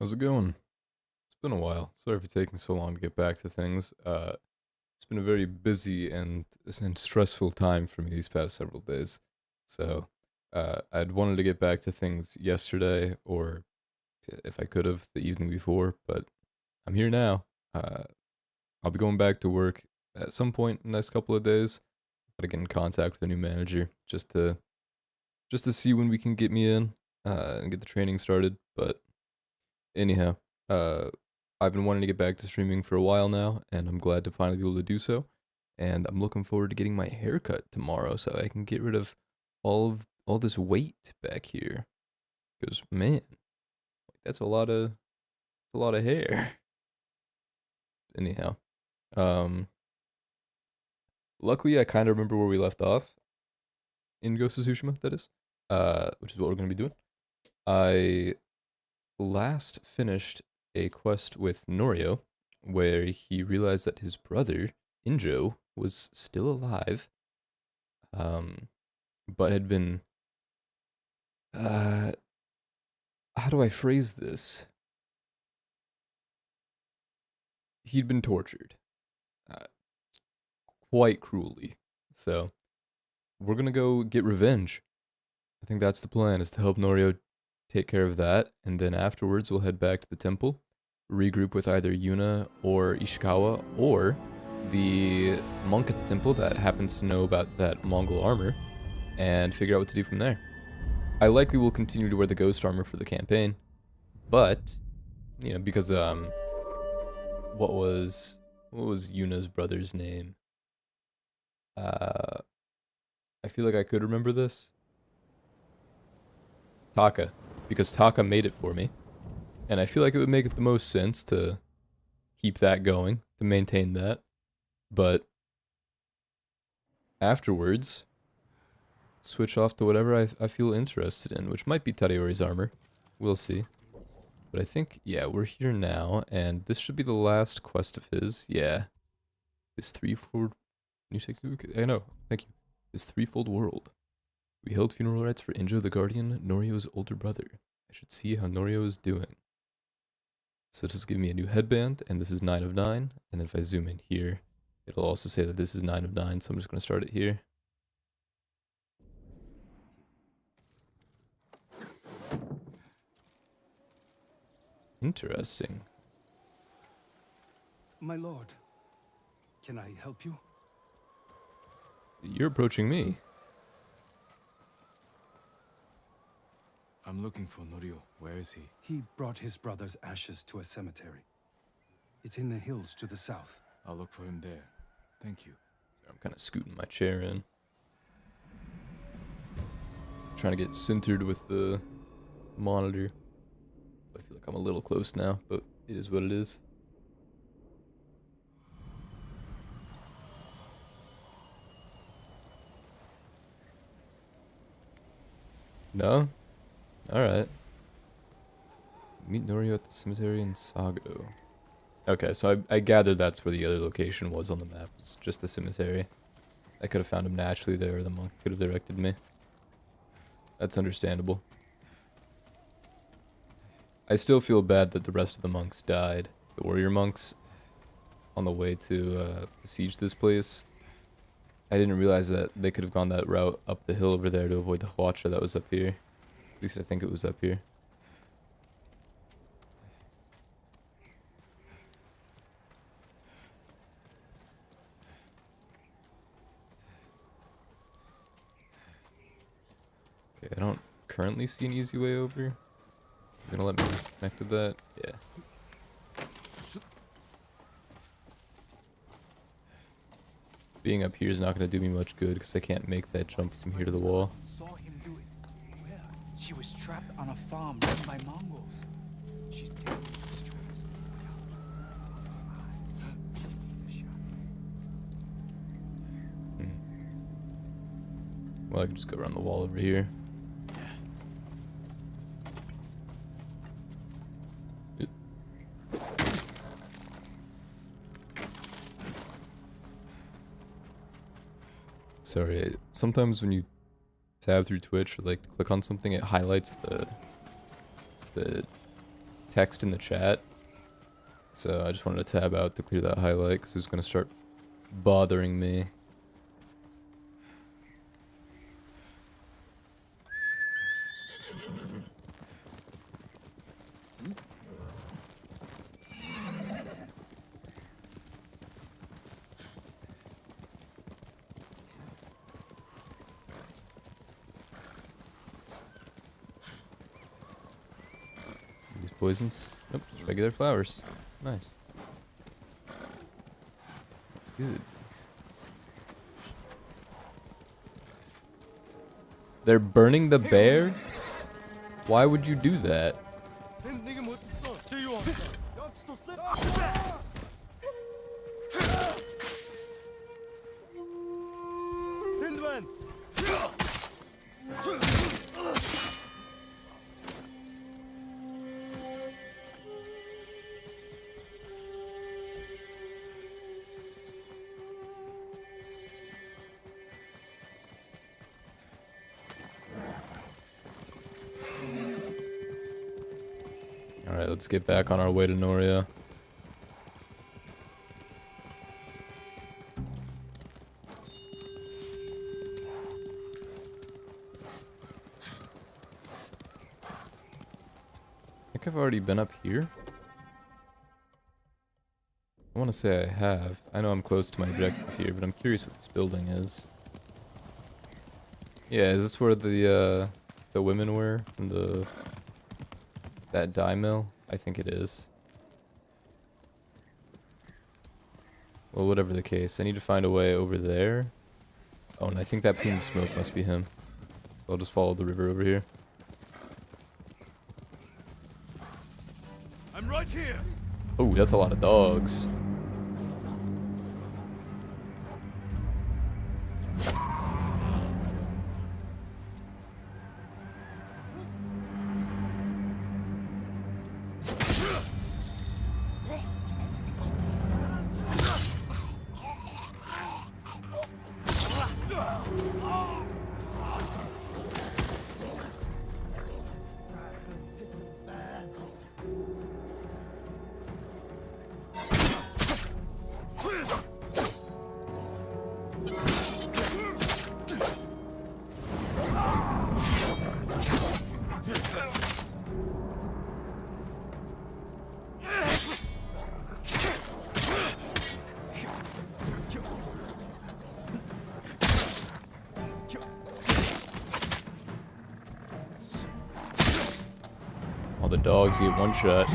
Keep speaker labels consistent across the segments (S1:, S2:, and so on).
S1: How's it going? It's been a while. Sorry for taking so long to get back to things. It's been a very busy and stressful time for me these past several days. So, I'd wanted to get back to things yesterday, or if I could have the evening before, but I'm here now. Uh, I'll be going back to work at some point in the next couple of days. Gotta get in contact with a new manager just to see when we can get me in and get the training started. But anyhow, uh, I've been wanting to get back to streaming for a while now, and I'm glad to finally be able to do so. And I'm looking forward to getting my haircut tomorrow, so I can get rid of all this weight back here. Because man, that's a lot of hair. Anyhow, um, luckily I kind of remember where we left off in Ghost of Tsushima. That is, which is what we're gonna be doing. I last finished a quest with Norio where he realized that his brother, Injo, was still alive, um, but had been, uh, how do I phrase this? He'd been tortured, uh, quite cruelly. So, we're gonna go get revenge. I think that's the plan, is to help Norio take care of that, and then afterwards we'll head back to the temple, regroup with either Yuna or Ishikawa, or the monk at the temple that happens to know about that Mongol armor, and figure out what to do from there. I likely will continue to wear the ghost armor for the campaign, but, because, what was Yuna's brother's name? Uh, I feel like I could remember this. Taka, because Taka made it for me. And I feel like it would make the most sense to keep that going, to maintain that. But afterwards, switch off to whatever I feel interested in, which might be Tadayori's armor. We'll see. But I think, yeah, we're here now, and this should be the last quest of his. Yeah. His threefold... I know, thank you. His threefold world. We held funeral rites for Injo the Guardian, Norio's older brother. I should see how Norio is doing. So just give me a new headband, and this is 9 of 9. And if I zoom in here, it'll also say that this is 9 of 9, so I'm just going to start it here. Interesting.
S2: My lord, can I help you?
S1: You're approaching me.
S3: I'm looking for Norio. Where is he?
S2: He brought his brother's ashes to a cemetery. It's in the hills to the south.
S3: I'll look for him there. Thank you.
S1: I'm kind of scooting my chair in. Trying to get centered with the monitor. I feel like I'm a little close now, but it is what it is. No? Alright. Meet Norio at the cemetery in Sago. Okay, so I gathered that's where the other location was on the map. It's just the cemetery. I could have found him naturally there, or the monk could have directed me. That's understandable. I still feel bad that the rest of the monks died. The warrior monks on the way to siege this place. I didn't realize that they could have gone that route up the hill over there to avoid the Hwacha that was up here. At least I think it was up here. Okay, I don't currently see an easy way over. Is it gonna let me connect with that? Yeah. Being up here is not gonna do me much good because I can't make that jump from here to the wall.
S4: Saw him do it. Where? She was trapped on a farm run by Mongols. She's taking the stress. She sees a shot.
S1: Well, I can just go around the wall over here. Sorry, sometimes when you tab through Twitch or like click on something, it highlights the text in the chat. So I just wanted to tab out to clear that highlight because it's going to start bothering me. These poisons. Nope, just regular flowers. Nice. That's good. They're burning the bear? Why would you do that? Alright, let's get back on our way to Noria. I think I've already been up here. I want to say I have. I know I'm close to my objective here, but I'm curious what this building is. Yeah, is this where the women were from that dye mill? I think it is. Well, whatever the case, I need to find a way over there. Oh, and I think that plume of smoke must be him. So I'll just follow the river over here.
S5: I'm right here.
S1: Oh, that's a lot of dogs. All the dogs get one shot.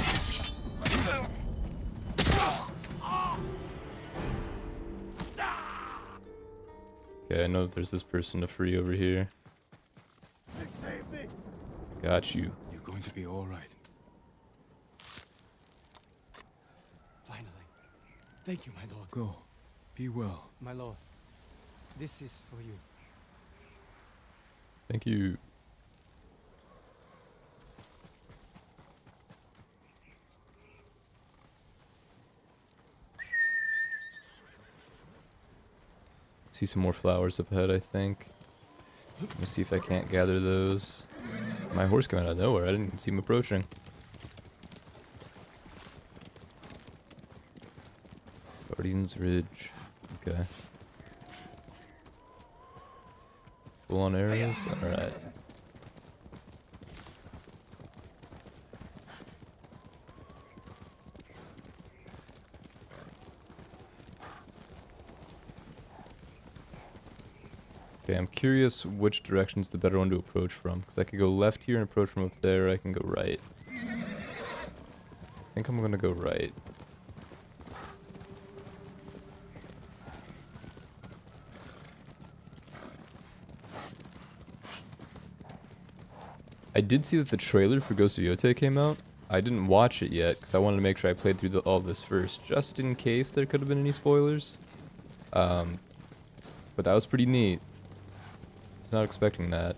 S1: Okay, I know there's this person to free over here. Got you.
S3: You're going to be all right.
S4: Finally. Thank you, my lord.
S3: Go. Be well.
S4: My lord, this is for you.
S1: Thank you. See some more flowers up ahead, I think. Let me see if I can't gather those. My horse came out of nowhere. I didn't even see him approaching. Guardian's Ridge. Okay. Full on arrows? Alright. Okay, I'm curious which direction's the better one to approach from. Because I could go left here and approach from up there, or I can go right. I think I'm gonna go right. I did see that the trailer for Ghost of Yotei came out. I didn't watch it yet, because I wanted to make sure I played through all this first, just in case there could have been any spoilers. But that was pretty neat. I was not expecting that.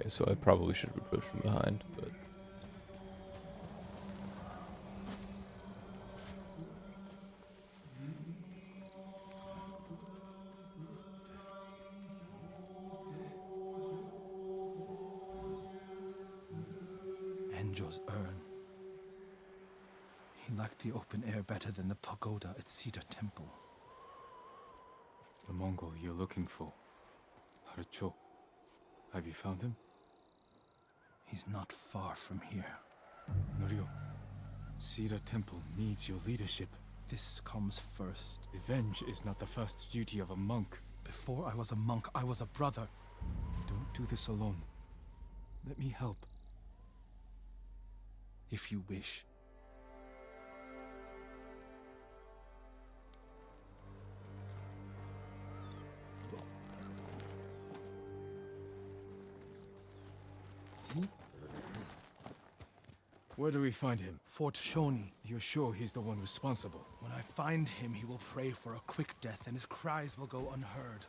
S1: Okay, so I probably should have approached from behind, but...
S2: Enjo's urn. He liked the open air better than the pagoda at Cedar Temple.
S3: The Mongol you're looking for. Harcho. Have you found him?
S2: He's not far from here.
S3: Norio, Cedar Temple needs your leadership.
S2: This comes first.
S3: Revenge is not the first duty of a monk.
S2: Before I was a monk, I was a brother.
S3: Don't do this alone. Let me help.
S2: If you wish.
S3: Where do we find him?
S2: Fort Shoni.
S3: You're sure he's the one responsible?
S2: When I find him, he will pray for a quick death, and his cries will go unheard.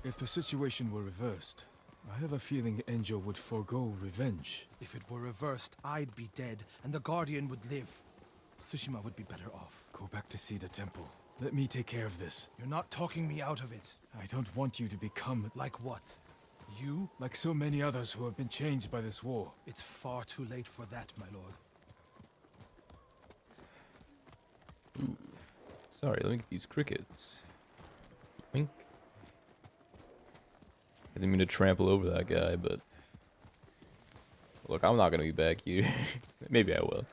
S3: If the situation were reversed, I have a feeling Enjo would forego revenge.
S2: If it were reversed, I'd be dead, and the Guardian would live. Tsushima would be better off.
S3: Go back to Cedar Temple. Let me take care of this.
S2: You're not talking me out of it.
S3: I don't want you to become
S2: Like what? You?
S3: like so many others who have been changed by this war.
S2: It's far too late for that, my lord.
S1: Sorry, let me get these crickets. Wink. I didn't mean to trample over that guy, but... Look, I'm not gonna be back here. Maybe I will.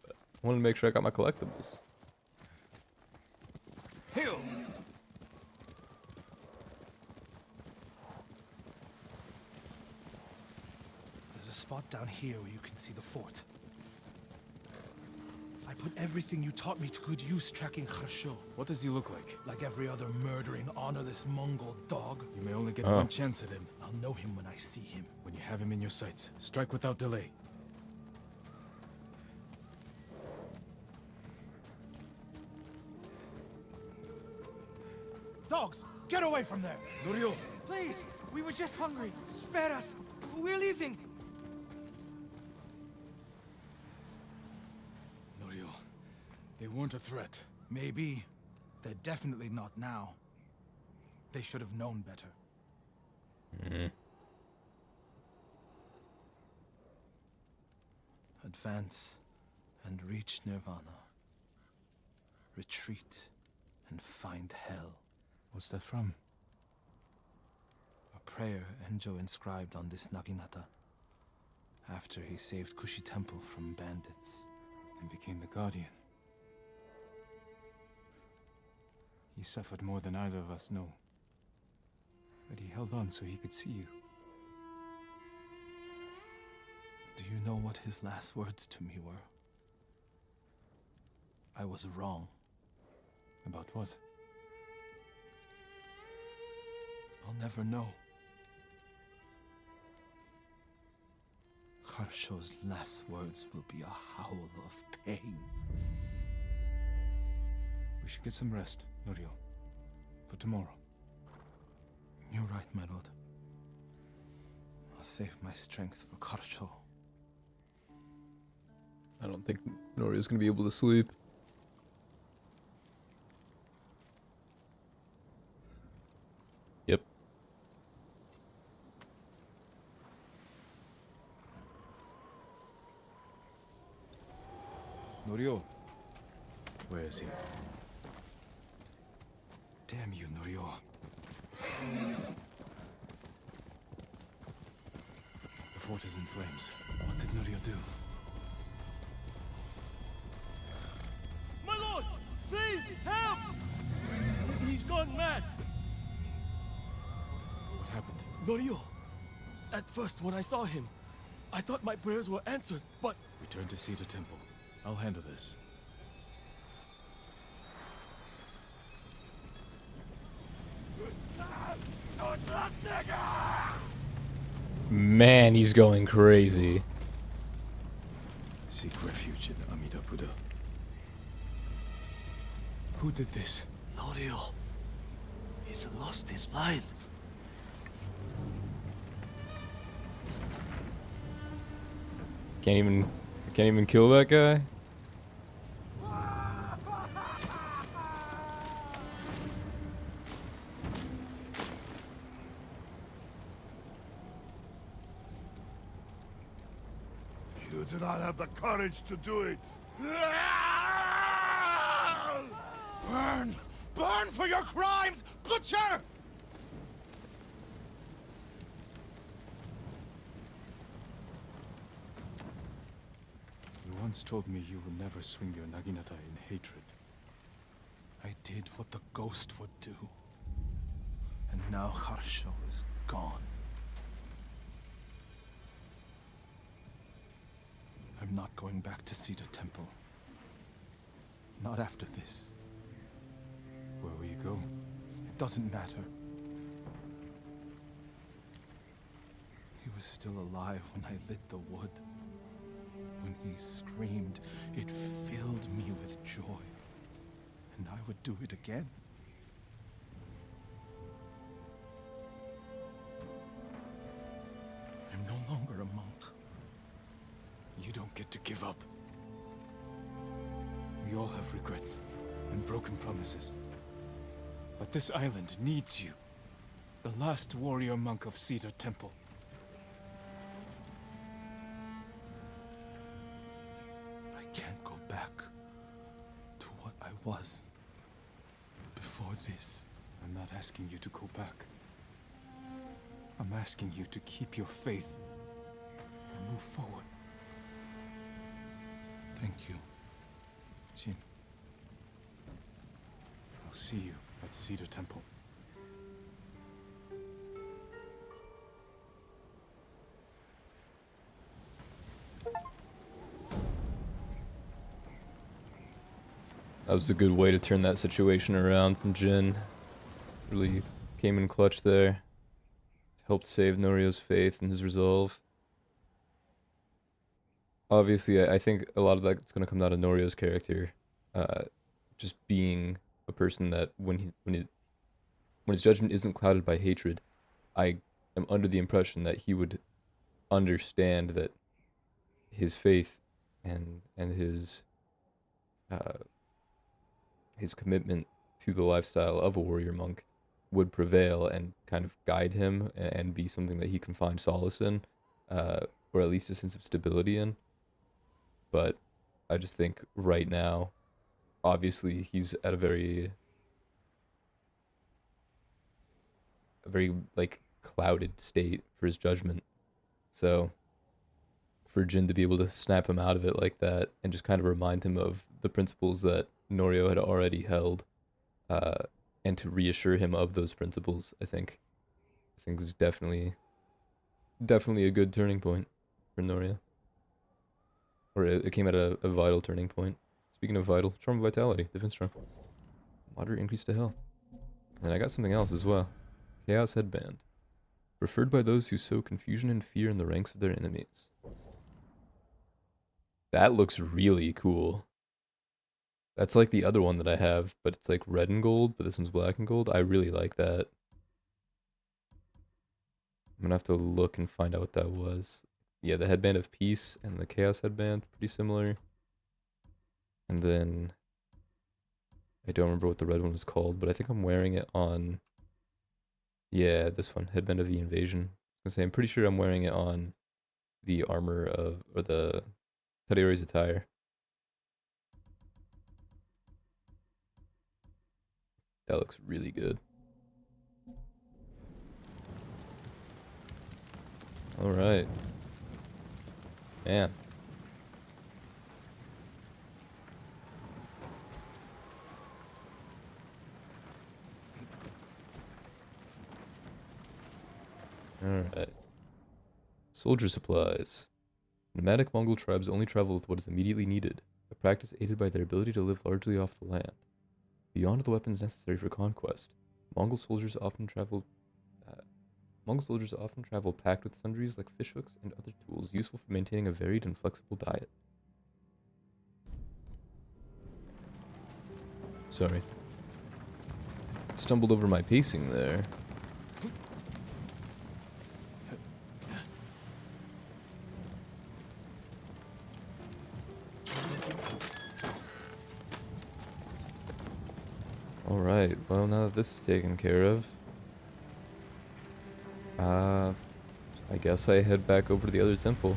S1: But I wanted to make sure I got my collectibles.
S3: Hail!
S2: There's a spot down here where you can see the fort. I put everything you taught me to good use tracking Kharsho.
S3: What does he look like?
S2: Like every other murdering, honorless Mongol dog.
S3: You may only get
S1: Oh.
S3: one chance at him.
S2: I'll know him when I see him.
S3: When you have him in your sights, strike without delay.
S2: Dogs, get away from there!
S3: Norio!
S4: Please, we were just hungry.
S2: Spare us! We're leaving!
S3: Norio, they weren't a threat.
S2: Maybe. They're definitely not now. They should have known better. Advance and reach Nirvana. Retreat and find hell.
S3: What's that from?
S2: A prayer Enjo inscribed on this Naginata after he saved Kushi Temple from bandits.
S3: And became the Guardian. He suffered more than either of us know. But he held on so he could see you.
S2: Do you know what his last words to me were? I was wrong.
S3: About what?
S2: I'll never know. Kharsho's last words will be a howl of pain.
S3: We should get some rest, Norio. For tomorrow.
S2: You're right, my lord. I'll save my strength for Kharsho.
S1: I don't think Norio's gonna be able to sleep. Yep.
S3: Norio. Where is he? Damn you, Norio. The fort is in flames. What did Norio do?
S5: My lord! Please, help! He's gone mad!
S3: What happened?
S5: Norio! At first, when I saw him, I thought my prayers were answered, but...
S3: Return to Cedar Temple. I'll handle this.
S1: Man, he's going crazy.
S3: Seek refuge in Amida Buddha. Who did this?
S5: Norio... He's lost his mind.
S1: Can't even kill that guy.
S6: the courage to do it.
S5: Burn! Burn for your crimes, butcher!
S3: You once told me you would never swing your Naginata in hatred.
S2: I did what the ghost would do. And now Harsho is gone. I'm not going back to Cedar Temple. Not after this.
S3: Where will you go?
S2: It doesn't matter. He was still alive when I lit the wood. When he screamed, it filled me with joy. And I would do it again. I'm no longer a monk.
S3: You don't get to give up. We all have regrets and broken promises. But this island needs you. The last warrior monk of Cedar Temple.
S2: I can't go back to what I was before this.
S3: I'm not asking you to go back. I'm asking you to keep your faith and move forward.
S2: Thank you, Jin.
S3: I'll see you at Cedar Temple.
S1: That was a good way to turn that situation around from Jin. Really came in clutch there. Helped save Norio's faith and his resolve. Obviously, I think a lot of that's going to come out of Norio's character. Just being a person that when his judgment isn't clouded by hatred, I am under the impression that he would understand that his faith and his commitment to the lifestyle of a warrior monk would prevail and kind of guide him and be something that he can find solace in, or at least a sense of stability in. But I just think right now, obviously, he's at a very like clouded state for his judgment. So for Jin to be able to snap him out of it like that and just kind of remind him of the principles that Norio had already held, and to reassure him of those principles, I think is definitely a good turning point for Norio. Or it came at a vital turning point. Speaking of vital, Charm of Vitality, Defense Charm. Moderate increase to health. And I got something else as well. Chaos Headband. Preferred by those who sow confusion and fear in the ranks of their enemies. That looks really cool. That's like the other one that I have, but it's like red and gold, but this one's black and gold. I really like that. I'm gonna have to look and find out what that was. Yeah, the Headband of Peace and the Chaos Headband, pretty similar. And then I don't remember what the red one was called, but I think I'm wearing it on, yeah, this one, Headband of the Invasion. I was gonna say, I'm pretty sure I'm wearing it on the armor of, or the Tadari's attire. That looks really good. All right. Man. Alright. Soldier supplies. Nomadic Mongol tribes only travel with what is immediately needed, a practice aided by their ability to live largely off the land. Beyond the weapons necessary for conquest, Mongol soldiers often travel packed with sundries like fishhooks and other tools useful for maintaining a varied and flexible diet. Sorry. Stumbled over my pacing there. Alright, well now that this is taken care of, I guess I head back over to the other temple.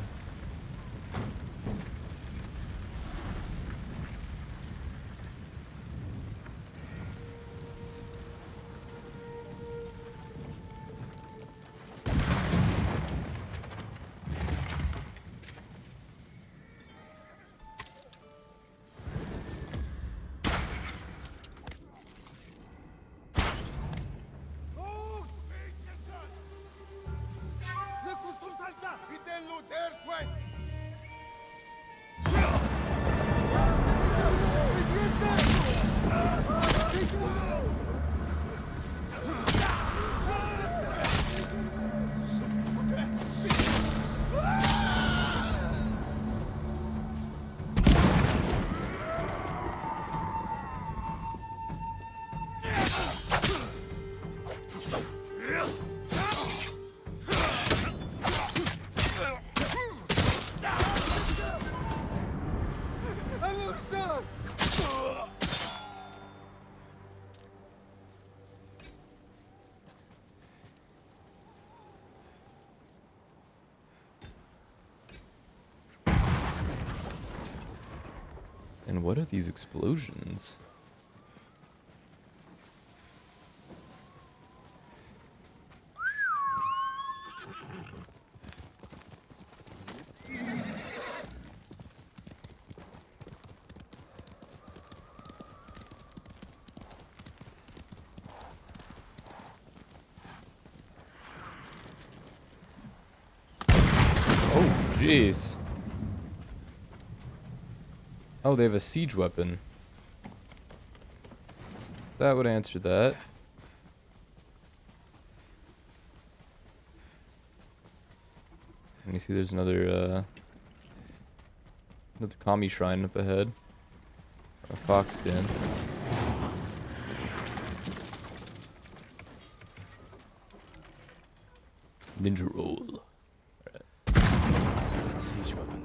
S1: And what are these explosions? Oh, jeez. Oh, they have a siege weapon. That would answer that. Let me see, there's another kami shrine up ahead. A fox den. Ninja roll.
S3: That siege weapon.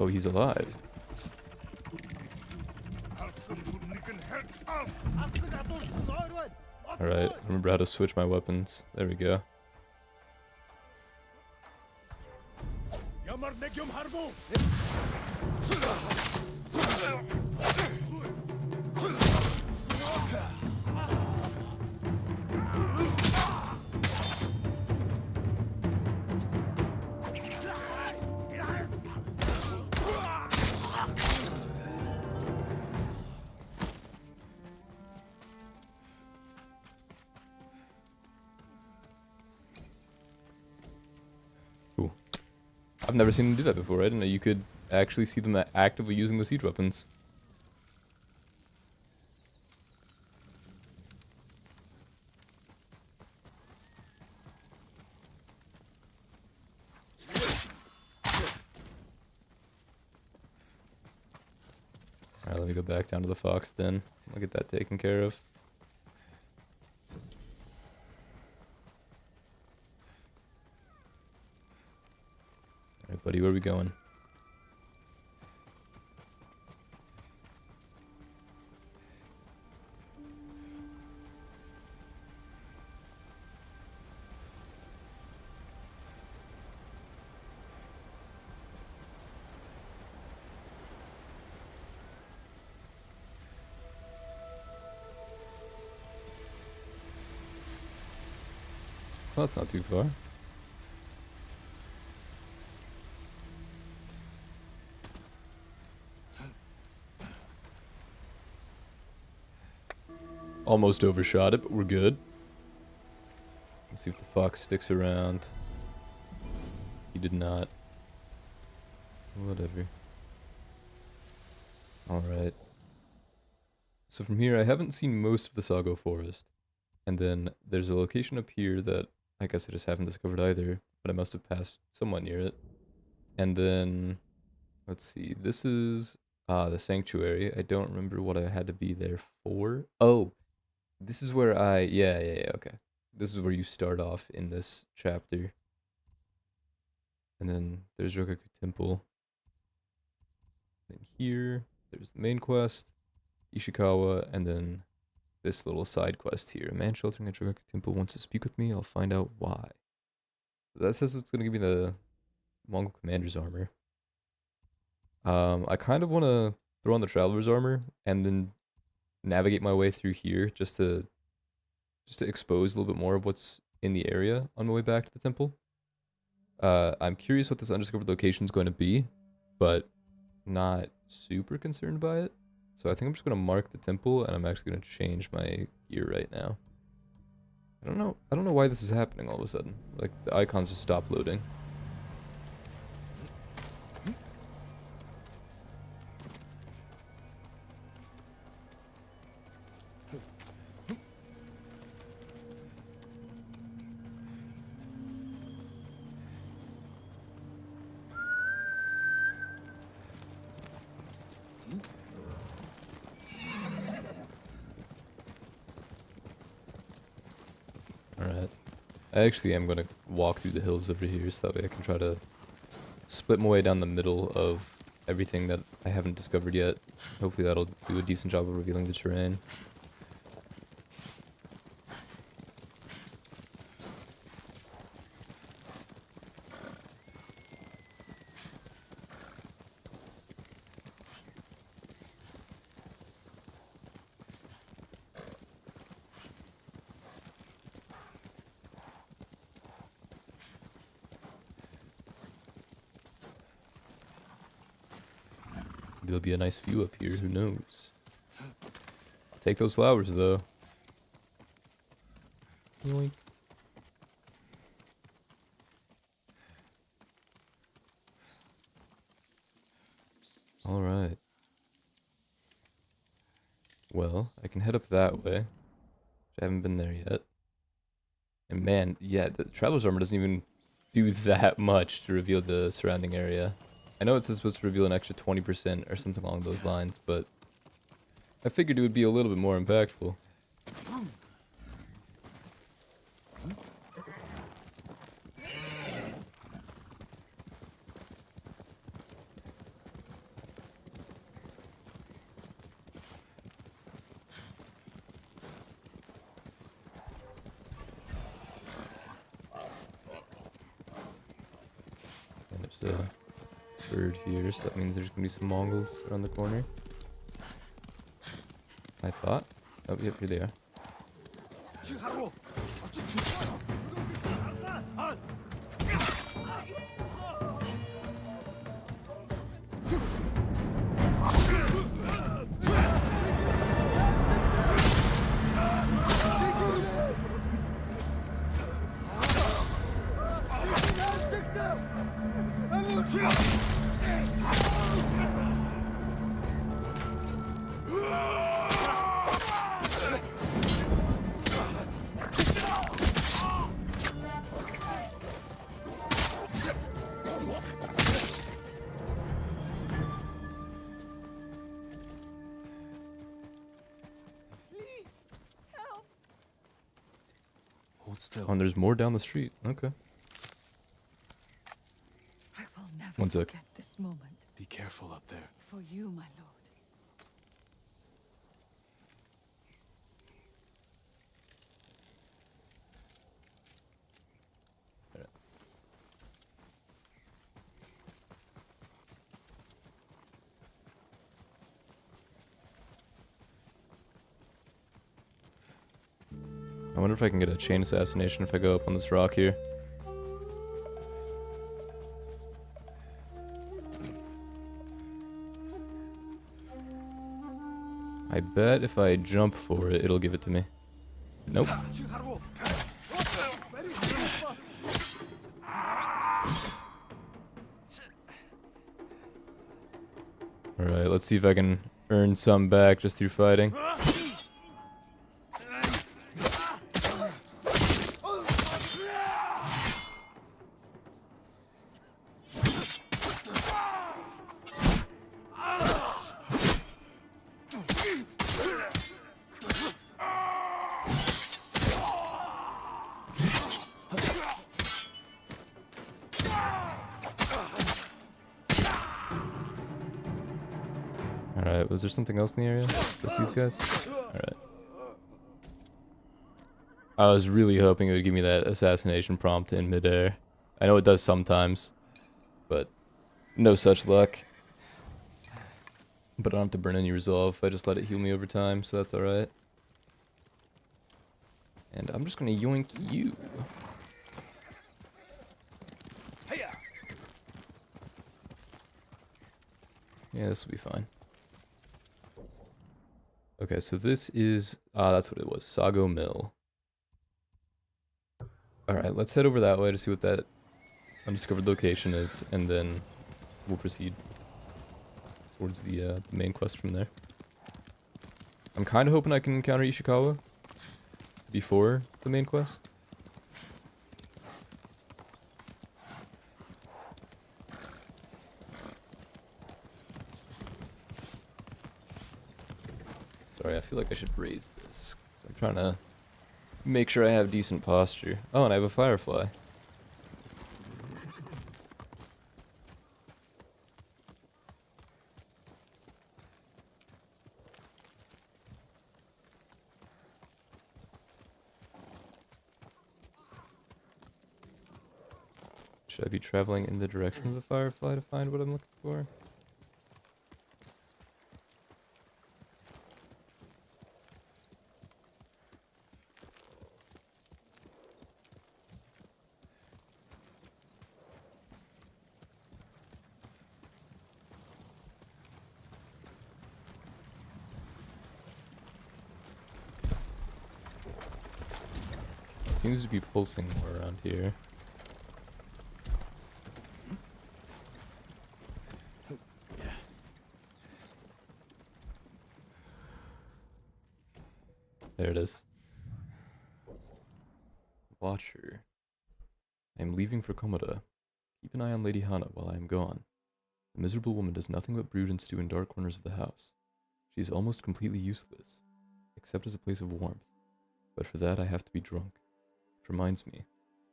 S1: Oh, he's alive. Alright, remember how to switch my weapons. There we go. Cool. I've never seen them do that before. I didn't know you could actually see them actively using the siege weapons. Alright, let me go back down to the fox den. I'll get that taken care of. Alright, buddy, where are we going? Well, that's not too far. Almost overshot it, but we're good. Let's see if the fox sticks around. He did not. Whatever. Alright. So from here, I haven't seen most of the Sago Forest. And then there's a location up here that I guess I just haven't discovered either, but I must have passed somewhat near it. And then, let's see, this is the sanctuary. I don't remember what I had to be there for. Oh, this is where yeah, okay. This is where you start off in this chapter. And then there's Rokaku Temple. Then here, there's the main quest, Ishikawa, and then this little side quest here. A man sheltering at Rokaku Temple wants to speak with me. I'll find out why. That says it's going to give me the Mongol commander's armor. I kind of want to throw on the traveler's armor and then navigate my way through here just to expose a little bit more of what's in the area on my way back to the temple. I'm curious what this undiscovered location is going to be, but not super concerned by it. So I think I'm just going to mark the temple, and I'm actually going to change my gear right now. I don't know why this is happening all of a sudden. Like, the icons just stop loading. I actually am going to walk through the hills over here so that way I can try to split my way down the middle of everything that I haven't discovered yet. Hopefully that'll do a decent job of revealing the terrain. There'll be a nice view up here, who knows? Take those flowers, though. Yoink. Alright. Well, I can head up that way. I haven't been there yet. And man, yeah, the Traveler's Armor doesn't even do that much to reveal the surrounding area. I know it's supposed to reveal an extra 20% or something along those lines, but I figured it would be a little bit more impactful. And there's a bird here, so that means there's gonna be some Mongols around the corner. I thought. Oh, yep, here they are.
S2: Hold still.
S1: Oh, and there's more down the street. Okay.
S6: I will never
S1: One sec.
S6: forget this moment.
S3: Be careful up there.
S6: For you, my lord.
S1: I wonder if I can get a chain assassination if I go up on this rock here. I bet if I jump for it, it'll give it to me. Nope. Alright, let's see if I can earn some back just through fighting. Alright, was there something else in the area? Just these guys? Alright. I was really hoping it would give me that assassination prompt in midair. I know it does sometimes, but no such luck. But I don't have to burn any resolve. I just let it heal me over time, so that's alright. And I'm just gonna yoink you. Yeah, this will be fine. Okay, so this is... that's what it was. Sago Mill. Alright, let's head over that way to see what that undiscovered location is, and then we'll proceed towards the main quest from there. I'm kind of hoping I can encounter Ishikawa before the main quest. Sorry, I feel like I should raise this, 'cause I'm trying to make sure I have decent posture. Oh, and I have a firefly. Should I be traveling in the direction of the firefly to find what I'm looking for? Seems to be pulsing more around here. There it is. Watcher. I am leaving for Komoda. Keep an eye on Lady Hana while I am gone. The miserable woman does nothing but brood and stew in dark corners of the house. She is almost completely useless, except as a place of warmth. But for that I have to be drunk. Which reminds me,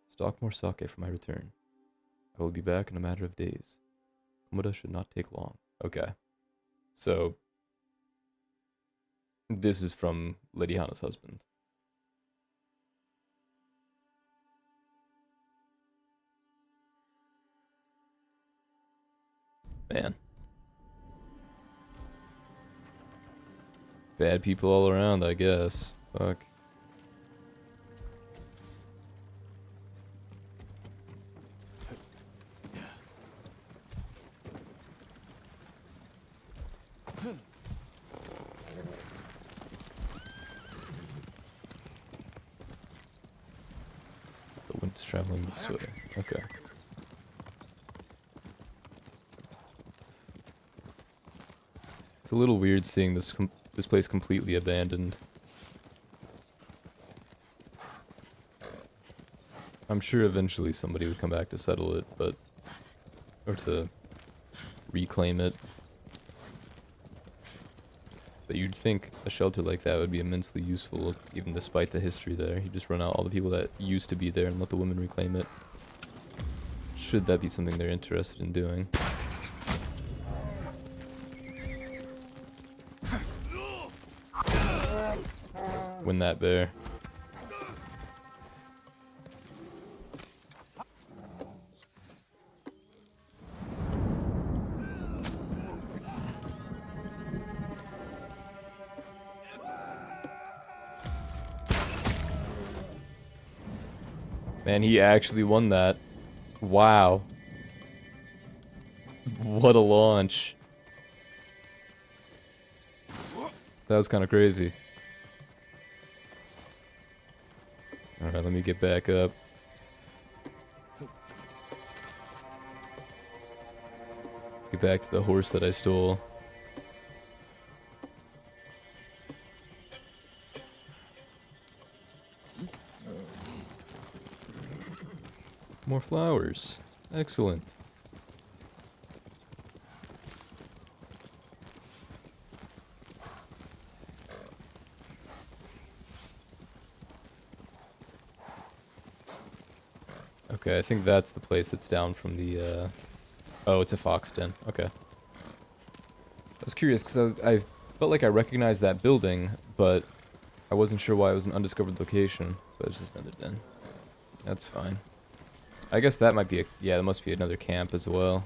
S1: stock more sake for my return. I will be back in a matter of days. Komoda should not take long. Okay. So, this is from Lady Hana's husband. Man. Bad people all around, I guess. Fuck. The wind's traveling this way. Okay. It's a little weird seeing this place completely abandoned. I'm sure eventually somebody would come back to settle it, but... or to reclaim it. But you'd think a shelter like that would be immensely useful, even despite the history there. You just run out all the people that used to be there and let the women reclaim it. Should that be something they're interested in doing. Win that bear. Man, he actually won that. Wow. What a launch. That was kind of crazy. Alright, let me get back up. Get back to the horse that I stole. More flowers. Excellent. Okay, I think that's the place that's down from the, oh, it's a fox den. Okay. I was curious, because I felt like I recognized that building, but I wasn't sure why it was an undiscovered location. But it's just another den. That's fine. I guess that might be a... yeah, that must be another camp as well.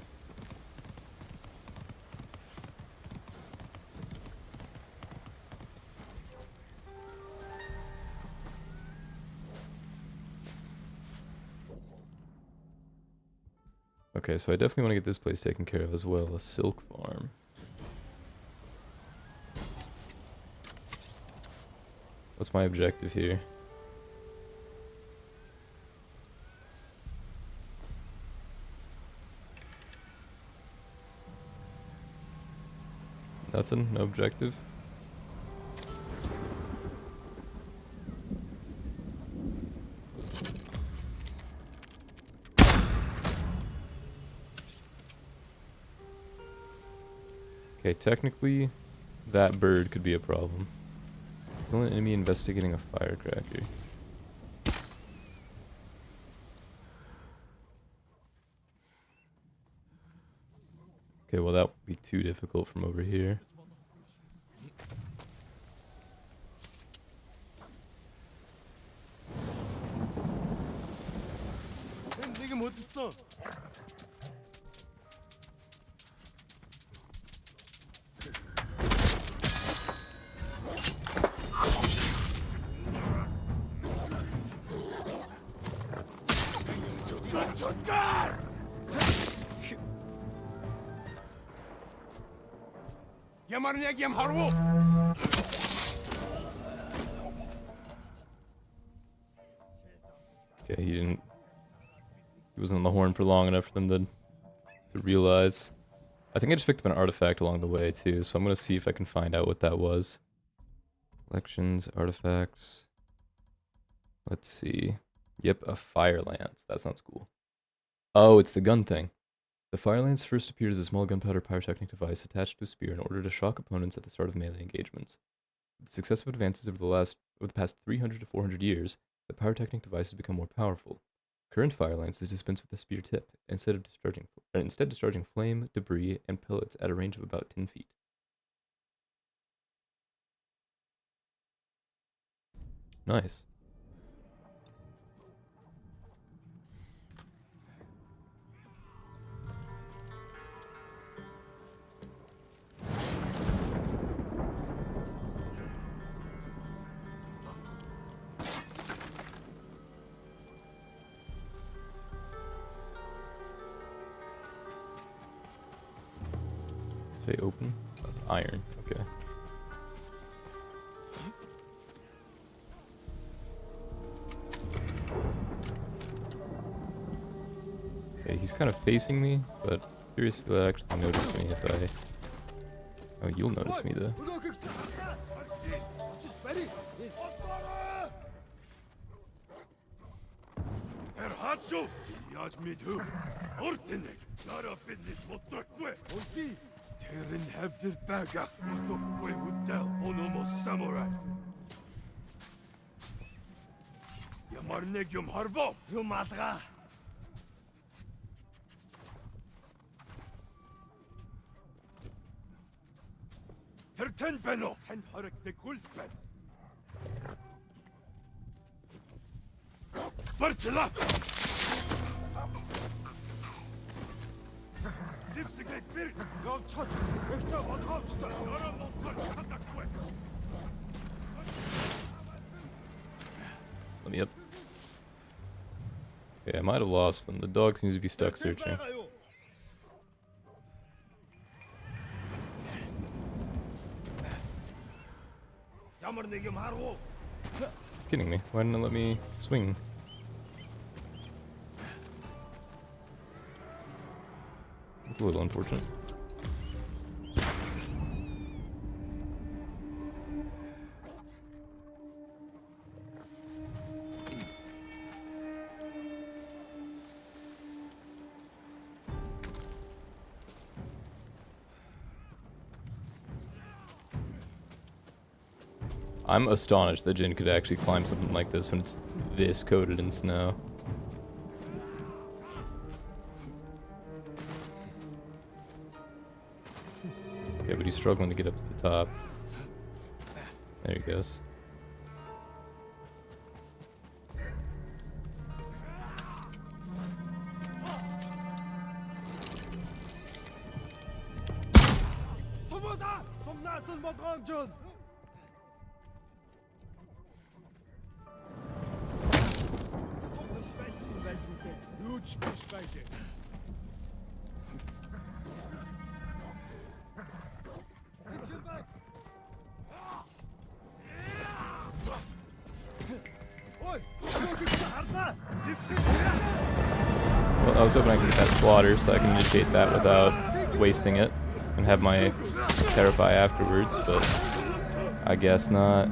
S1: Okay, so I definitely want to get this place taken care of as well. A silk farm. What's my objective here? Nothing? No objective? Okay, technically, that bird could be a problem. The only enemy investigating a firecracker. Okay, well that would be too difficult from over here.
S2: 지금 어딨어?
S1: Okay, he wasn't on the horn for long enough for them to realize. I think I just picked up an artifact along the way too, so I'm gonna see if I can find out what that was. Collections, artifacts. Let's see. Yep, a fire lance. That sounds cool. Oh, it's the gun thing. The fire lance first appeared as a small gunpowder pyrotechnic device attached to a spear in order to shock opponents at the start of melee engagements. With the successive advances over the past 300 to 400 years, the pyrotechnic device has become more powerful. Current fire lances dispense with a spear tip, instead discharging flame, debris, and pellets at a range of about 10 feet. Nice. Say open? That's iron. Okay. Okay, he's kind of facing me, but curious if he'll actually notice me if I... Oh, you'll notice me though. Let me up. Okay, I might have lost them. The dog seems to be stuck searching. Kidding me? Why didn't it let me swing? It's a little unfortunate. I'm astonished that Jin could actually climb something like this when it's this coated in snow. Okay, but he's struggling to get up to the top. There he goes. Well, I was hoping I could get that slaughter so I can initiate that without wasting it and have my terrify afterwards, but I guess not.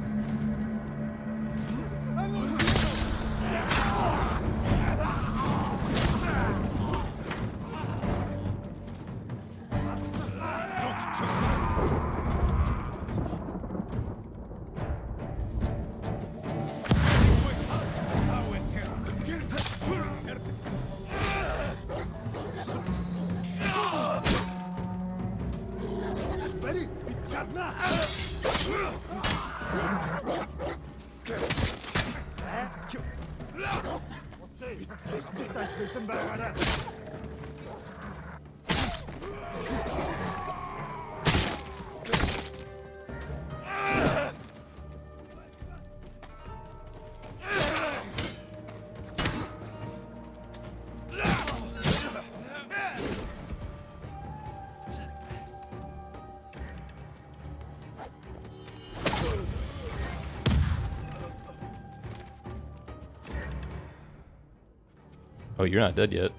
S1: Oh, you're not dead yet.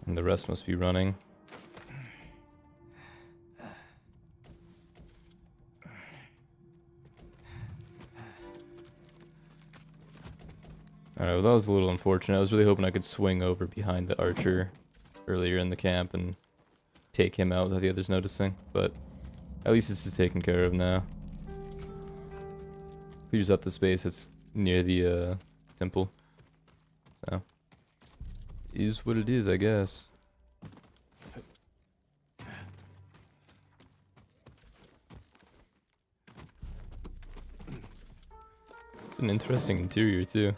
S1: And the rest must be running. Alright, well that was a little unfortunate. I was really hoping I could swing over behind the archer earlier in the camp and take him out without the others noticing, but at least this is taken care of now. Clears up the space that's near the temple. So, is what it is, I guess. It's an interesting interior too.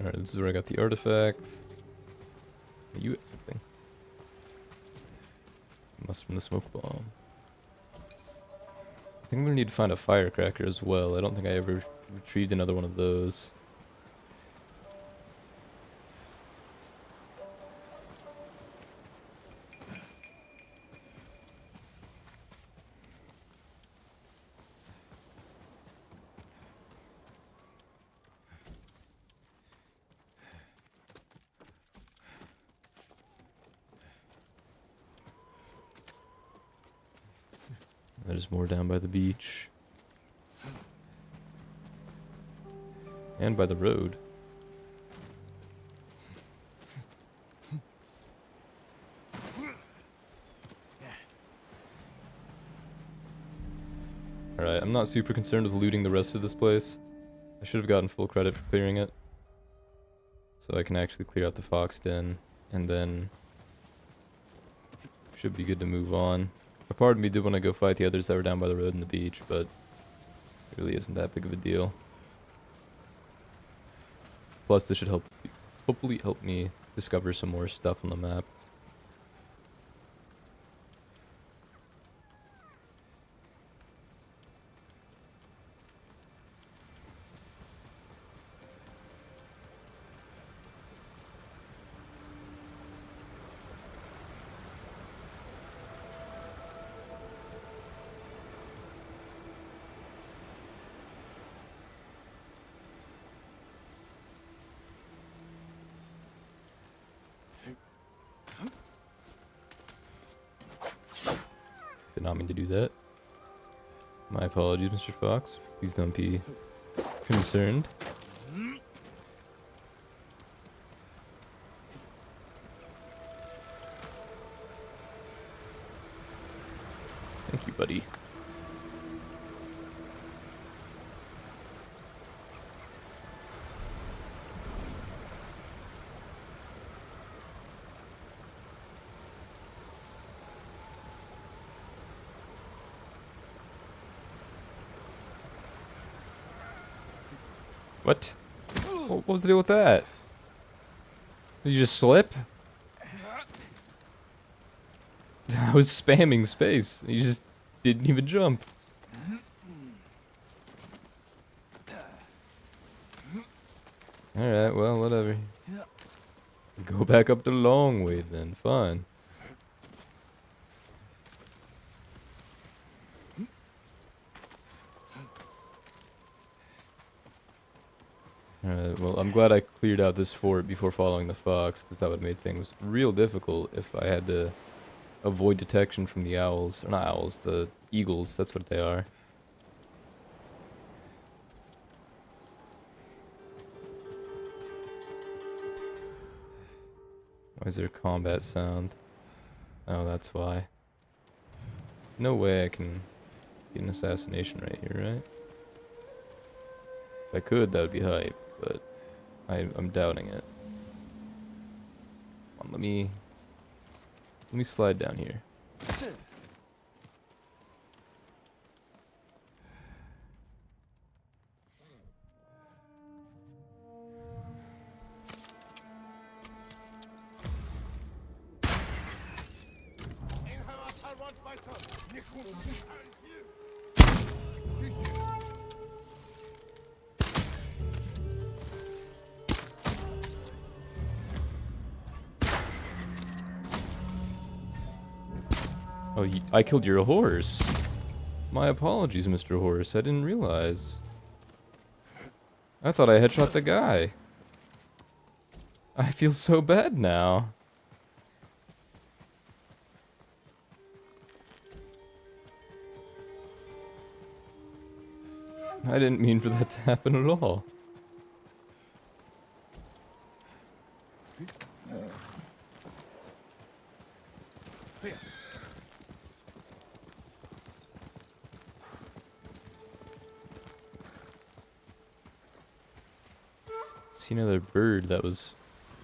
S1: Alright, this is where I got the artifact. You have something. Must have been the smoke bomb. I think I'm gonna need to find a firecracker as well. I don't think I ever retrieved another one of those. There's more down by the beach. And by the road. Alright, I'm not super concerned with looting the rest of this place. I should have gotten full credit for clearing it. So I can actually clear out the fox den, and then should be good to move on. A part of me did want to go fight the others that were down by the road and the beach, but it really isn't that big of a deal. Plus, this should hopefully help me discover some more stuff on the map. Did not mean to do that. My apologies, Mr. Fox. Please don't be concerned. Thank you, buddy. What? What was the deal with that? Did you just slip? I was spamming space. You just didn't even jump. Alright, well, whatever. Go back up the long way then. Fine. Alright, well, I'm glad I cleared out this fort before following the fox, because that would have made things real difficult if I had to avoid detection from the owls. Or not owls, the eagles, that's what they are. Why is there a combat sound? Oh, that's why. No way I can get an assassination right here, right? If I could, that would be hype, but I'm doubting it. Come on, let me slide down here. Oh, I killed your horse. My apologies, Mr. Horse. I didn't realize. I thought I headshot the guy. I feel so bad now. I didn't mean for that to happen at all. See another bird that was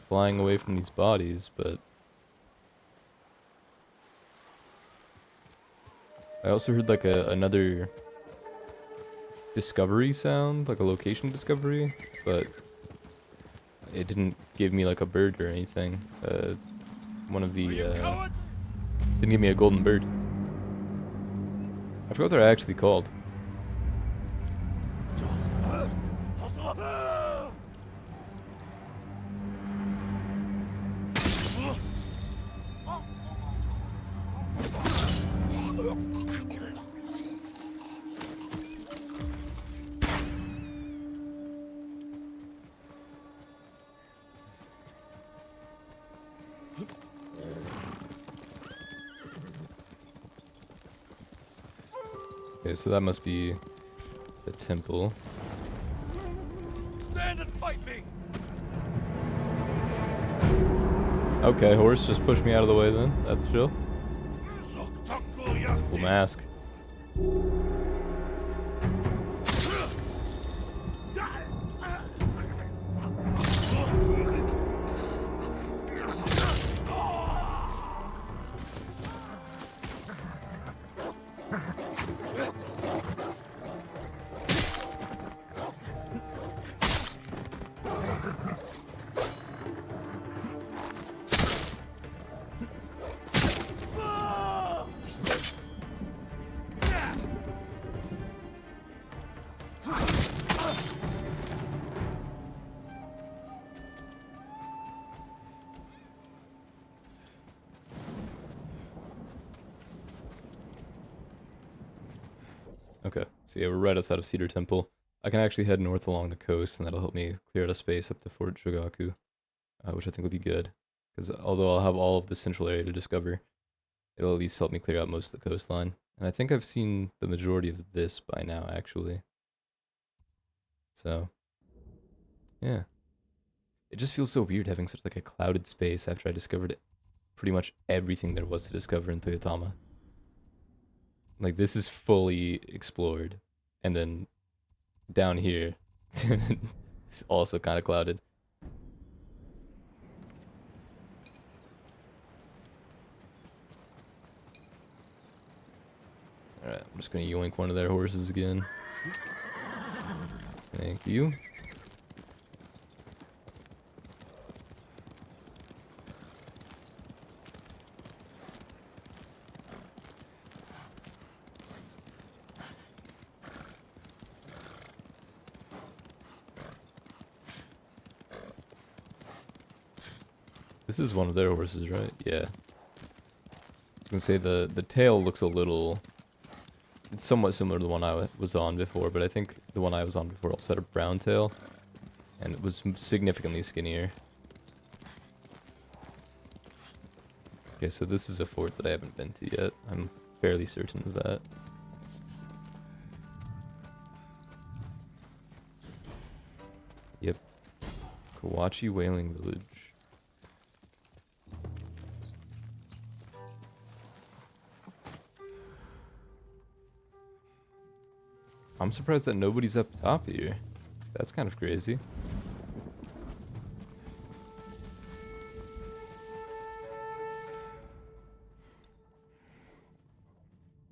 S1: flying away from these bodies, but I also heard like another discovery sound, like a location discovery, but it didn't give me like a bird or anything. One of the didn't give me a golden bird. I forgot what they're actually called. Okay, so that must be the temple.
S5: Stand and fight me!
S1: Okay, horse, just push me out of the way then. That's chill. It's a full mask. Okay, so yeah, we're right outside of Cedar Temple. I can actually head north along the coast, and that'll help me clear out a space up to Fort Shogaku, which I think will be good. Because although I'll have all of the central area to discover, it'll at least help me clear out most of the coastline. And I think I've seen the majority of this by now, actually. So, yeah. It just feels so weird having such like a clouded space after I discovered pretty much everything there was to discover in Toyotama. Like, this is fully explored. And then down here, it's also kind of clouded. Alright, I'm just gonna yoink one of their horses again. Thank you. This is one of their horses, right? Yeah. I was gonna say the tail looks a little... It's somewhat similar to the one I was on before, but I think the one I was on before also had a brown tail. And it was significantly skinnier. Okay, so this is a fort that I haven't been to yet. I'm fairly certain of that. Yep. Kawachi Whaling Village. I'm surprised that nobody's up top here. That's kind of crazy.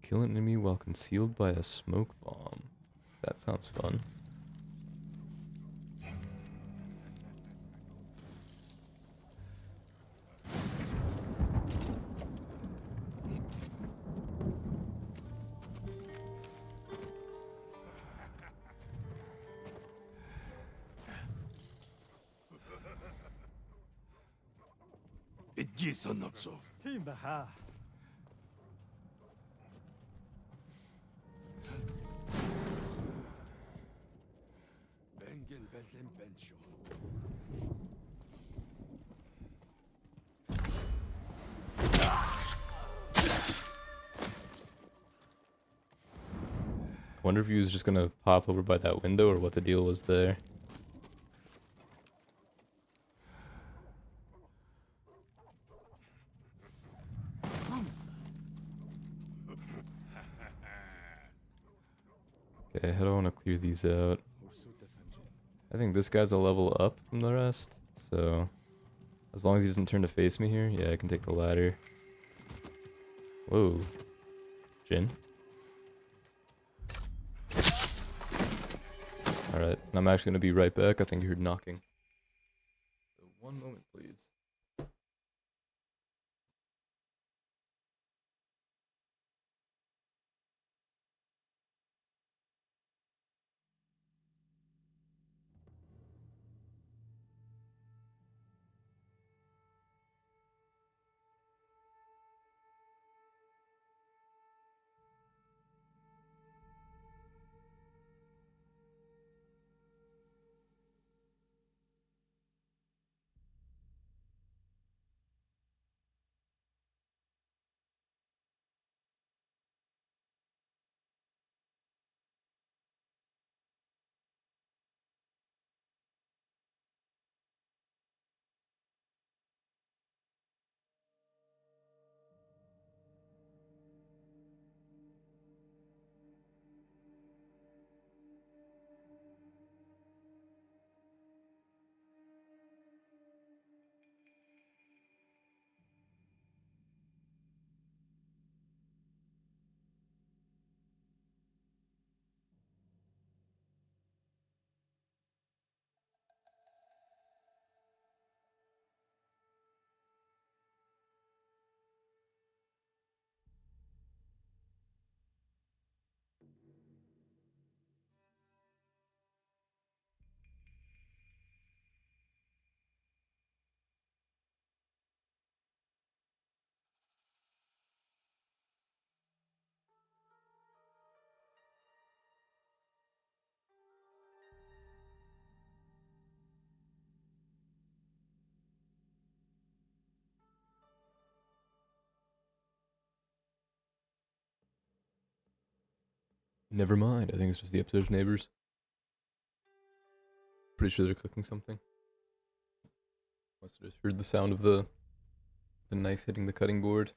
S1: Kill an enemy while concealed by a smoke bomb. That sounds fun. I wonder if he was just gonna pop over by that window or what the deal was there. Okay, how do I want to clear these out? I think this guy's a level up from the rest, so as long as he doesn't turn to face me here, yeah, I can take the ladder. Whoa. Jin? Alright, and I'm actually gonna be right back. I think you heard knocking. So 1 moment, please. Never mind, I think it's just the upstairs neighbors. Pretty sure they're cooking something. Must have just heard the sound of the knife hitting the cutting board.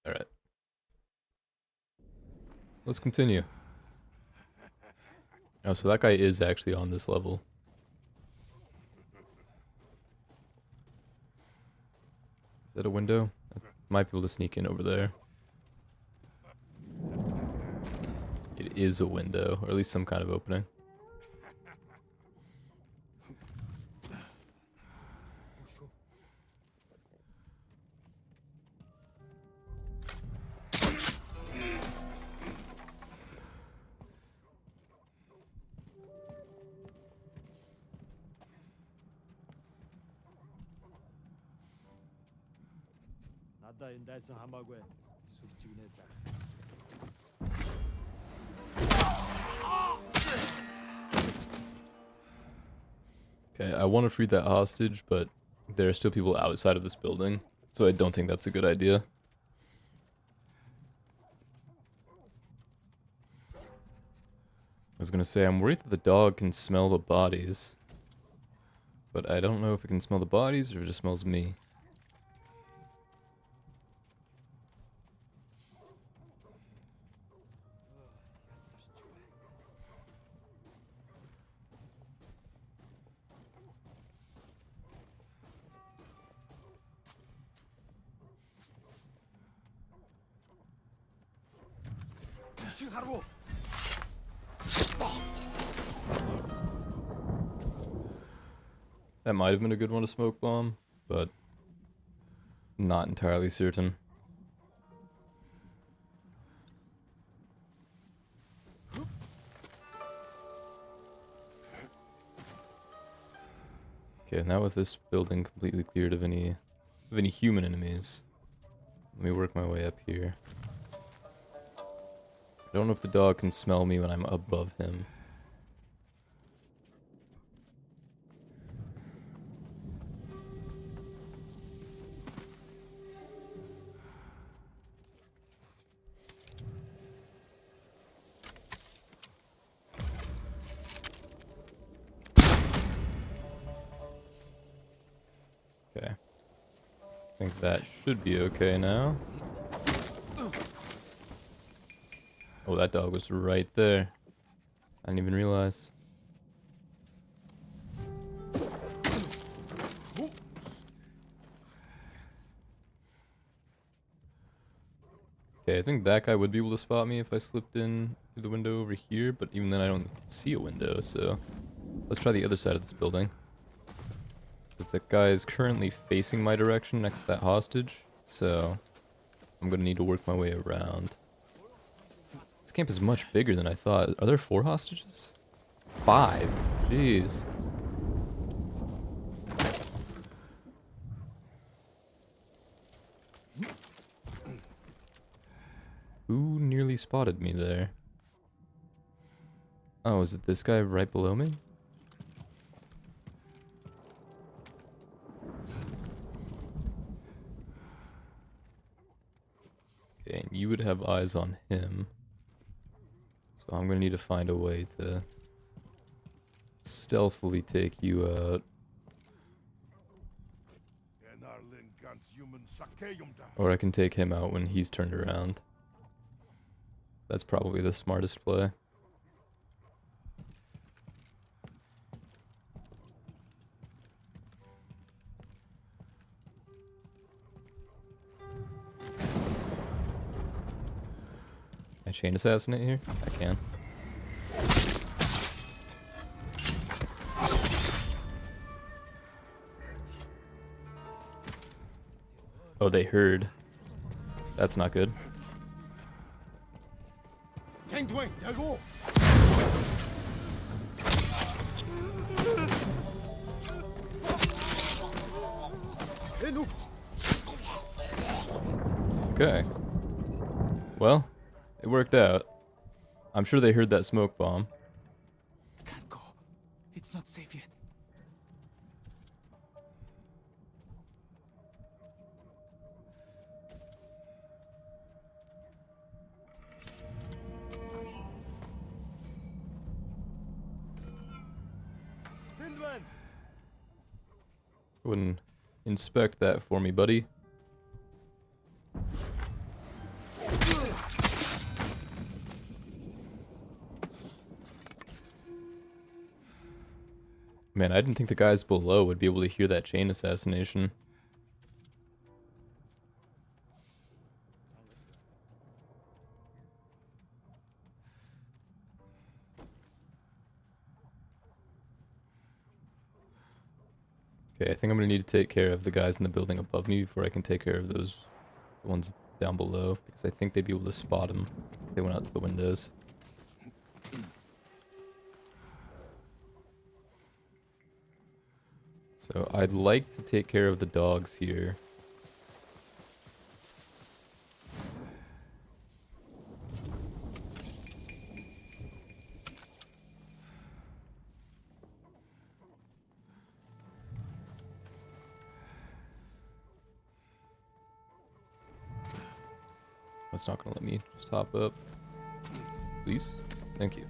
S1: Alright. Let's continue. Oh, so that guy is actually on this level. Is that a window? I might be able to sneak in over there. It is a window, or at least some kind of opening. Okay, I want to free that hostage, but there are still people outside of this building, so I don't think that's a good idea. I was gonna say, I'm worried that the dog can smell the bodies, but I don't know if it can smell the bodies or if it just smells me. That might have been a good one to smoke bomb, but not entirely certain. Okay, now with this building completely cleared of any human enemies, let me work my way up here. I don't know if the dog can smell me when I'm above him. Okay. I think that should be okay now. Oh, that dog was right there. I didn't even realize. Okay, I think that guy would be able to spot me if I slipped in through the window over here, but even then I don't see a window, so let's try the other side of this building. Because that guy is currently facing my direction next to that hostage, so I'm gonna need to work my way around. This camp is much bigger than I thought. Are there 4 hostages? 5? Jeez. Who nearly spotted me there? Oh, is it this guy right below me? Okay, and you would have eyes on him. So I'm gonna need to find a way to stealthily take you out. Or I can take him out when he's turned around. That's probably the smartest play. Can I chain assassinate here? I can. Oh, they heard. That's not good. Okay. Well, it worked out. I'm sure they heard that smoke bomb.
S4: Can't go. It's not safe yet.
S1: Go and inspect that for me, buddy. Man, I didn't think the guys below would be able to hear that chain assassination. Okay, I think I'm gonna need to take care of the guys in the building above me before I can take care of those ones down below, because I think they'd be able to spot them if they went out to the windows. So I'd like to take care of the dogs here. That's not gonna let me just hop up. Please? Thank you.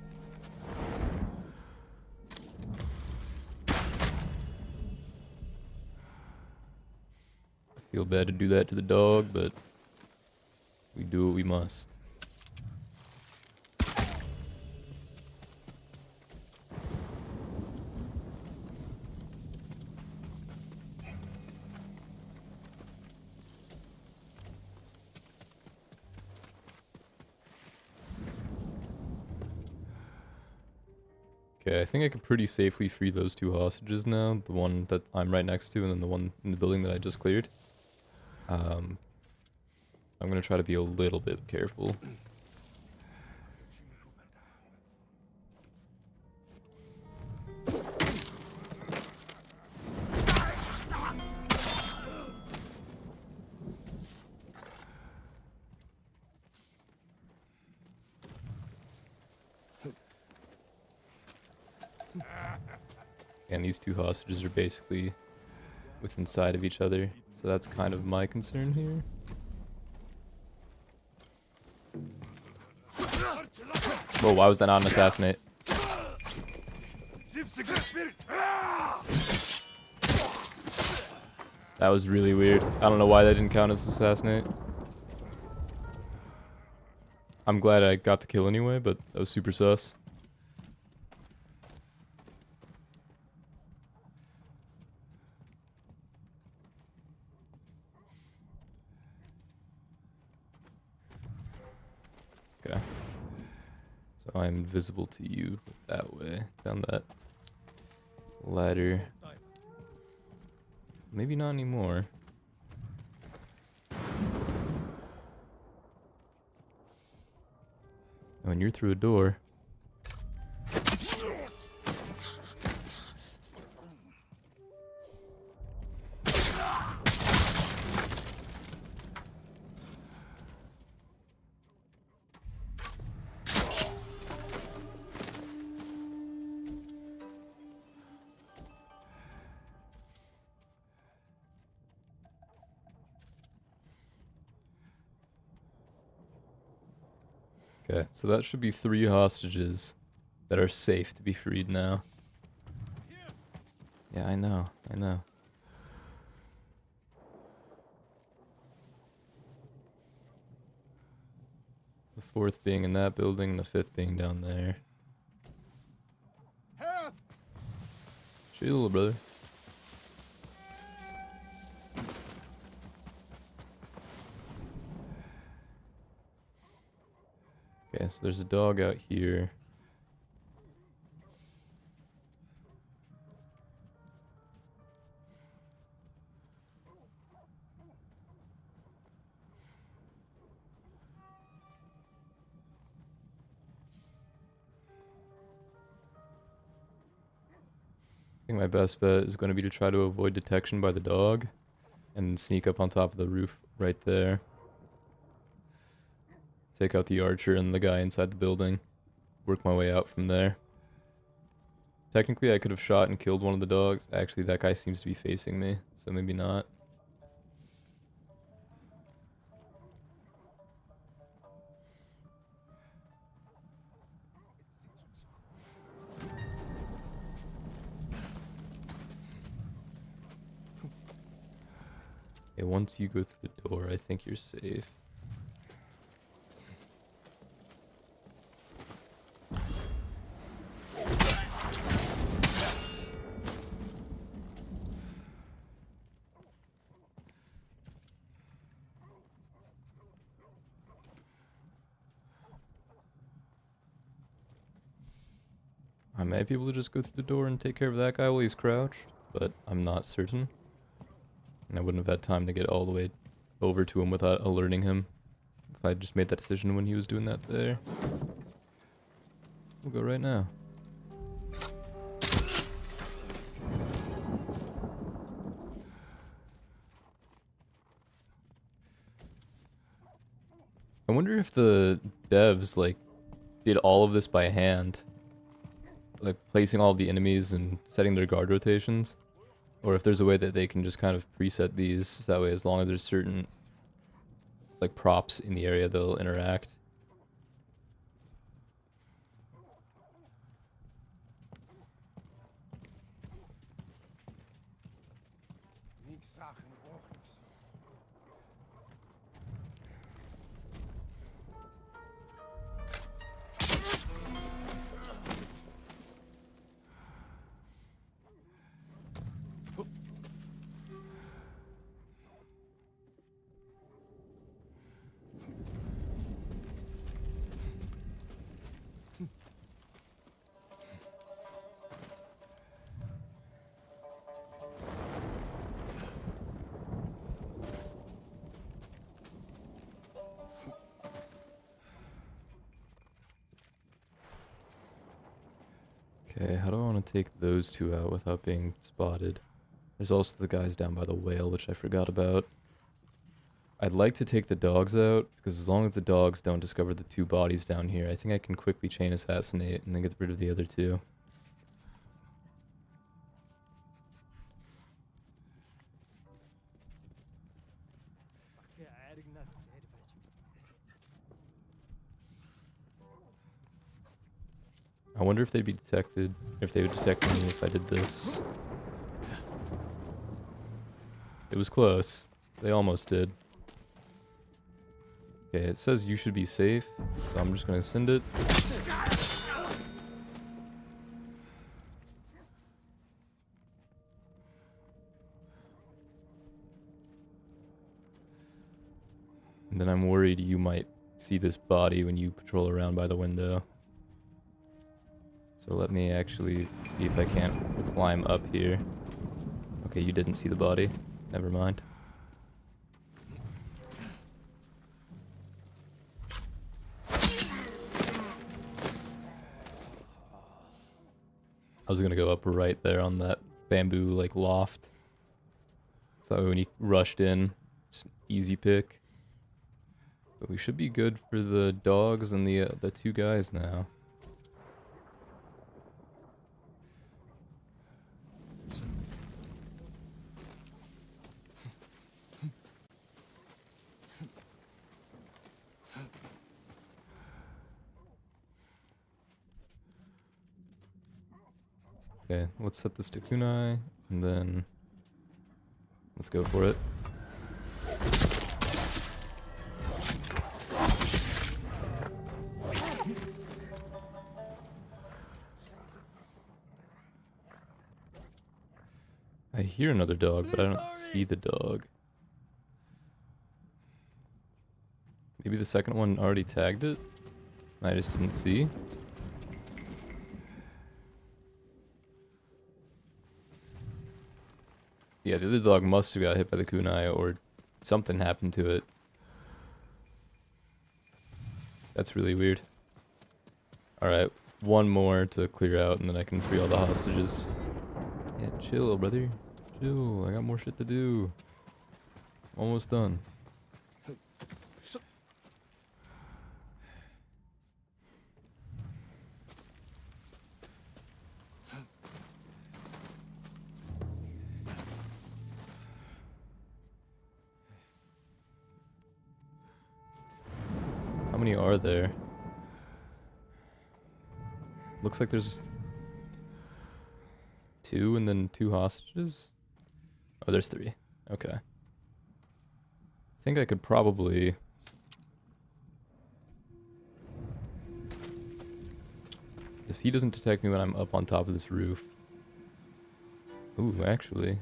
S1: I feel bad to do that to the dog, but we do what we must. Okay, I think I could pretty safely free those two hostages now. The one that I'm right next to and then the one in the building that I just cleared. I'm gonna try to be a little bit careful. And these two hostages are basically within sight of each other, so that's kind of my concern here. Whoa, why was that not an assassinate? That was really weird. I don't know why that didn't count as assassinate. I'm glad I got the kill anyway, but that was super sus. Okay. So I'm visible to you that way, down that ladder. Maybe not anymore. Oh, and you're through a door. Okay, so that should be 3 hostages that are safe to be freed now. Yeah, I know, I know. The 4th being in that building, and the 5th being down there.
S4: Help!
S1: Chill, brother. Okay, so there's a dog out here. I think my best bet is going to be to try to avoid detection by the dog and sneak up on top of the roof right there. Take out the archer and the guy inside the building. Work my way out from there. Technically, I could have shot and killed one of the dogs. Actually, that guy seems to be facing me, so maybe not. Okay, once you go through the door, I think you're safe. I may be able to just go through the door and take care of that guy while he's crouched, but I'm not certain. And I wouldn't have had time to get all the way over to him without alerting him if I just made that decision when he was doing that there. We'll go right now. I wonder if the devs, like, did all of this by hand. Like, placing all of the enemies and setting their guard rotations. Or if there's a way that they can just kind of preset these, so that way as long as there's certain, like, props in the area, they'll interact. Okay, how do I want to take those two out without being spotted? There's also the guys down by the whale, which I forgot about. I'd like to take the dogs out, because as long as the dogs don't discover the two bodies down here, I think I can quickly chain assassinate and then get rid of the other two. I wonder if they'd be detected, if they would detect me if I did this. It was close. They almost did. Okay, it says you should be safe, so I'm just gonna send it. And then I'm worried you might see this body when you patrol around by the window. So let me actually see if I can't climb up here. Okay, you didn't see the body. Never mind. I was gonna go up right there on that bamboo like loft. So when he rushed in, it's an easy pick. But we should be good for the dogs and the two guys now. Okay, let's set this to kunai, and then let's go for it. I hear another dog, but I don't see the dog. Maybe the second one already tagged it, and I just didn't see. Yeah, the other dog must have got hit by the kunai, or something happened to it. That's really weird. Alright, one more to clear out, and then I can free all the hostages. Yeah, chill, brother. Chill, I got more shit to do. Almost done. How many are there? Looks like there's two and then two hostages. Oh, there's three. Okay. I think I could probably... If he doesn't detect me when I'm up on top of this roof... Ooh, actually...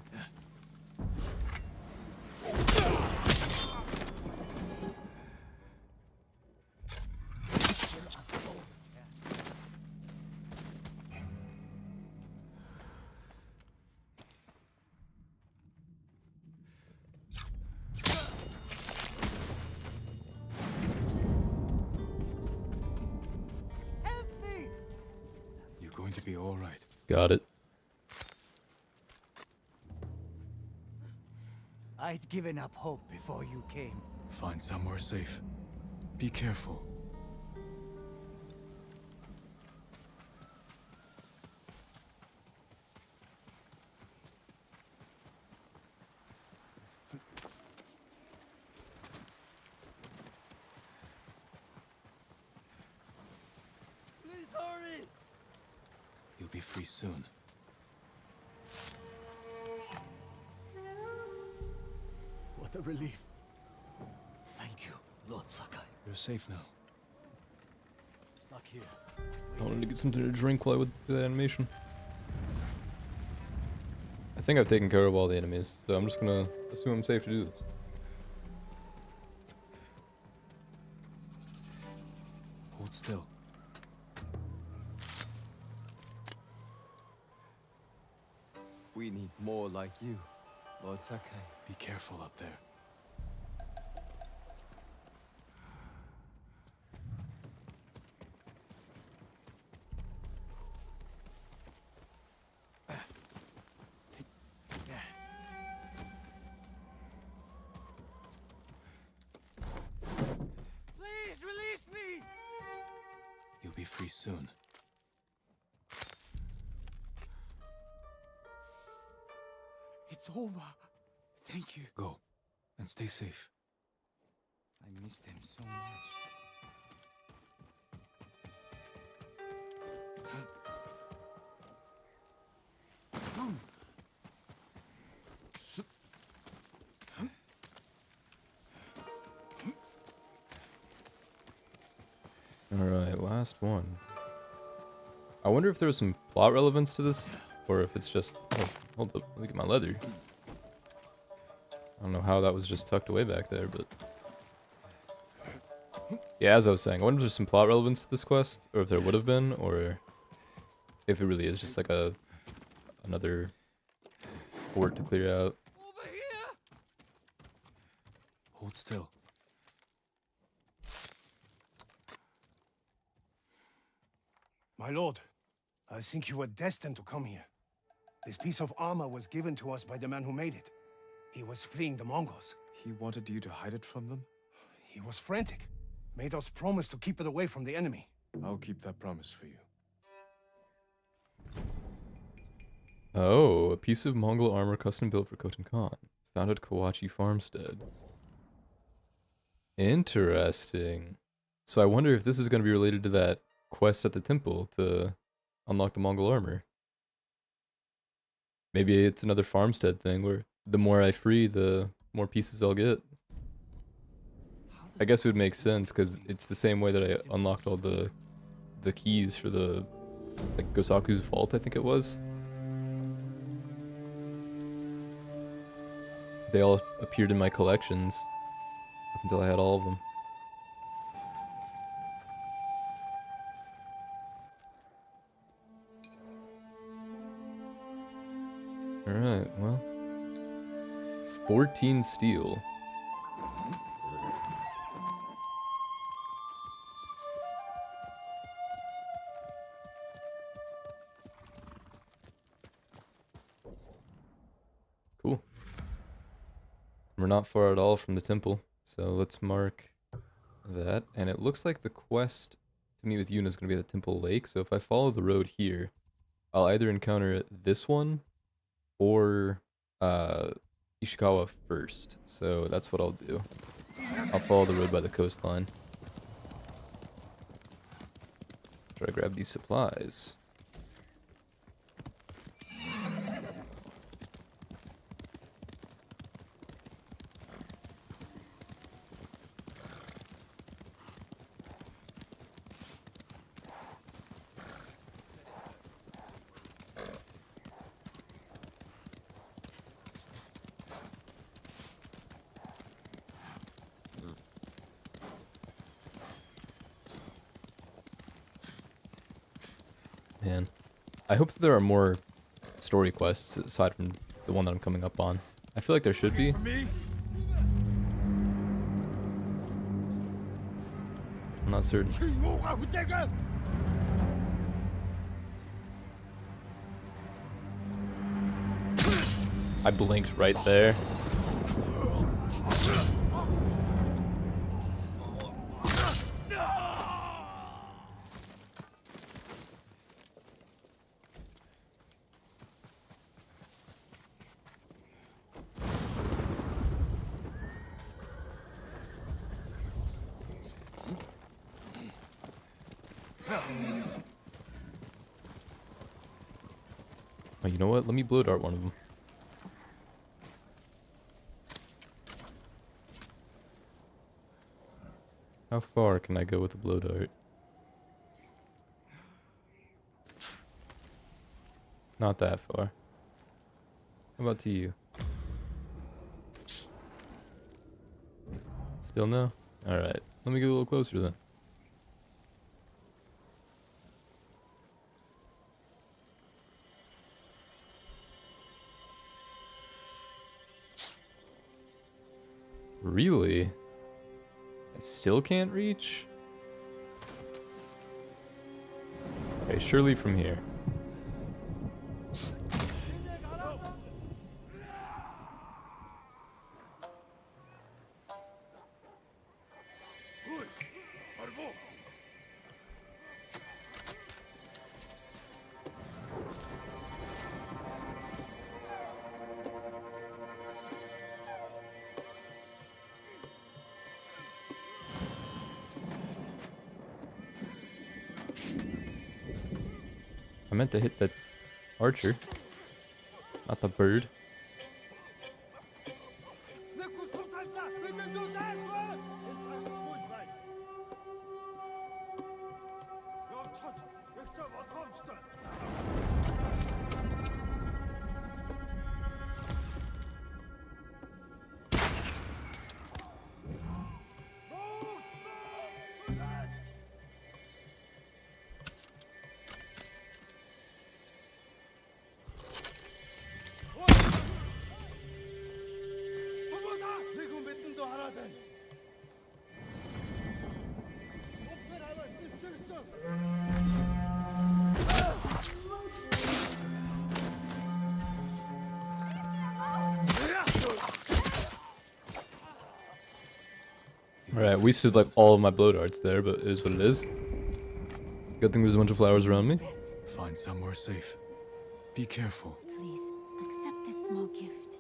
S3: You're going to be all right.
S1: Got it.
S4: I'd given up hope before you came.
S3: Find somewhere safe. Be careful.
S5: Please hurry!
S3: You'll be free soon.
S4: What a relief. Thank you, Lord Sakai.
S3: You're safe now.
S4: Stuck here.
S1: I wanted to get something to drink while I would do that animation. I think I've taken care of all the enemies, so I'm just gonna assume I'm safe to do this.
S3: Hold still.
S7: We need more like you, Lord Sakai.
S3: Be careful up there. be free soon.
S4: It's over. Thank you.
S3: Go, and stay safe.
S4: I missed him so much.
S1: Alright, last one. I wonder if there was some plot relevance to this, or if it's just... Oh, hold up, look at my leather. I don't know how that was just tucked away back there, but... Yeah, as I was saying, I wonder if there's some plot relevance to this quest, or if there would have been, or... if it really is just like another fort to clear out.
S5: Over here!
S3: Hold still.
S8: My lord, I think you were destined to come here. This piece of armor was given to us by the man who made it. He was fleeing the Mongols.
S3: He wanted you to hide it from them?
S8: He was frantic. Made us promise to keep it away from the enemy.
S3: I'll keep that promise for you.
S1: Oh, a piece of Mongol armor custom built for Khotan Khan. Found at Kawachi Farmstead. Interesting. So I wonder if this is going to be related to that quest at the temple to unlock the Mongol armor. Maybe it's another farmstead thing where the more I free, the more pieces I'll get. I guess it would make sense because it's the same way that I unlocked all the keys for the like Gosaku's vault, I think it was. They all appeared in my collections up until I had all of them. Alright, well. 14 steel. Cool. We're not far at all from the temple, so let's mark that. And it looks like the quest to meet with Yuna is going to be at the Temple Lake, so if I follow the road here, I'll either encounter this one or Ishikawa first. So that's what I'll do. I'll follow the road by the coastline. Try to grab these supplies. Man, I hope that there are more story quests aside from the one that I'm coming up on. I feel like there should be. I'm not certain. I blinked right there. Oh, you know what? Let me blow dart one of them. How far can I go with the blow dart? Not that far. How about to you? Still no? Alright. Let me get a little closer then. Really? I still can't reach? Okay, surely from here. I meant to hit the archer, not the bird. Alright, wasted like all of my blow darts there, but it is what it is. Good thing there's a bunch of flowers around me.
S3: Find somewhere safe. Be careful.
S6: Please, accept this small gift.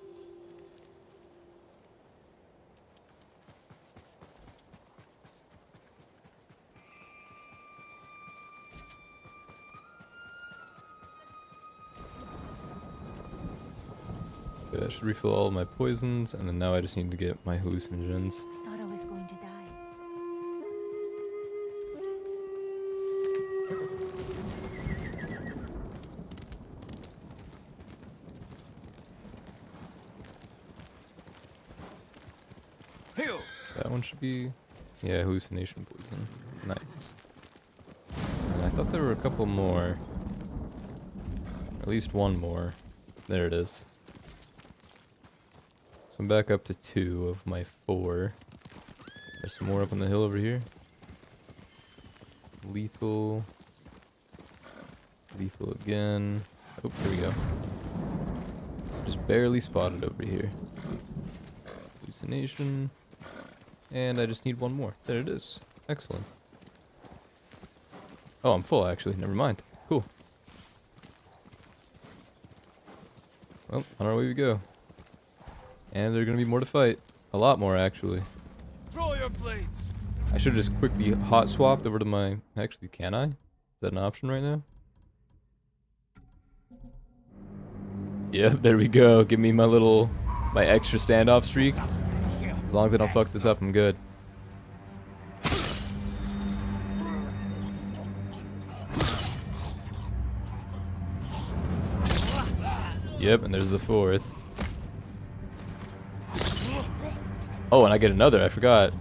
S1: Okay, that should refill all of my poisons, and then now I just need to get my hallucinogens.
S6: Thought I was going to die.
S3: Heal!
S1: That one should be... yeah, hallucination poison. Nice. And I thought there were a couple more. At least one more. There it is. So I'm back up to 2 of my 4. There's some more up on the hill over here. Lethal. Lethal again. Oh, here we go. Just barely spotted over here. Hallucination. And I just need one more. There it is. Excellent. Oh, I'm full actually. Never mind. Cool. Well, on our way we go. And there are going to be more to fight. A lot more, actually.
S5: Throw your blades.
S1: I should have just quickly hot swapped over to my... Actually, can I? Is that an option right now? Yep, there we go. Give me my little... my extra standoff streak. As long as I don't fuck this up, I'm good. Yep, and there's the 4th. Oh, and I get another, I forgot.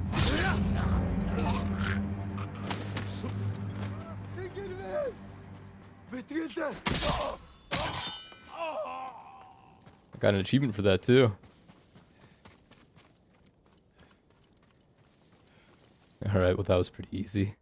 S1: I got an achievement for that too. Alright, well that was pretty easy.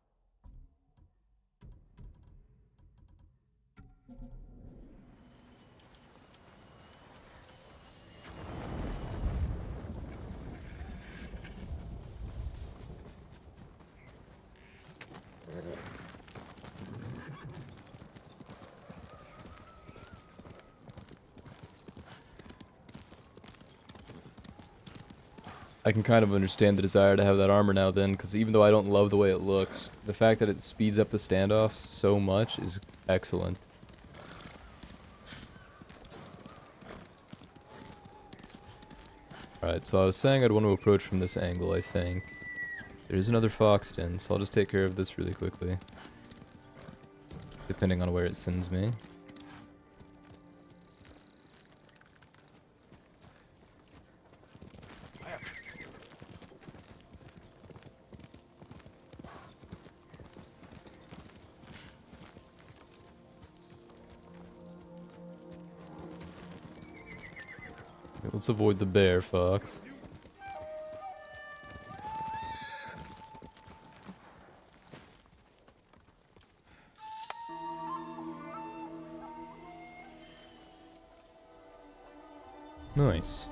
S1: I can kind of understand the desire to have that armor now then, because even though I don't love the way it looks, the fact that it speeds up the standoffs so much is excellent. Alright, so I was saying I'd want to approach from this angle, I think. There's another fox den, so I'll just take care of this really quickly. Depending on where it sends me. Let's avoid the bear fox. Nice.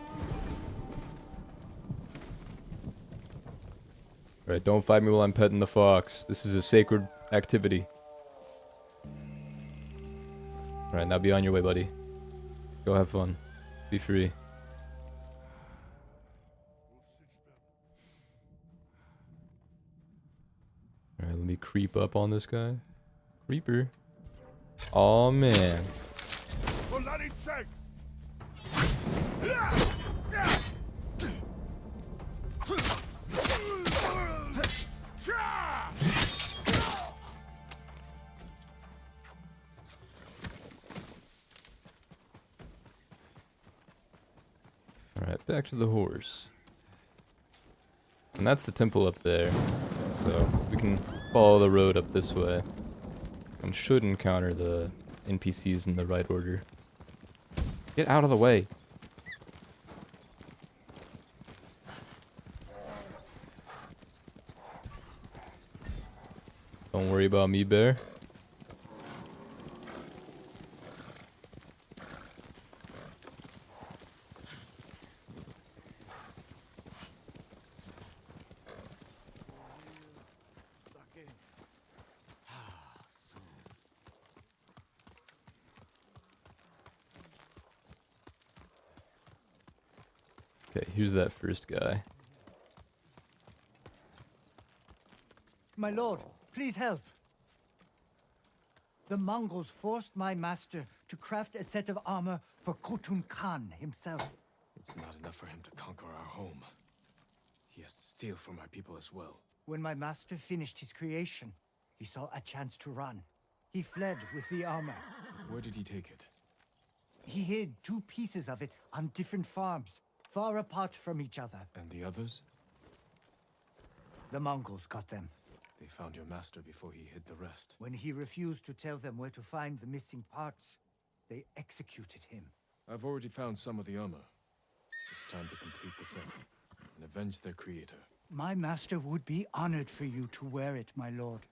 S1: Alright, don't fight me while I'm petting the fox. This is a sacred activity. Alright, now be on your way, buddy. Go have fun. Be free. Alright, let me creep up on this guy. Creeper. Oh man. Alright, back to the horse. And that's the temple up there. So we can follow the road up this way. And should encounter the NPCs in the right order. Get out of the way. Don't worry about me, bear. Okay, here's that first guy.
S9: My lord, please help. The Mongols forced my master to craft a set of armor for Khotun Khan himself.
S3: It's not enough for him to conquer our home. He has to steal from our people as well.
S9: When my master finished his creation, he saw a chance to run. He fled with the armor.
S3: Where did he take it?
S9: He hid 2 pieces of it on different farms, far apart from each other.
S3: And the others?
S9: The Mongols got them.
S3: They found your master before he hid the rest.
S9: When he refused to tell them where to find the missing parts, they executed him.
S3: I've already found some of the armor. It's time to complete the set and avenge their creator.
S9: My master would be honored for you to wear it, my lord.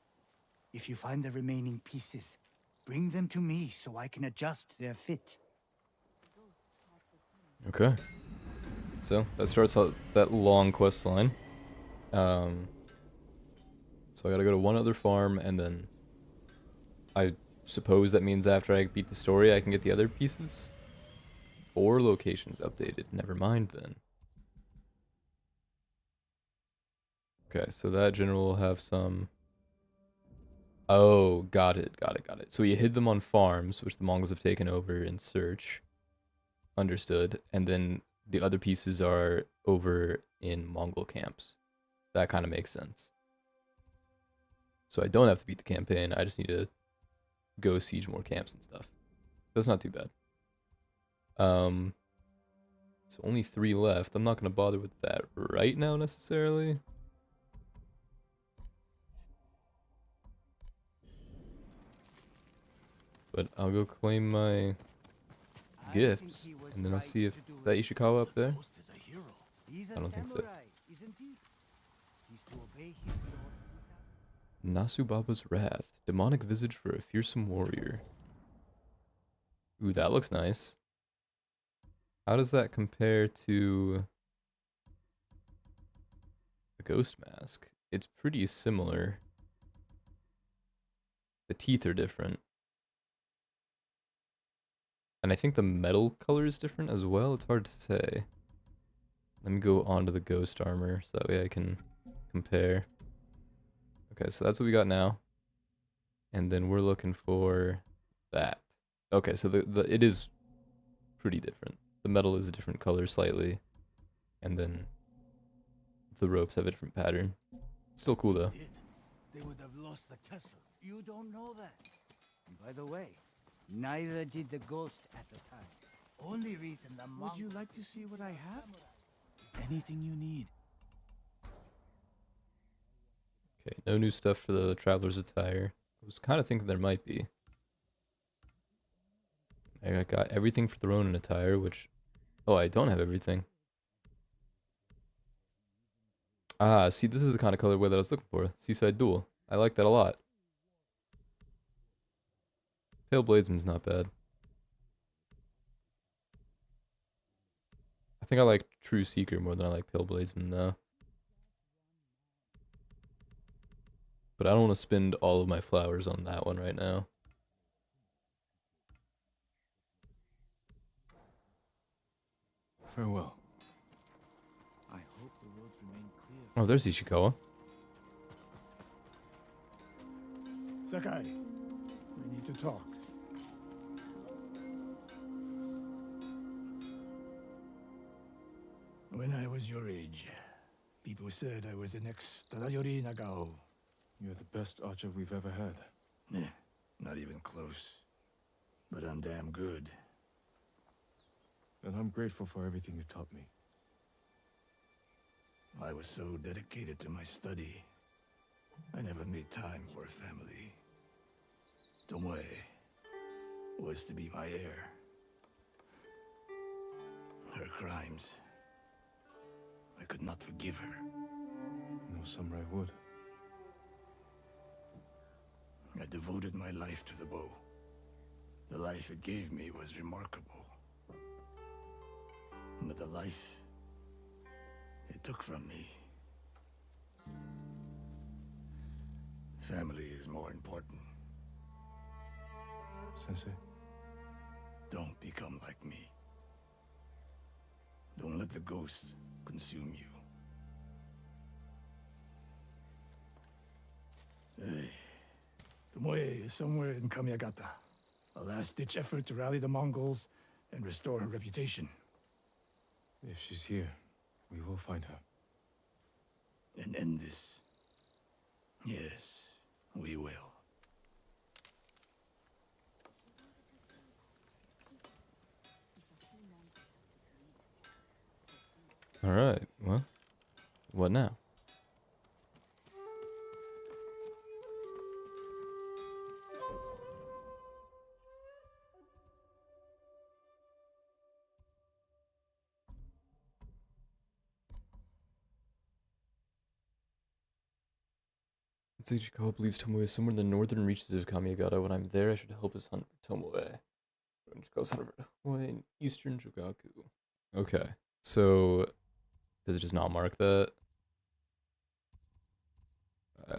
S9: If you find the remaining pieces, bring them to me so I can adjust their fit.
S1: Okay. So that starts out that long quest line. So I gotta go to one other farm, and then I suppose that means after I beat the story, I can get the other pieces. 4 locations updated. Never mind then. Okay, so that general will have some. Oh, got it. So he hid them on farms, which the Mongols have taken over in search. Understood. And then the other pieces are over in Mongol camps. That kind of makes sense. So I don't have to beat the campaign. I just need to go siege more camps and stuff. That's not too bad. So only 3 left. I'm not going to bother with that right now necessarily. But I'll go claim my gifts, and then I'll see if is that Ishikawa up there.
S9: He's a
S1: I don't think so.
S9: samurai, isn't he? He's to obey his lord without...
S1: Nasubaba's Wrath. Demonic visage for a fearsome warrior. Ooh, that looks nice. How does that compare to the Ghost Mask? It's pretty similar. The teeth are different. And I think the metal color is different as well. It's hard to say. Let me go on to the ghost armor so that way I can compare. Okay, so that's what we got now. And then we're looking for that. Okay, so it is pretty different. The metal is a different color slightly. And then the ropes have a different pattern. Still cool though.
S9: They would have lost the castle. You don't know that. And by the way, neither did the ghost at the time. Only reason the
S5: Would you like to see what I have? Anything you need.
S1: Okay, no new stuff for the traveler's attire. I was kind of thinking there might be. I got everything for the Ronin attire, which... Oh, I don't have everything. Ah, see, this is the kind of colorway that I was looking for. Seaside Duel. I like that a lot. Pale Bladesman's not bad. I think I like True Seeker more than I like Pale Bladesman, though. But I don't want to spend all of my flowers on that one right now.
S3: Farewell.
S4: I hope the roads remain clear.
S1: Oh, there's Ishikawa.
S8: Sakai, we need to talk. was your age, people said I was the next Tadayori Nagao.
S3: You're the best archer we've ever had.
S8: Not even close. But I'm damn good.
S3: And I'm grateful for everything you taught me.
S8: I was so dedicated to my study, I never made time for a family. Tomoe was to be my heir. Her crimes, I could not forgive her.
S3: No samurai would.
S8: I devoted my life to the bow. The life it gave me was remarkable. But the life it took from me. Family is more important.
S3: Sensei?
S8: Don't become like me. Don't let the ghost consume you. Hey, Tomoe is somewhere in Kamiagata. A last-ditch effort to rally the Mongols and restore her reputation.
S3: If she's here, we will find her.
S8: And end this. Yes, we will.
S1: Alright, well, what now? Ichikawa believes Tomoe is somewhere in the northern reaches of Kamiagata. When I'm there, I should help us hunt for Tomoe. Tomoe in eastern Jogaku. Okay, so does it just not mark that?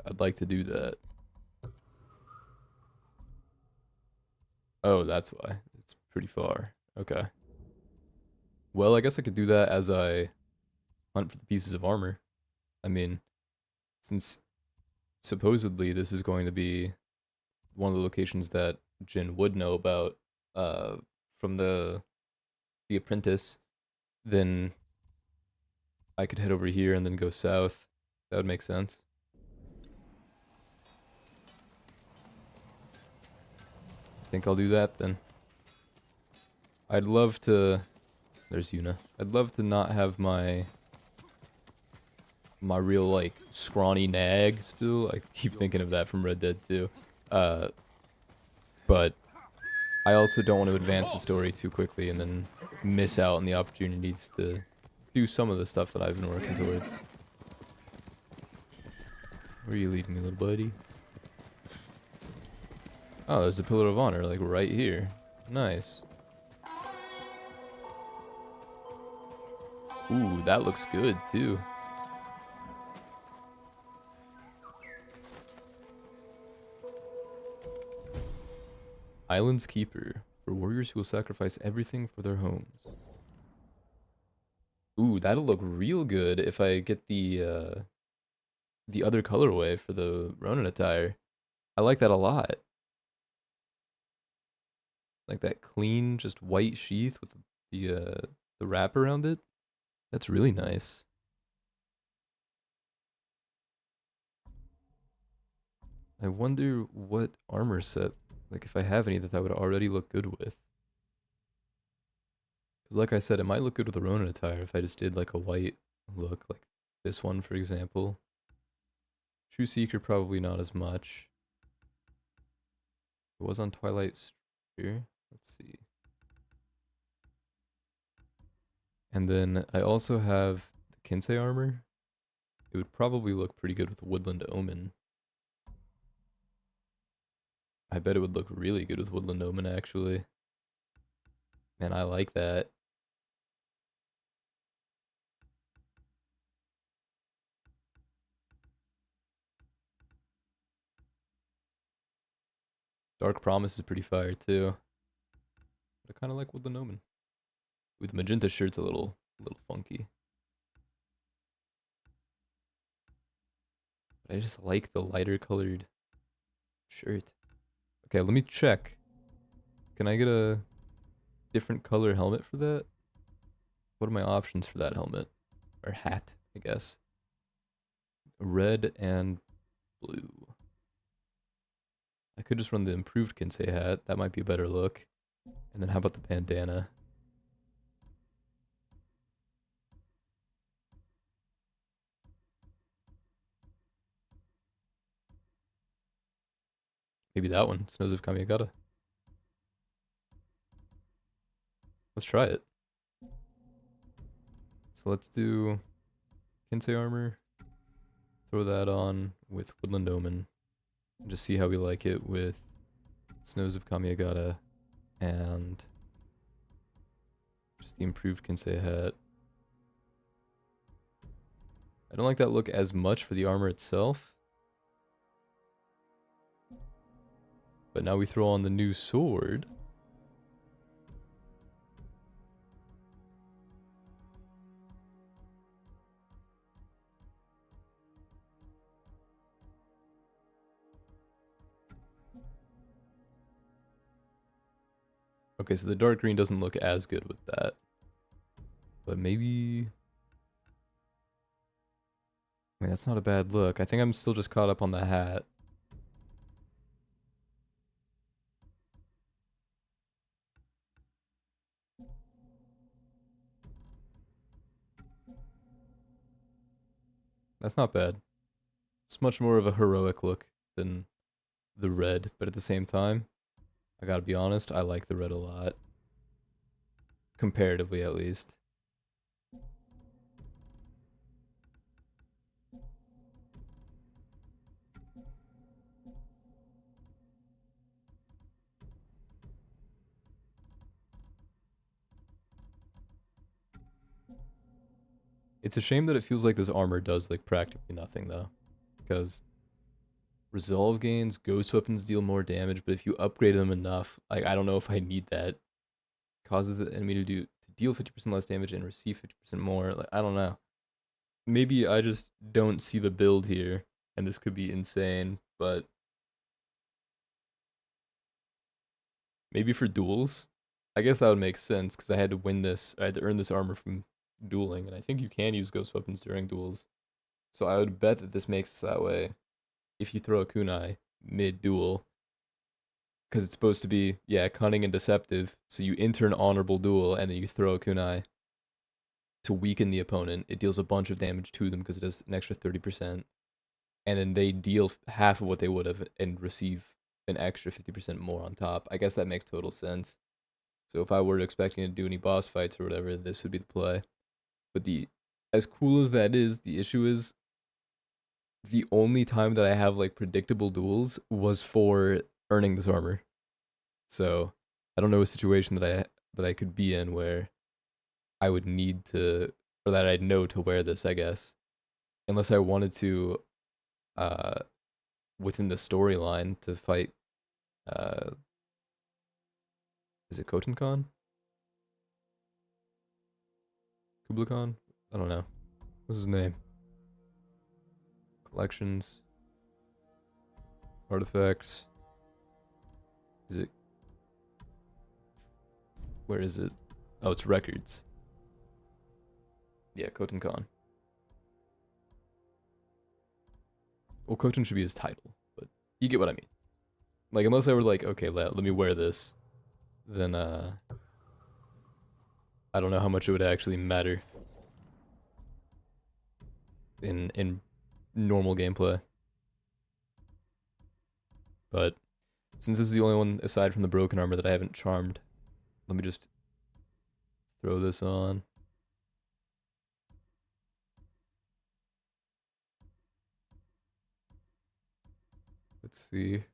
S1: I'd like to do that. Oh, that's why. It's pretty far. Okay. Well, I guess I could do that as I hunt for the pieces of armor. I mean, since supposedly this is going to be one of the locations that Jin would know about from the apprentice, then I could head over here and then go south. That would make sense. I think I'll do that then. I'd love to... There's Yuna. I'd love to not have my real, like, scrawny nag still. I keep thinking of that from Red Dead 2. But I also don't want to advance the story too quickly and then miss out on the opportunities to do some of the stuff that I've been working towards. Where are you leading me, little buddy? Oh, there's a Pillar of Honor, like, right here. Nice. Ooh, that looks good, too. Island's Keeper. For warriors who will sacrifice everything for their homes. Ooh, that'll look real good if I get the other colorway for the Ronin attire. I like that a lot. Like that clean, just white sheath with the wrap around it. That's really nice. I wonder what armor set, like if I have any that would already look good with. Because like I said, it might look good with the Ronin attire if I just did like a white look, like this one for example. True Seeker probably not as much. It was on Twilight Sphere. Let's see. And then I also have the Kinsei armor. It would probably look pretty good with Woodland Omen. I bet it would look really good with Woodland Omen, actually. Man, I like that. Dark Promise is pretty fire, too. But I kind of like Woodland Omen. With magenta shirt's a little funky. But I just like the lighter colored shirt. Okay, let me check. Can I get a different color helmet for that? What are my options for that helmet? or hat, I guess. Red and blue. I could just run the improved Kinsei hat. That might be a better look. And then how about the bandana? Maybe that one, Snows of Kamiagata. Let's try it. So let's do Kinsei armor. Throw that on with Woodland Omen. And just see how we like it with Snows of Kamiagata and just the improved Kinsei hat. I don't like that look as much for the armor itself. But now we throw on the new sword. Okay, so the dark green doesn't look as good with that. But maybe... I mean, that's not a bad look. I think I'm still just caught up on the hat. That's not bad. It's much more of a heroic look than the red, but at the same time, I gotta be honest, I like the red a lot. Comparatively, at least. It's a shame that it feels like this armor does like practically nothing though, because resolve gains, ghost weapons deal more damage, but if you upgrade them enough, like I don't know if I need that. Causes the enemy to deal 50% less damage and receive 50% more. Like I don't know. Maybe I just don't see the build here, and this could be insane, but maybe for duels, I guess that would make sense because I had to win this. I had to earn this armor from dueling, and I think you can use ghost weapons during duels. So I would bet that this makes it that way. If you throw a kunai mid-duel, because it's supposed to be, yeah, cunning and deceptive, so you enter an honorable duel, and then you throw a kunai to weaken the opponent. It deals a bunch of damage to them because it does an extra 30%. And then they deal half of what they would have and receive an extra 50% more on top. I guess that makes total sense. So if I were expecting to do any boss fights or whatever, this would be the play. But as cool as that is, the issue is the only time that I have like predictable duels was for earning this armor. So I don't know a situation that I could be in where I would need to, or that I'd know to wear this, I guess. Unless I wanted to within the storyline to fight is it Khotun Khan? Kublai Khan? I don't know. What's his name? Collections. Artifacts. Is it? Where is it? Oh, it's records. Yeah, Khotun Khan. Well, Khotun should be his title, but you get what I mean. Like, unless I were like, okay, let me wear this, then I don't know how much it would actually matter in normal gameplay. But since this is the only one aside from the broken armor that I haven't charmed, let me just throw this on. Let's see.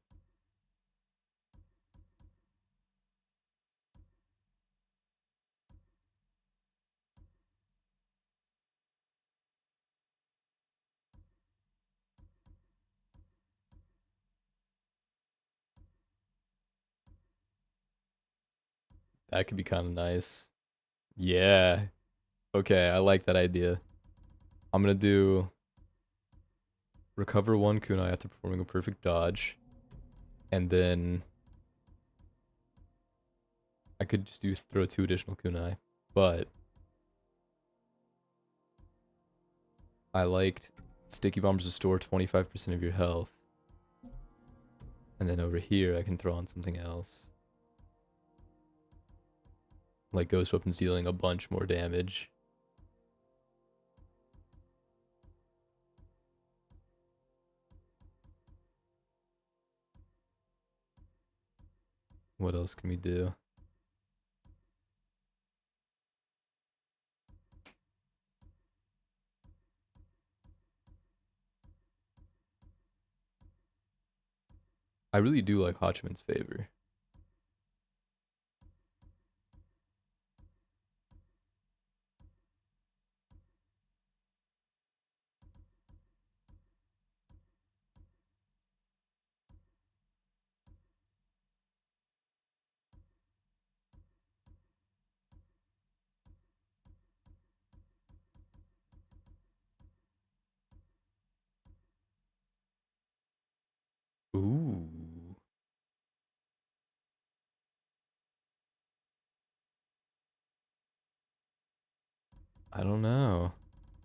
S1: That could be kind of nice. Yeah. Okay, I like that idea. I'm gonna do recover one kunai after performing a perfect dodge. And then I could just throw 2 additional kunai. But I liked Sticky Bombs restore 25% of your health. And then over here, I can throw on something else. Like Ghost Weapons dealing a bunch more damage. What else can we do? I really do like Hachiman's favor. Ooh. I don't know.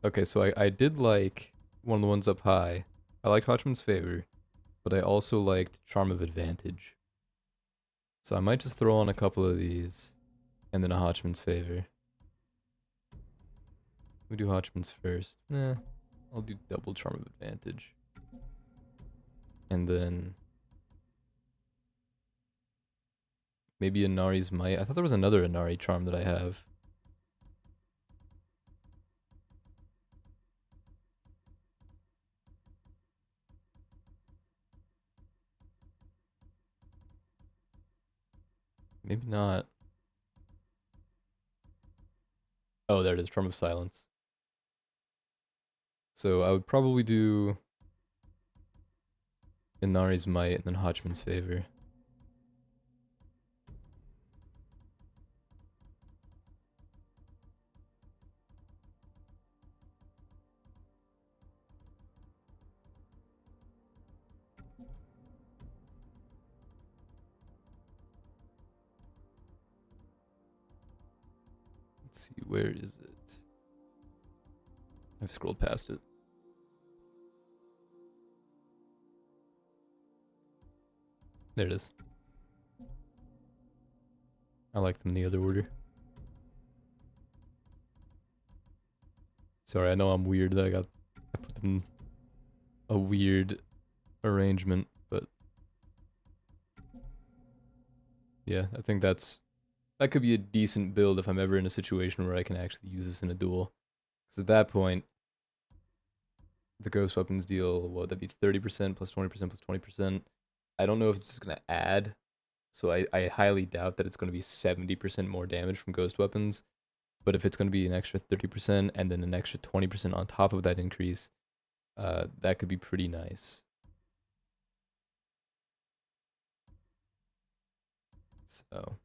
S1: Okay, so I did like one of the ones up high. I like Hachiman's favor, but I also liked Charm of Advantage. So I might just throw on a couple of these, and then a Hachiman's favor. We do Hachiman's first. Nah, I'll do double Charm of Advantage. And then maybe Inari's Might. I thought there was another Inari charm that I have. Maybe not. Oh, there it is, Charm of Silence. So I would probably do Inari's Might and then Hachiman's favor. Let's see, where is it? I've scrolled past it. There it is. I like them in the other order. Sorry, I know I'm weird that I put them in a weird arrangement, but yeah, I think that could be a decent build if I'm ever in a situation where I can actually use this in a duel. Because at that point, the Ghost Weapons deal, what would that be, 30% plus 20% plus 20%? I don't know if it's going to add, so I highly doubt that it's going to be 70% more damage from Ghost Weapons. But if it's going to be an extra 30% and then an extra 20% on top of that increase, that could be pretty nice. So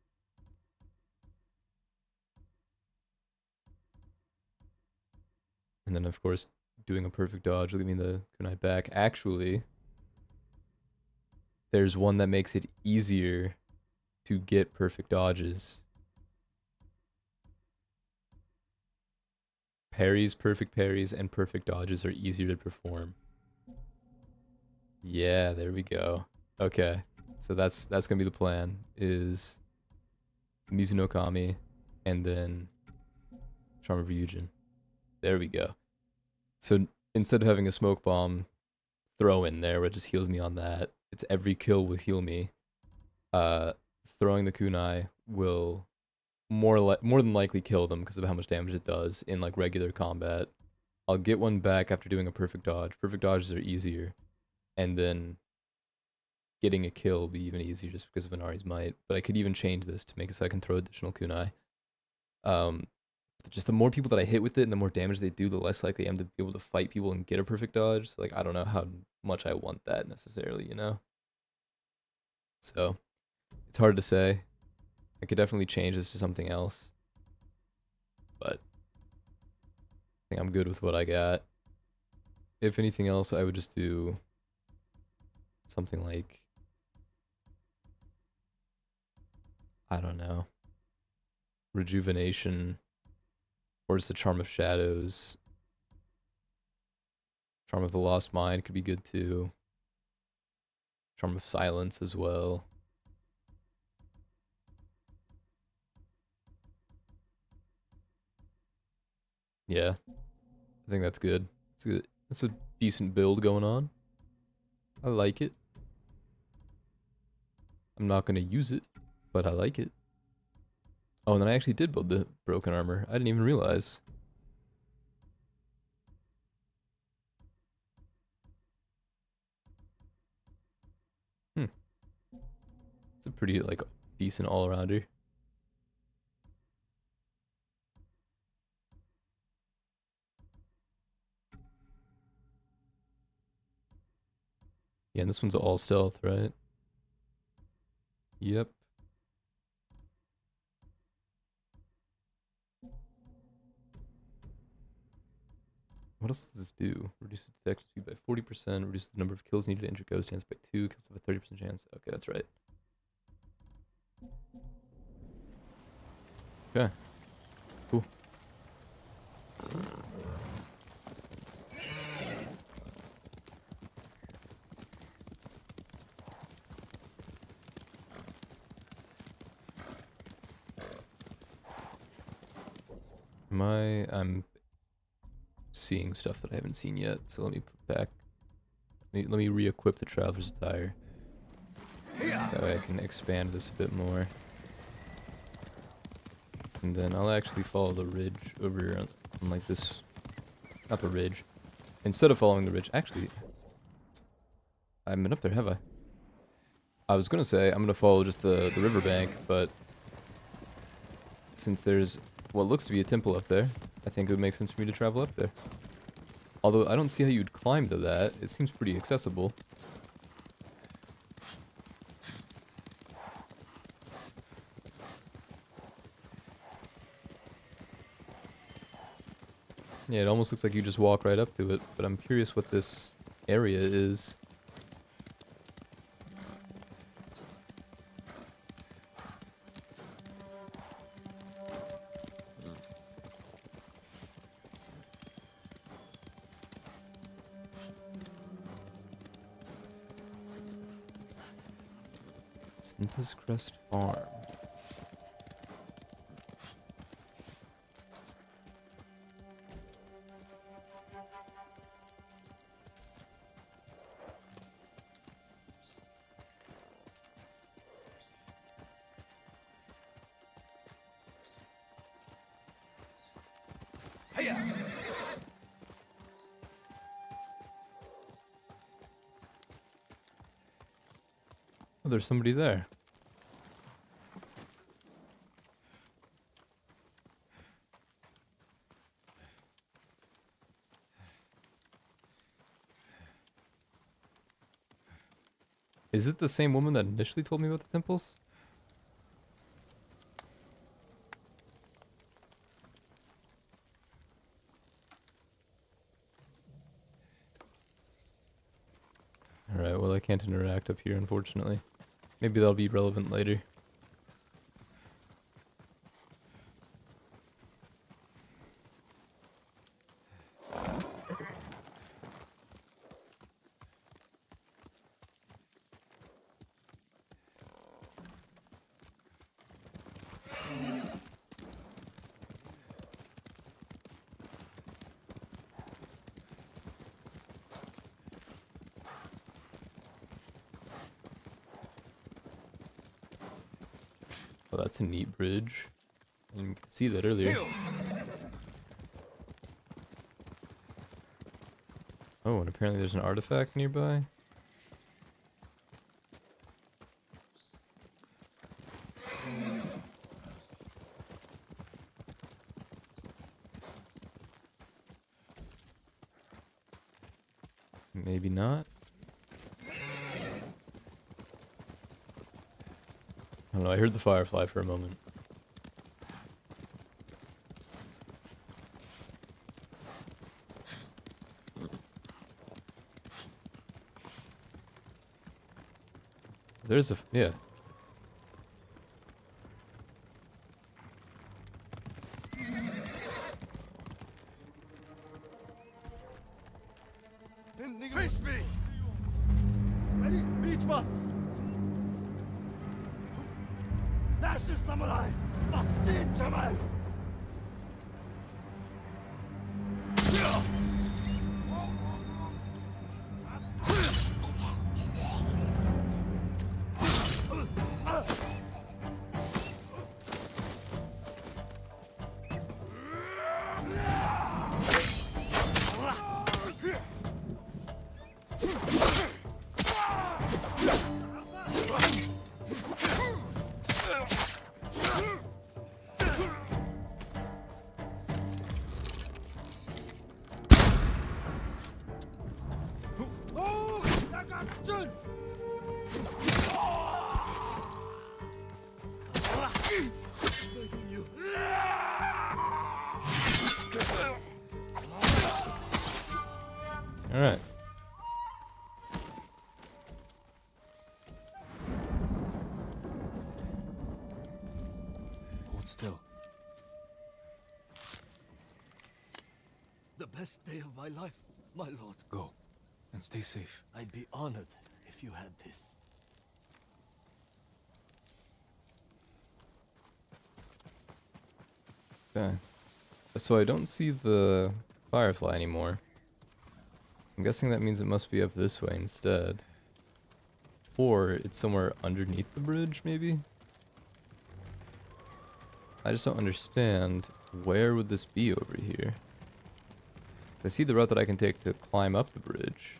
S1: and then of course doing a perfect dodge, leaving the kunai back. Actually, there's one that makes it easier to get perfect dodges. Parries, perfect parries, and perfect dodges are easier to perform. Yeah, there we go. Okay, so that's gonna be the plan, is Mizuno Kami, and then Charm of Ryujin. There we go. So instead of having a smoke bomb throw in there, where it just heals me on that, it's every kill will heal me. Throwing the kunai will more than likely kill them because of how much damage it does in like regular combat. I'll get one back after doing a perfect dodge. Perfect dodges are easier, and then getting a kill will be even easier just because of Inari's Might. But I could even change this to make it so I can throw additional kunai. Just the more people that I hit with it and the more damage they do, the less likely I am to be able to fight people and get a perfect dodge. So, like, I don't know how much I want that necessarily, you know? So it's hard to say. I could definitely change this to something else, but I think I'm good with what I got. If anything else, I would just do something like, I don't know, Rejuvenation, or just the Charm of Shadows, Charm of the Lost Mind could be good too. Charm of Silence as well. Yeah, I think that's good. It's good. It's a decent build going on. I like it. I'm not gonna use it, but I like it. Oh, and then I actually did build the broken armor. I didn't even realize. Hmm. It's a pretty, like, decent all-arounder. Yeah, and this one's all stealth, right? Yep. What else does this do? Reduce the detection speed by 40%, reduce the number of kills needed to enter ghost hands by 2, kills have a 30% chance. Okay, that's right. Okay. Cool. I'm seeing stuff that I haven't seen yet, so let me put back. Let me re-equip the Traveler's Attire. So I can expand this a bit more. And then I'll actually follow the ridge over on like this. Not the ridge. Instead of following the ridge, actually, I haven't been up there, have I? I was gonna say I'm gonna follow just the riverbank, but since there's what looks to be a temple up there, I think it would make sense for me to travel up there. Although I don't see how you'd climb to that. It seems pretty accessible. Yeah, it almost looks like you just walk right up to it, but I'm curious what this area is. Santa's Crest Farm. Oh, there's somebody there. Is it the same woman that initially told me about the temples? Alright, well I can't interact up here unfortunately. Maybe that'll be relevant later. Oh, that's a neat bridge. I didn't see that earlier. Oh, and apparently there's an artifact nearby. Maybe not. I don't know, I heard the firefly for a moment. There's a, yeah.
S5: Teach us! Nashi Samurai! Bastin Jamal!
S1: All right.
S3: Hold still.
S5: The best day of my life, my lord.
S3: Go. And stay safe.
S5: I'd be honored if you had this.
S1: Okay. So I don't see the firefly anymore. I'm guessing that means it must be up this way instead. Or it's somewhere underneath the bridge, maybe? I just don't understand. Where would this be over here? 'Cause I see the route that I can take to climb up the bridge.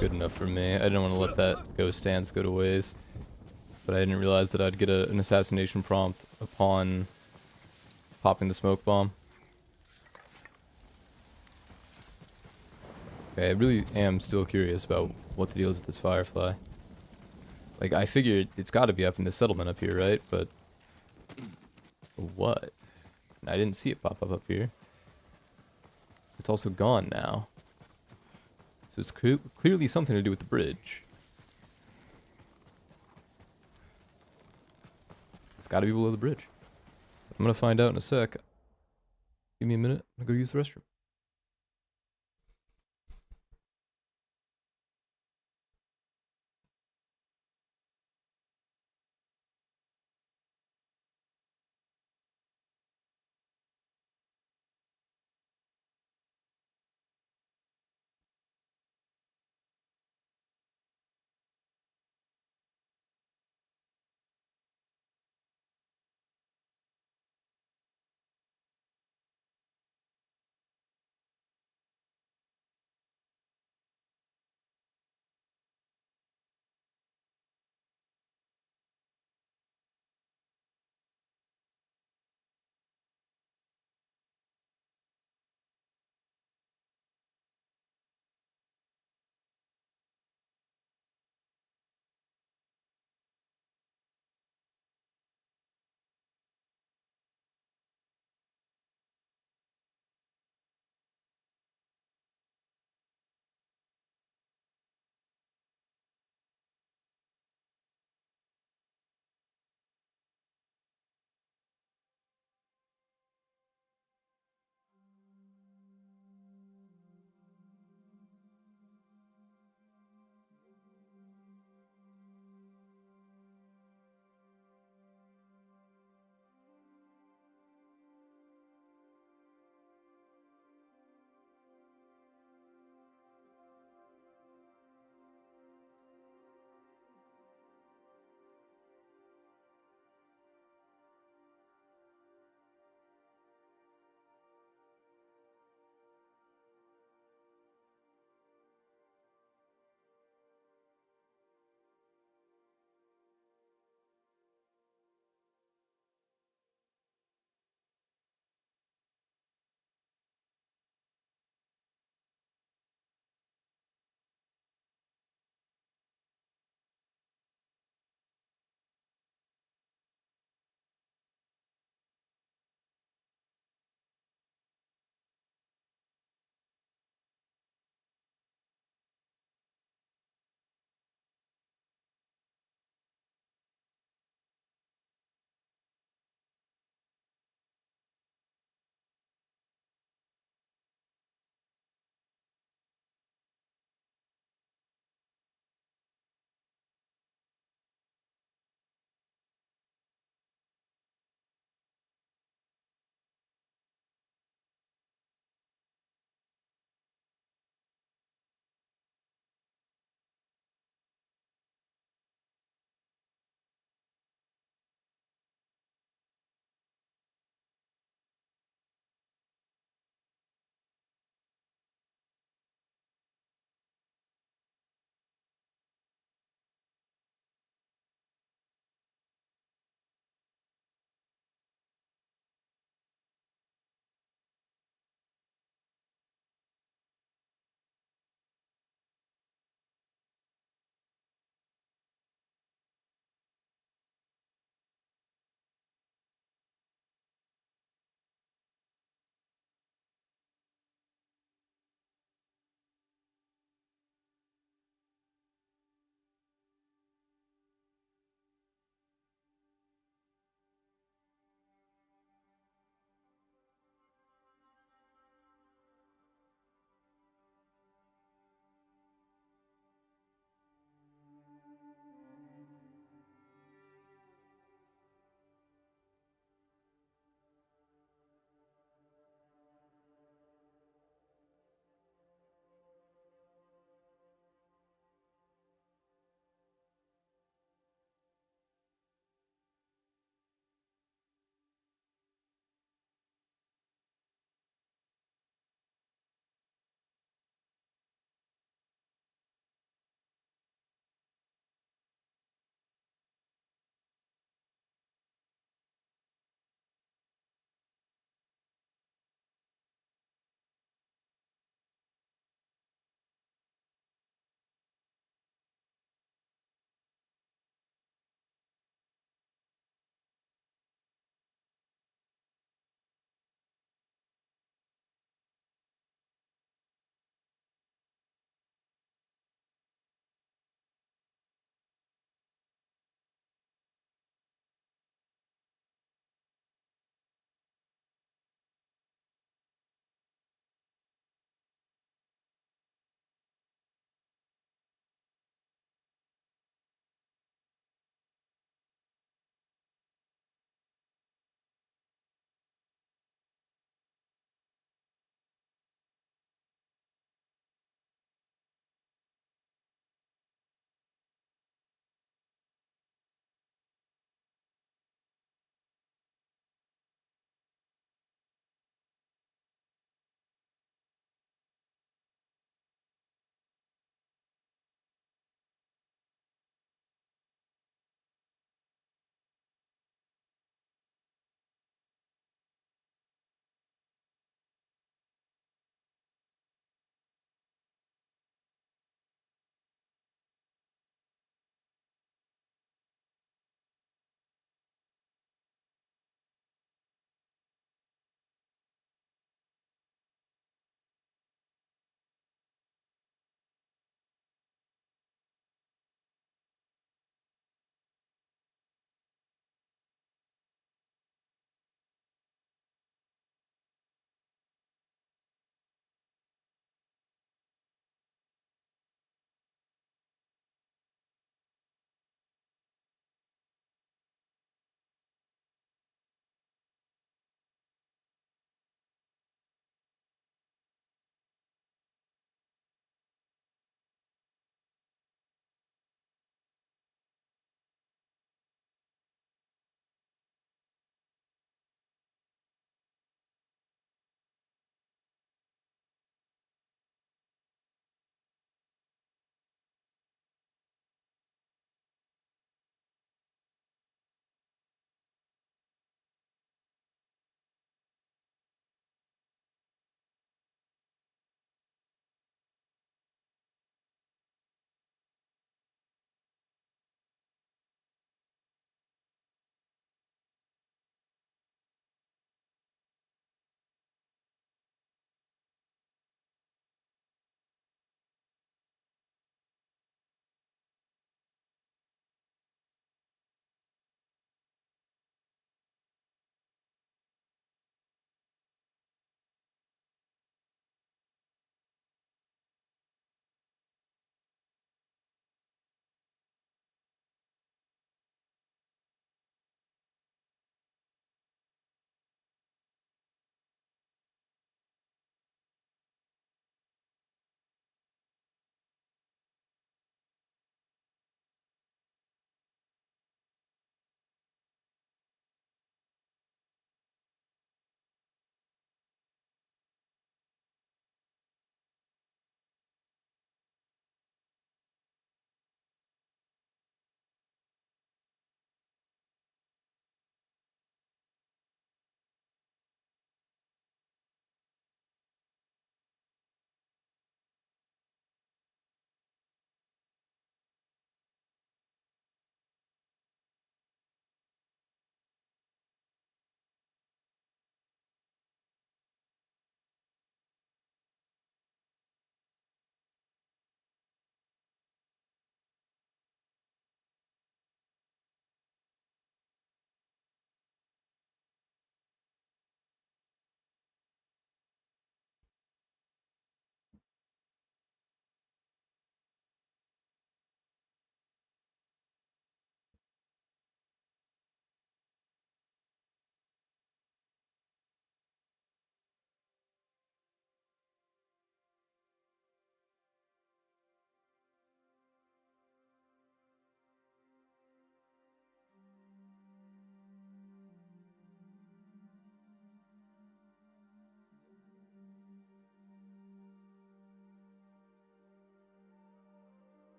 S1: Good enough for me. I didn't want to let that ghost dance go to waste. But I didn't realize that I'd get an assassination prompt upon popping the smoke bomb. Okay, I really am still curious about what the deal is with this firefly. Like, I figured it's got to be up in the settlement up here, right? But what? I didn't see it pop up here. It's also gone now. So it's clearly something to do with the bridge. It's got to be below the bridge. I'm going to find out in a sec. Give me a minute. I'm going to go use the restroom.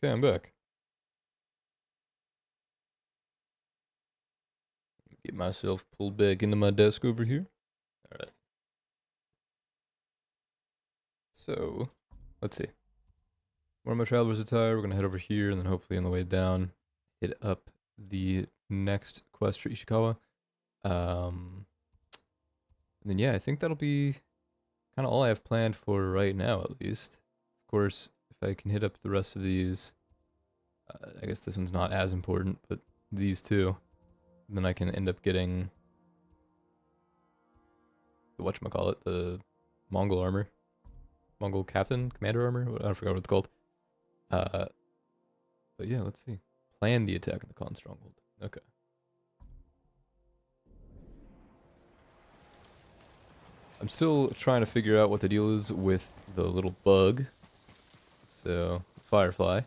S1: Okay, I'm back. Get myself pulled back into my desk over here. Alright. So, let's see. More of my traveler's attire. We're gonna head over here, and then hopefully on the way down, hit up the next quest for Ishikawa. And then yeah, I think that'll be kind of all I have planned for right now, at least. Of course, if I can hit up the rest of these, I guess this one's not as important, but these two, then I can end up getting the whatchamacallit, the Mongol armor. Mongol captain, commander armor? I forgot what it's called. But yeah, let's see. Plan the attack of the Khan stronghold. Okay. I'm still trying to figure out what the deal is with the little bug. So, firefly.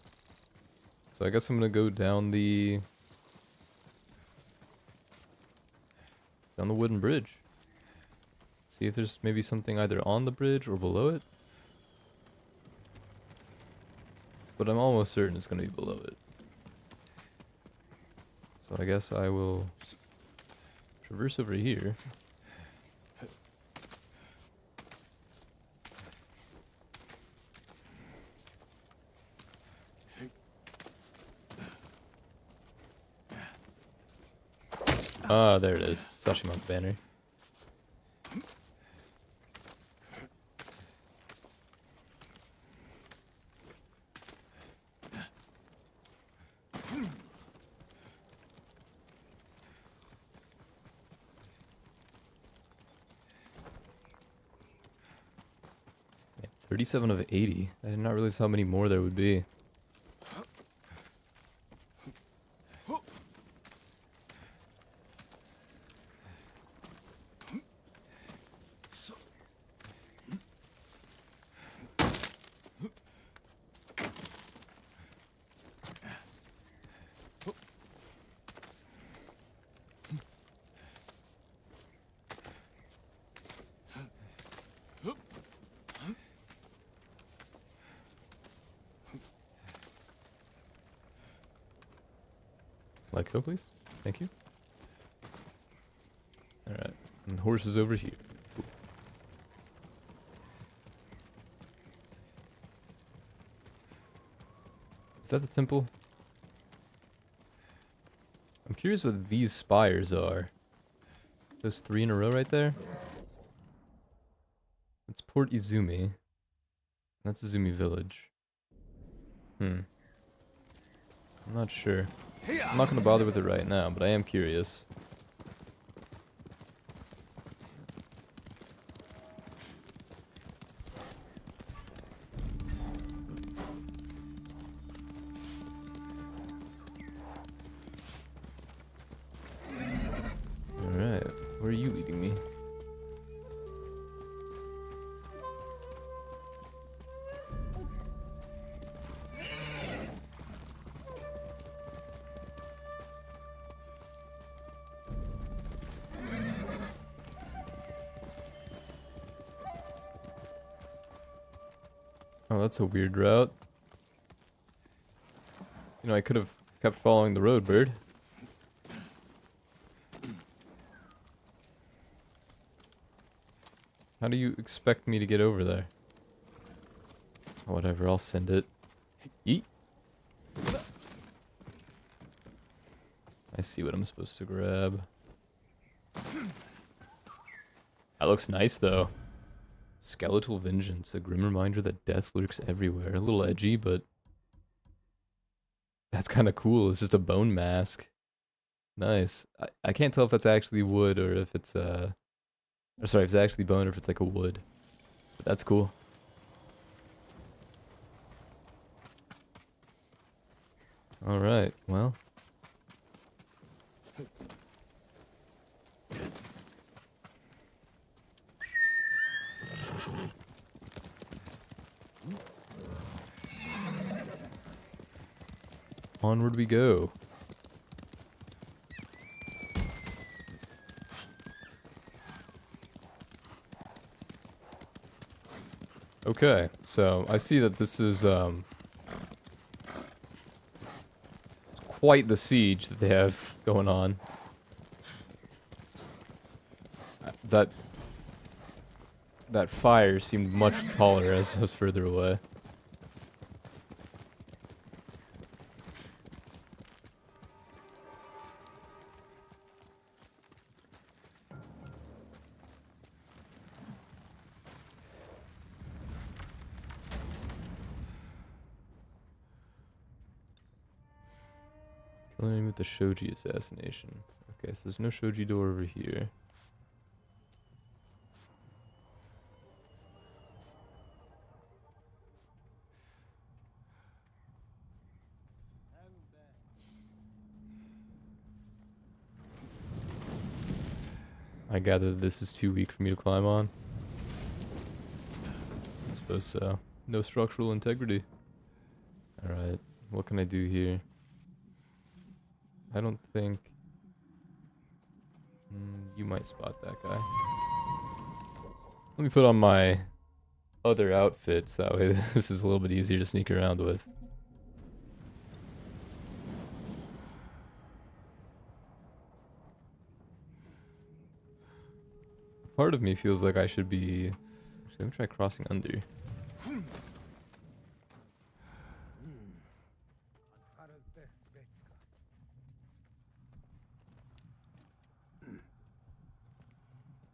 S1: So I guess I'm gonna go down the wooden bridge. See if there's maybe something either on the bridge or below it. But I'm almost certain it's gonna be below it. So I guess I will traverse over here. Ah, there it is. Tsushima banner. Yeah, 37 of 80. I did not realize how many more there would be. Let go, please. Thank you. Alright. And the horse is over here. Cool. Is that the temple? I'm curious what these spires are. Those 3 in a row right there? It's Port Izumi. That's Izumi Village. I'm not sure. I'm not gonna bother with it right now, but I am curious. Alright, where are you leading me? Oh, that's a weird route. You know, I could have kept following the road, bird. How do you expect me to get over there? Whatever, I'll send it. Eat. I see what I'm supposed to grab. That looks nice, though. Skeletal Vengeance, a grim reminder that death lurks everywhere. A little edgy, but that's kind of cool. It's just a bone mask. Nice. I can't tell if that's actually wood or if it's or sorry, if it's actually bone or if it's like a wood. But that's cool. All right. Well. Onward we go. Okay, so I see that this is quite the siege that they have going on. That fire seemed much taller as I was further away. Killing with the Shoji assassination. Okay, so there's no Shoji door over here. I gather this is too weak for me to climb on. I suppose so. No structural integrity. Alright, what can I do here? I don't think... you might spot that guy. Let me put on my other outfits, that way this is a little bit easier to sneak around with. Part of me feels like I should be... Actually, let me try crossing under.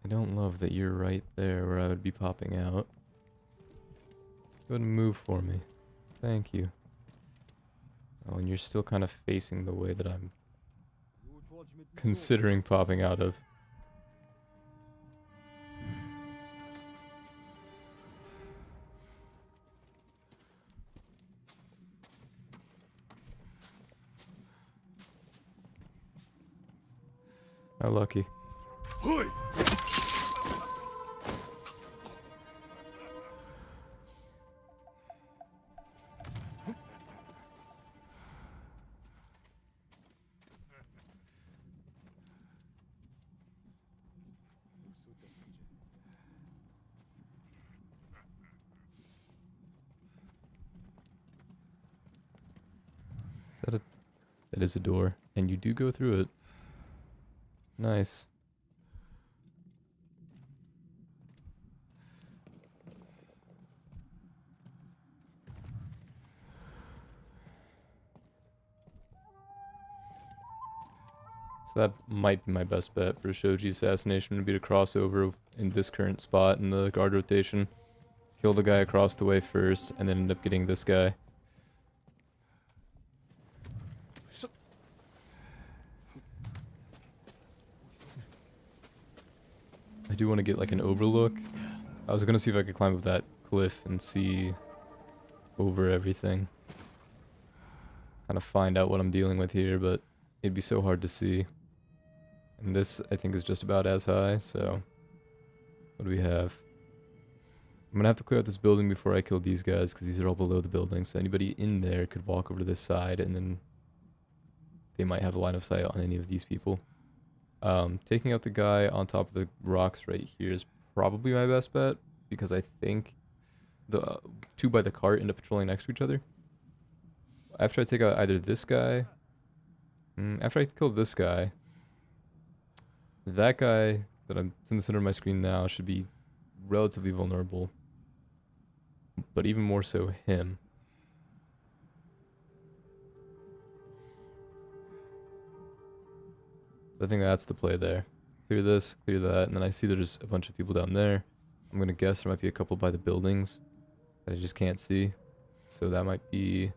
S1: I don't love that you're right there where I would be popping out. Go ahead and move for me. Thank you. Oh, and you're still kind of facing the way that I'm considering popping out of. How lucky. That is a door, and you do go through it. Nice. So that might be my best bet for a Shoji assassination, would be to cross over in this current spot in the guard rotation. Kill the guy across the way first, and then end up getting this guy. I do want to get like an overlook. I was gonna see if I could climb up that cliff and see over everything. Kind of find out what I'm dealing with here, but it'd be so hard to see. And this, I think, is just about as high, so... What do we have? I'm gonna have to clear out this building before I kill these guys, because these are all below the building, so anybody in there could walk over to this side, and then they might have a line of sight on any of these people. Taking out the guy on top of the rocks right here is probably my best bet, because I think the two by the cart end up patrolling next to each other. After I take out either this guy... after I kill this guy, that guy that I'm in the center of my screen now should be relatively vulnerable. But even more so him. I think that's the play there. Clear this, clear that, and then I see there's a bunch of people down there. I'm gonna guess there might be a couple by the buildings that I just can't see. So that might be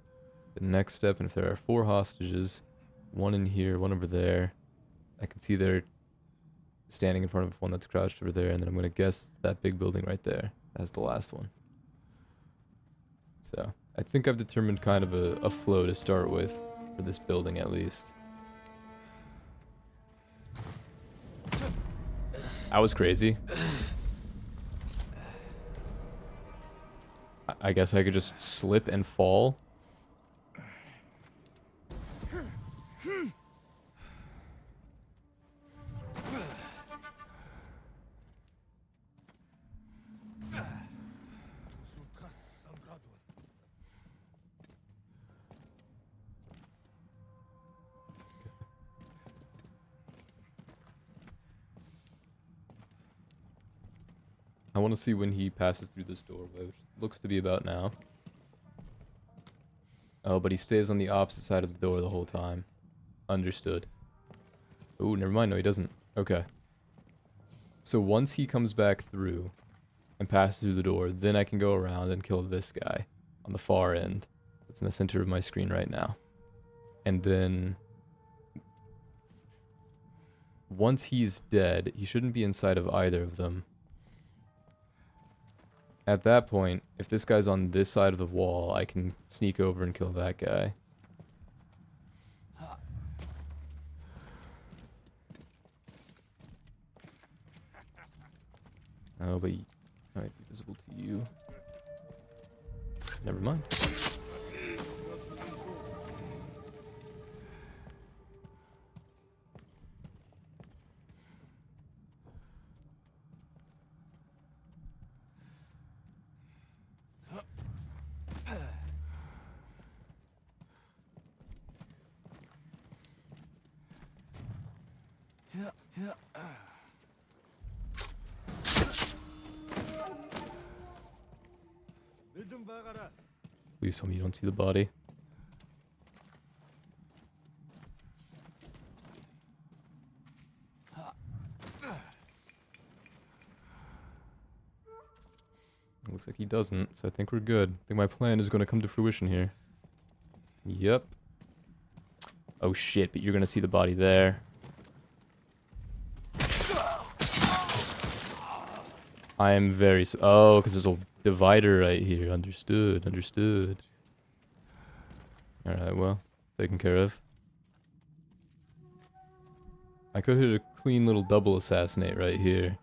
S1: the next step, and if there are 4 hostages, one in here, one over there, I can see they're standing in front of one that's crouched over there, and then I'm gonna guess that big building right there as the last one. So, I think I've determined kind of a flow to start with, for this building at least. That was crazy. I guess I could just slip and fall. want to see when he passes through this doorway, which looks to be about now. Oh, but he stays on the opposite side of the door the whole time. Understood. Oh, never mind. No, he doesn't. Okay. So once he comes back through and passes through the door, then I can go around and kill this guy on the far end. That's in the center of my screen right now. And then once he's dead, he shouldn't be inside of either of them. At that point, if this guy's on this side of the wall, I can sneak over and kill that guy. Oh, but he might be visible to you. Never mind. Please tell me you don't see the body. It looks like he doesn't, so I think we're good. I think my plan is going to come to fruition here. Yep. Oh shit, but you're going to see the body there. I am very... Oh, because there's a divider right here. Understood, understood. Alright, well, taken care of. I could hit a clean little double assassinate right here.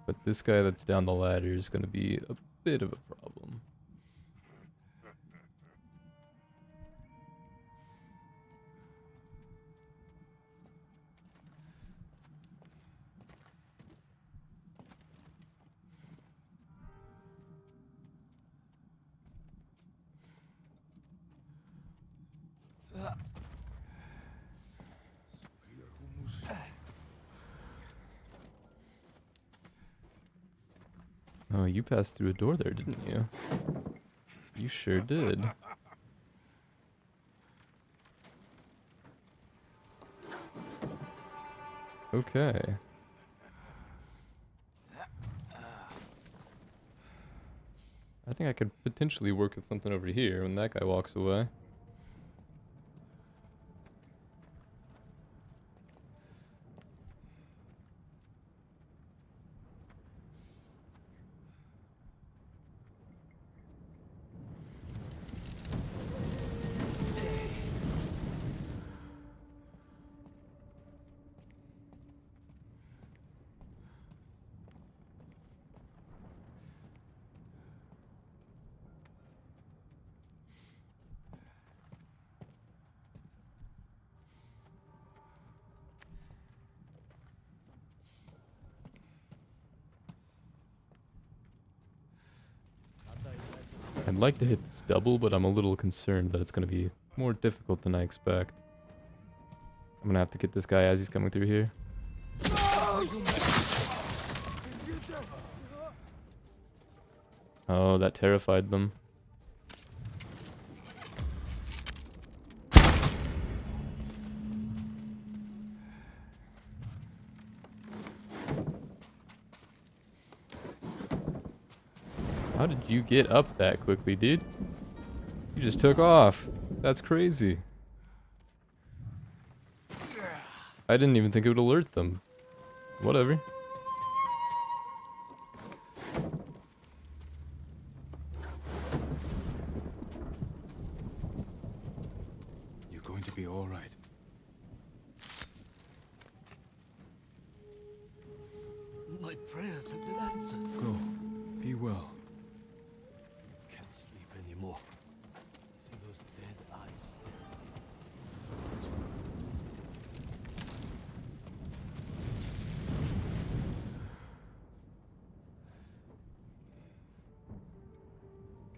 S1: But this guy that's down the ladder is going to be a bit of a problem. Oh, you passed through a door there, didn't you? You sure did. Okay. I think I could potentially work with something over here when that guy walks away. I'd like to hit this double, but I'm a little concerned that it's going to be more difficult than I expect. I'm going to have to get this guy as he's coming through here. Oh, that terrified them. How did you get up that quickly, dude? You just took off. That's crazy. I didn't even think it would alert them. Whatever.
S3: You're going to be all right.
S5: My prayers have been answered.
S3: Go. Be well.
S5: Can't sleep anymore. See those dead eyes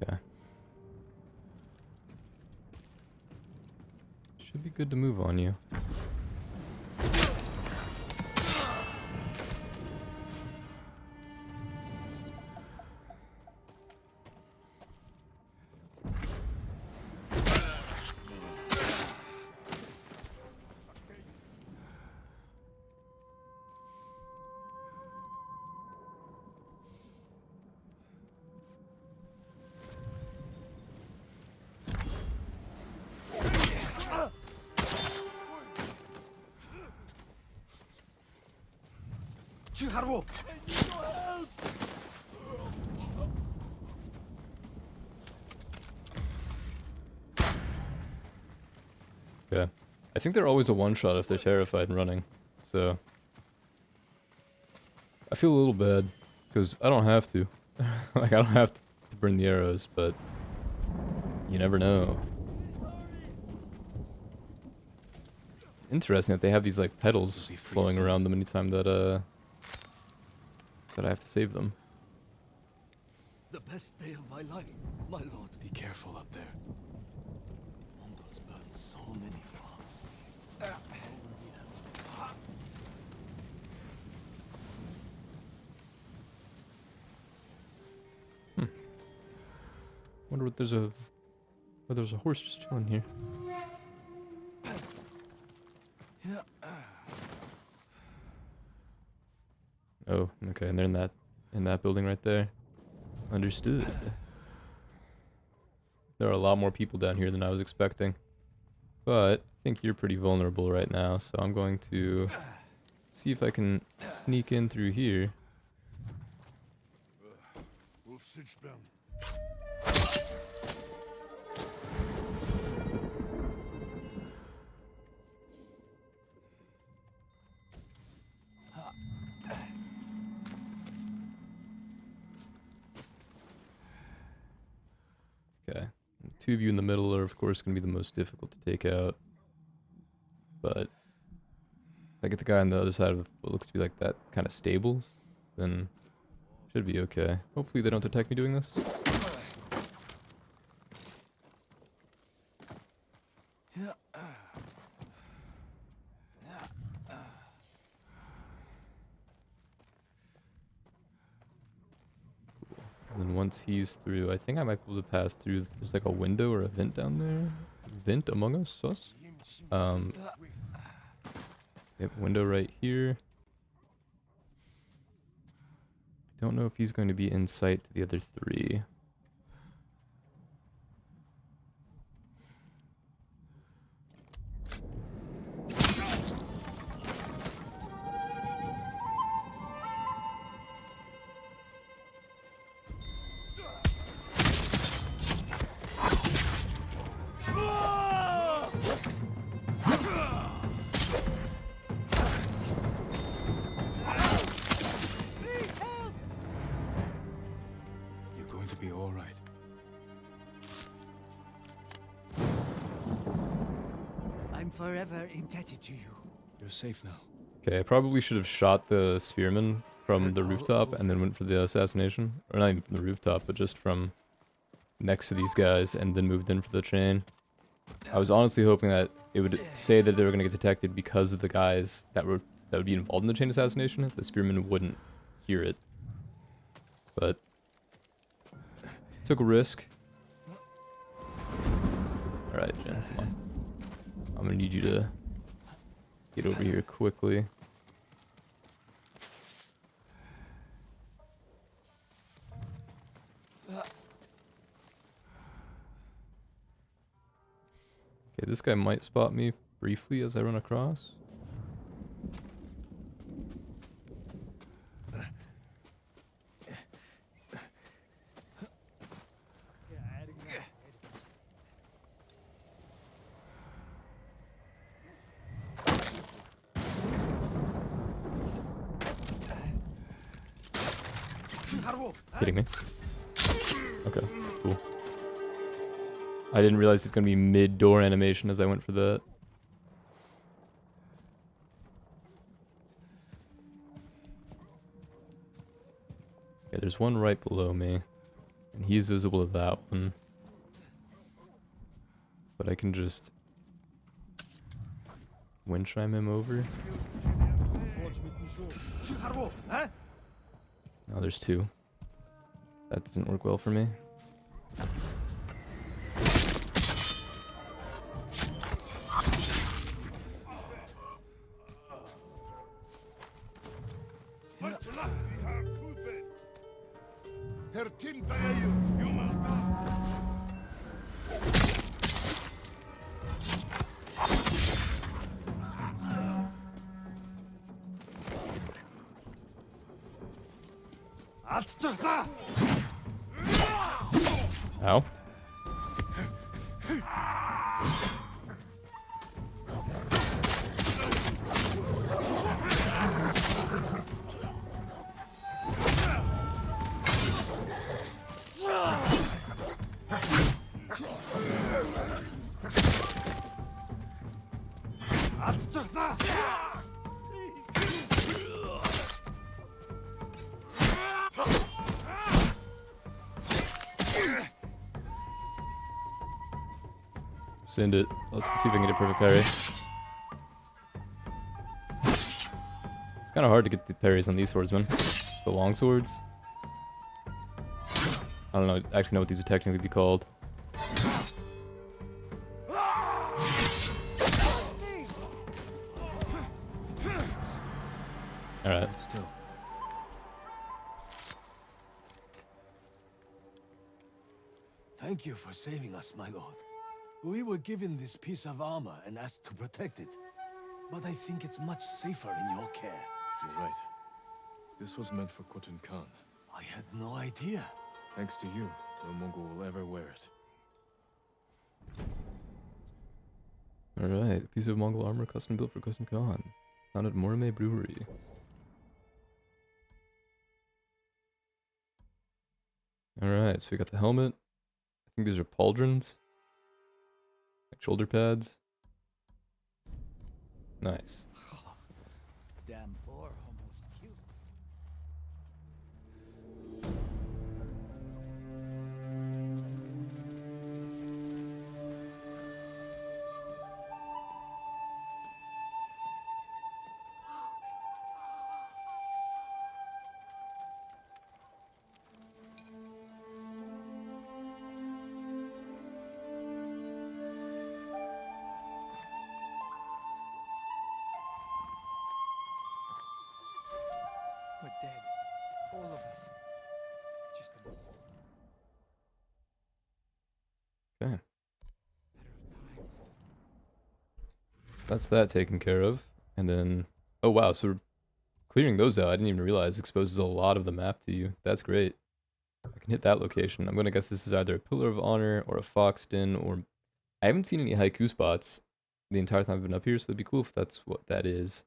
S1: Okay. Should be good to move on you. Okay. I think they're always a one-shot if they're terrified and running. So... I feel a little bad. Because I don't have to. Like, I don't have to burn the arrows, but... You never know. It's interesting that they have these, like, petals flowing around them anytime that, that I have to save them.
S5: The best day of my life, my lord.
S3: Be careful up there.
S5: Mongols burned so many farms.
S1: Wonder what there's a... Oh, there's a horse just chilling here. Oh, okay, and they're in that building right there. Understood. There are a lot more people down here than I was expecting. But I think you're pretty vulnerable right now, so I'm going to see if I can sneak in through here. Okay. The two of you in the middle are, of course, going to be the most difficult to take out. But if I get the guy on the other side of what looks to be like that kind of stables, then should be okay. Hopefully they don't detect me doing this. And then once he's through, I think I might be able to pass through. There's like a window or a vent down there. Vent among us, sus. Yep, window right here. I don't know if he's going to be in sight to the other three.
S3: Be all right.
S9: I'm forever indebted to you.
S3: You're safe now.
S1: Okay, I probably should have shot the spearman from the rooftop and then went for the assassination. Or not even from the rooftop, but just from next to these guys and then moved in for the chain. I was honestly hoping that it would say that they were going to get detected because of the guys that would be involved in the chain assassination. If the spearman wouldn't hear it. But took a risk. Alright, Jen, come on. I'm gonna need you to get over here quickly. Okay, this guy might spot me briefly as I run across. Kidding me? Okay, cool. I didn't realize it's gonna be mid-door animation as I went for that. Okay, there's one right below me. And he's visible to that one. But I can just wind chime him over. Now there's two. That doesn't work well for me. Ow. Send it. Let's see if I can get a perfect parry. It's kind of hard to get the parries on these swordsmen. The long swords. I don't know, actually know what these would technically be called. Alright.
S2: Still. Thank you for saving us, my lord. We were given this piece of armor and asked to protect it. But I think it's much safer in your care.
S3: You're right. This was meant for Khotun Khan.
S2: I had no idea.
S3: Thanks to you, no Mongol will ever wear it.
S1: Alright, piece of Mongol armor custom built for Khotun Khan. Found at Morime Brewery. Alright, so we got the helmet. I think these are pauldrons. Like shoulder pads. Nice.
S9: Damn boar, almost cute.
S4: We're dead. All of us. Just a matter
S1: Okay.
S4: of time.
S1: So that's that taken care of. And then, oh wow, so we're clearing those out. I didn't even realize exposes a lot of the map to you. That's great. I can hit that location. I'm gonna guess this is either a Pillar of Honor or a Fox Den, or I haven't seen any haiku spots the entire time I've been up here, so it'd be cool if that's what that is.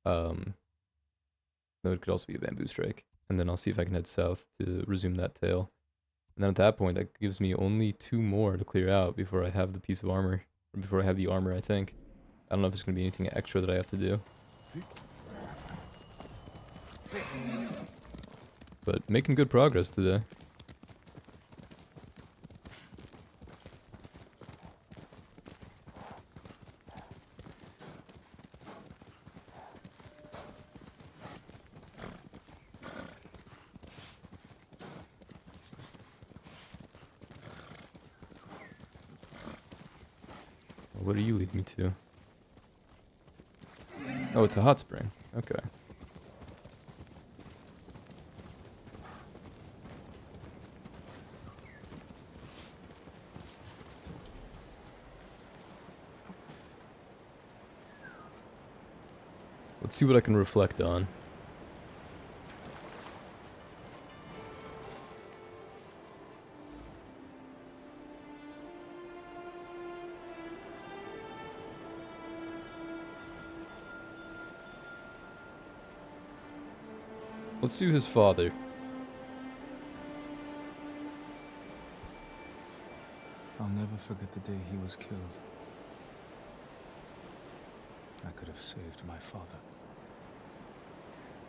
S1: Though it could also be a Bamboo Strike. And then I'll see if I can head south to resume that tail. And then at that point, that gives me only 2 more to clear out before I have the piece of armor. Or before I have the armor, I think. I don't know if there's going to be anything extra that I have to do. But making good progress today. What do you lead me to? Oh, it's a hot spring. Okay. Let's see what I can reflect on. Let's do his father.
S3: I'll never forget the day he was killed. I could have saved my father.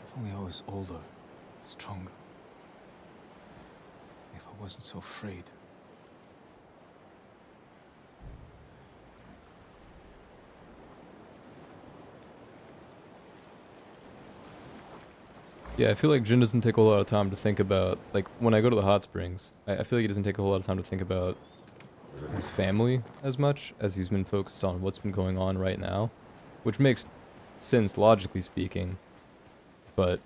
S3: If only I was older, stronger. If I wasn't so afraid.
S1: Yeah, I feel like Jin doesn't take a whole lot of time to think about, like, when I go to the hot springs, I feel like he doesn't take a whole lot of time to think about his family as much as he's been focused on what's been going on right now, which makes sense logically speaking, but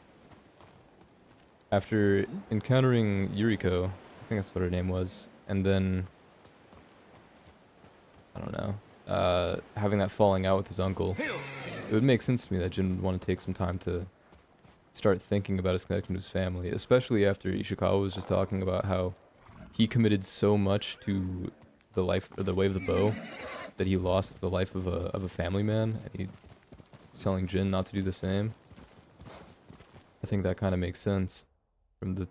S1: after encountering Yuriko, I think that's what her name was, and then, I don't know, having that falling out with his uncle, it would make sense to me that Jin would want to take some time to start thinking about his connection to his family, especially after Ishikawa was just talking about how he committed so much to the life or the way of the bow that he lost the life of a family man, and he telling Jin not to do the same. I think that kind of makes sense for him to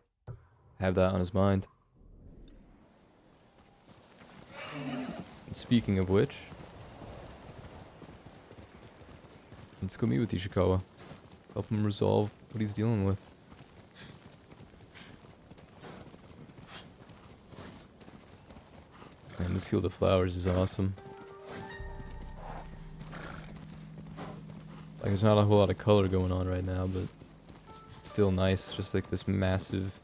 S1: have that on his mind. And speaking of which, let's go meet with Ishikawa. Help him resolve what he's dealing with. Man, this field of flowers is awesome. Like, there's not a whole lot of color going on right now, but it's still nice. Just like this massive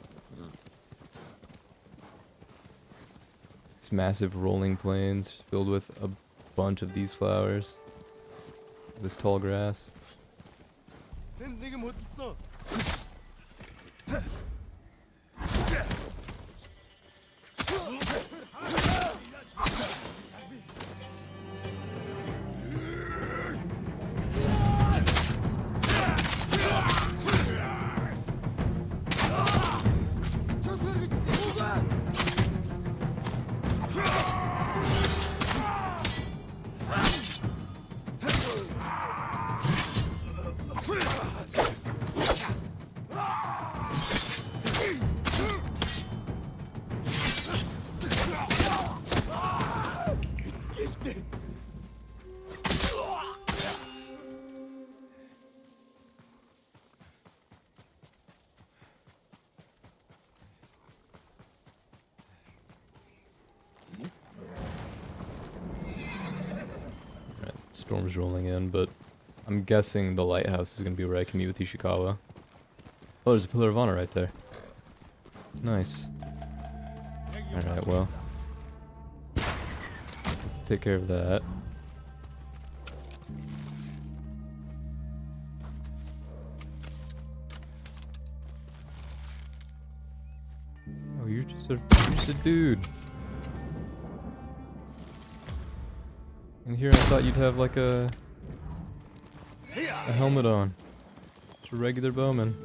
S1: rolling plains filled with a bunch of these flowers. This tall grass. Storm's rolling in, but I'm guessing the lighthouse is going to be where I can meet with Ishikawa. Oh, there's a Pillar of Honor right there. Nice. Alright, well. Let's take care of that. Oh, you're just a dude. And here I thought you'd have like a helmet on. Just a regular bowman.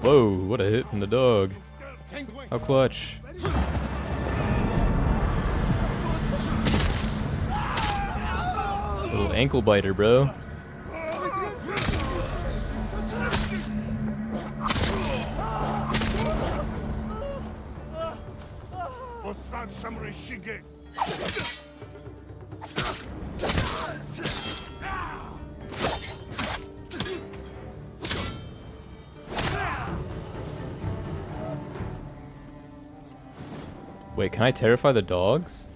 S1: Whoa, what a hit from the dog. How clutch. Little ankle biter, bro. Wait, can I terrify the dogs?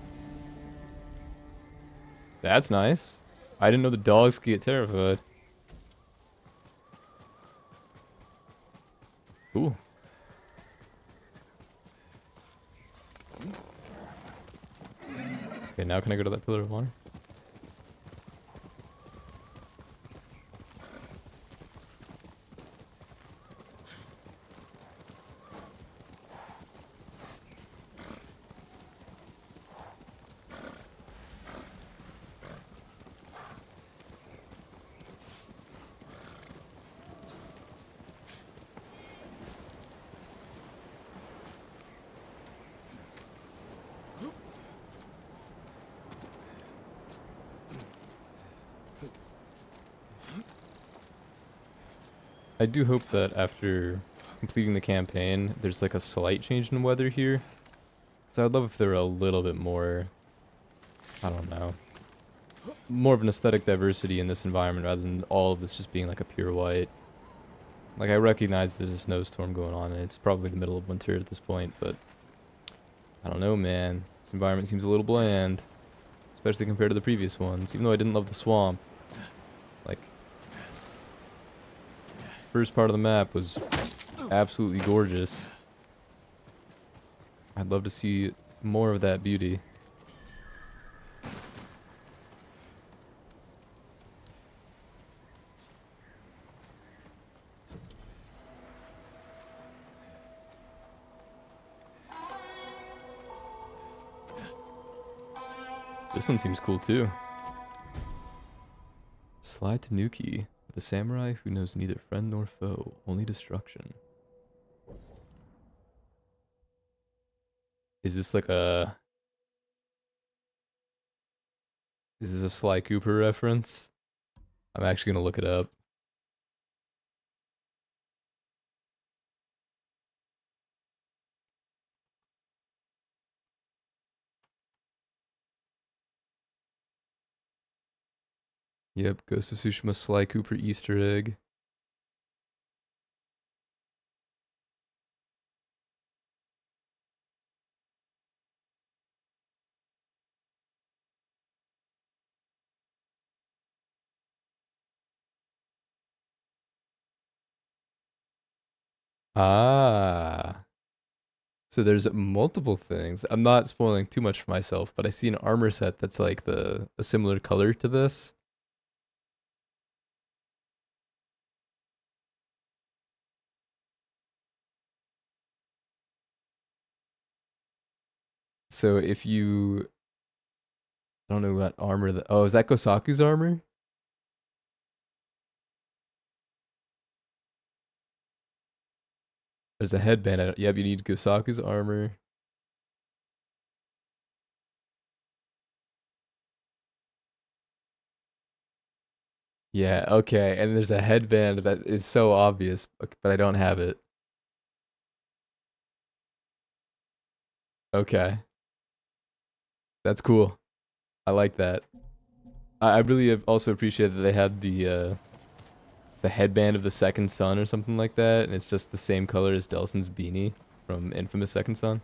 S1: That's nice. I didn't know the dogs could get terrified. Ooh. Okay, now can I go to that Pillar of Honor? I do hope that after completing the campaign, there's like a slight change in weather here. Because I would love if there were a little bit more, I don't know, more of an aesthetic diversity in this environment rather than all of this just being like a pure white. Like, I recognize there's a snowstorm going on and it's probably the middle of winter at this point, but I don't know, man. This environment seems a little bland, especially compared to the previous ones, even though I didn't love the swamp. Like, first part of the map was absolutely gorgeous. I'd love to see more of that beauty. This one seems cool too. Sly Tanuki, the samurai who knows neither friend nor foe, only destruction. Is this like a... Is this a Sly Cooper reference? I'm actually gonna look it up. Yep, Ghost of Tsushima Sly Cooper Easter egg. Ah. So there's multiple things. I'm not spoiling too much for myself, but I see an armor set that's like a similar color to this. So if you... I don't know what armor that... Oh, is that Kosaku's armor? There's a headband. Yep, you need Kosaku's armor. Yeah, okay. And there's a headband that is so obvious, but I don't have it. Okay. That's cool. I like that. I really also appreciate that they had the headband of the Second Son or something like that, and it's just the same color as Delsin's beanie from Infamous Second Son.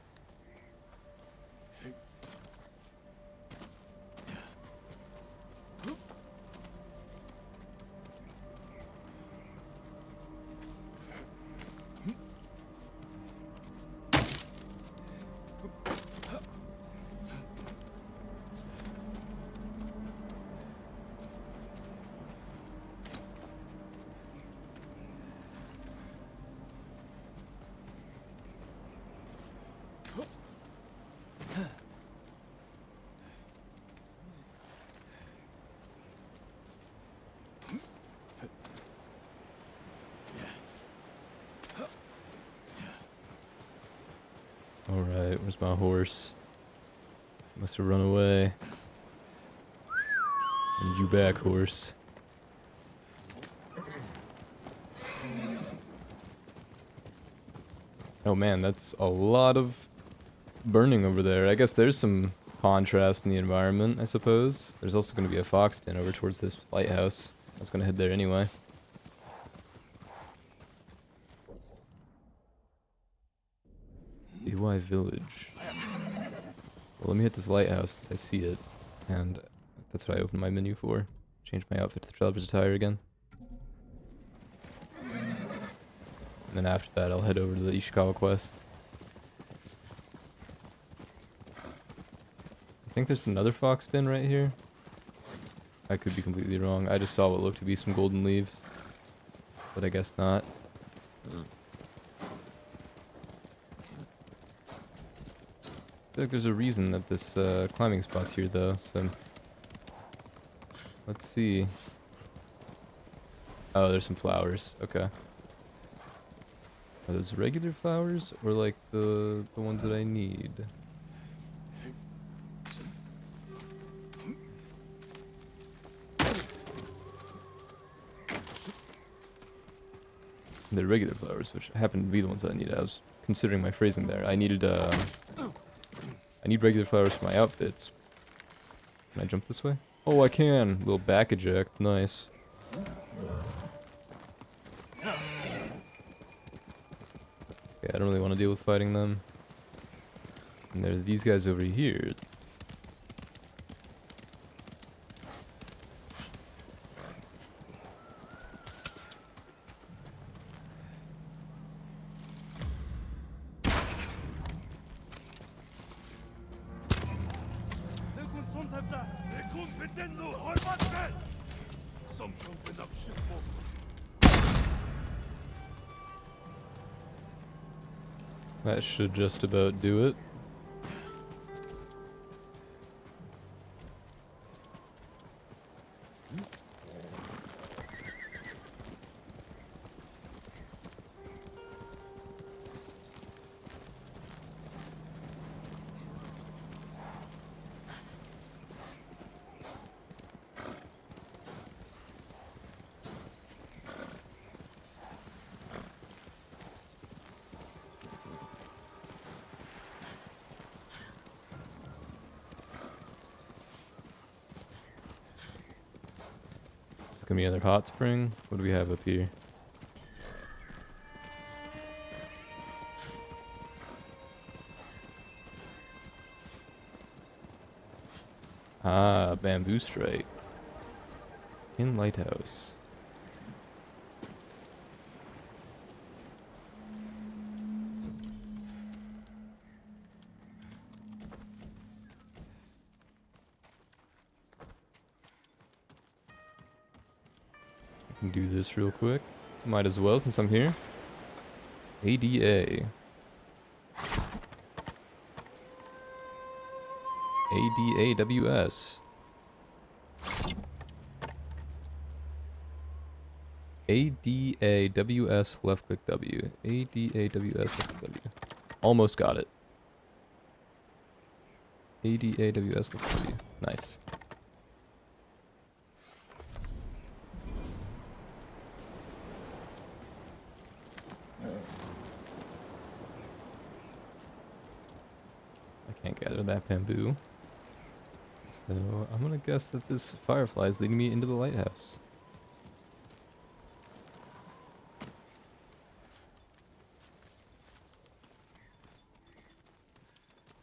S1: Alright, where's my horse? Must have run away. Need you back, horse. Oh man, that's a lot of burning over there. I guess there's some contrast in the environment, I suppose. There's also going to be a fox den over towards this lighthouse. I was going to head there anyway. BY Village. Well, let me hit this lighthouse since I see it. And that's what I opened my menu for. Change my outfit to the traveler's attire again. And then after that, I'll head over to the Ishikawa quest. I think there's another fox den right here. I could be completely wrong. I just saw what looked to be some golden leaves. But I guess not. I feel like there's a reason that this climbing spot's here though, so... Let's see. Oh, there's some flowers. Okay. Are those regular flowers or like the ones that I need? They're regular flowers, which happen to be the ones that I need. I was considering my phrasing there. I need regular flowers for my outfits. Can I jump this way? Oh, I can. Little back eject. Nice. Okay, I don't really want to deal with fighting them. And there's these guys over here. That should just about do it. this gonna be another hot spring. What do we have up here? Ah, bamboo strike. In lighthouse. I can do this real quick. Might as well since I'm here. ADA. ADAWS. ADAWS left click W. ADAWS left click W. Almost got it. ADAWS left W. Nice. I can't gather that bamboo. So I'm gonna guess that this firefly is leading me into the lighthouse.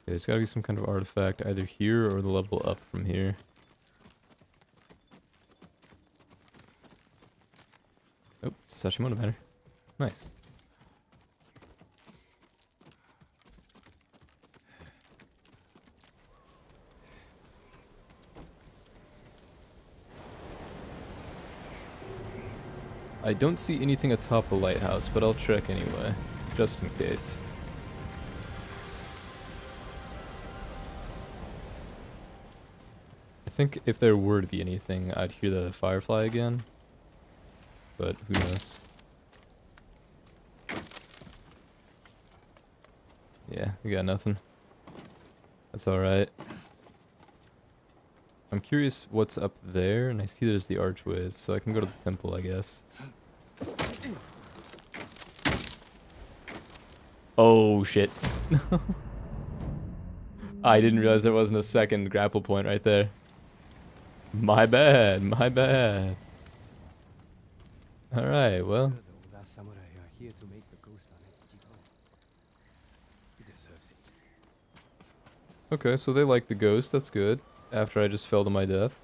S1: Okay, there's gotta be some kind of artifact either here or the level up from here. Oh, Tsushima banner. Nice. I don't see anything atop the lighthouse, but I'll check anyway, just in case. I think if there were to be anything, I'd hear the firefly again, but who knows. Yeah, we got nothing. That's alright. I'm curious what's up there, and I see there's the archways, so I can go to the temple, I guess. Oh, shit. I didn't realize there wasn't a second grapple point right there. My bad, my bad. Alright, well. Okay, so they like the ghost, that's good. After I just fell to my death.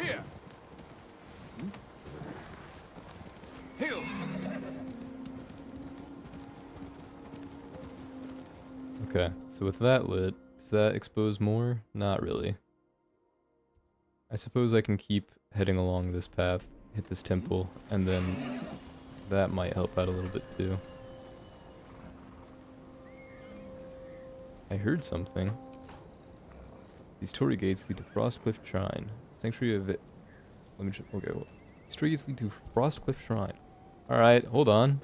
S3: Here. Heal.
S1: Okay, so with that lit, does that expose more? Not really. I suppose I can keep heading along this path, hit this temple, and then that might help out a little bit too. I heard something. These torii gates lead to Frostcliff Shrine. Sanctuary of it. Let me check. Okay, well, these torii gates lead to Frostcliff Shrine. Alright, hold on.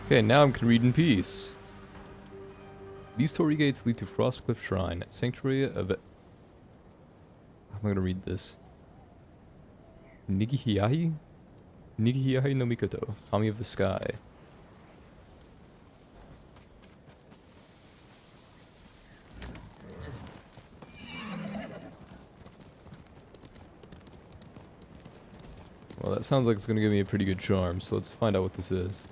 S1: Okay, now I can read in peace. These torii gates lead to Frostcliff Shrine, Sanctuary of... How am I gonna read this? Nigihiahi? Nigihiahi no Mikoto, Kami of the Sky. Well, that sounds like it's gonna give me a pretty good charm, so let's find out what this is.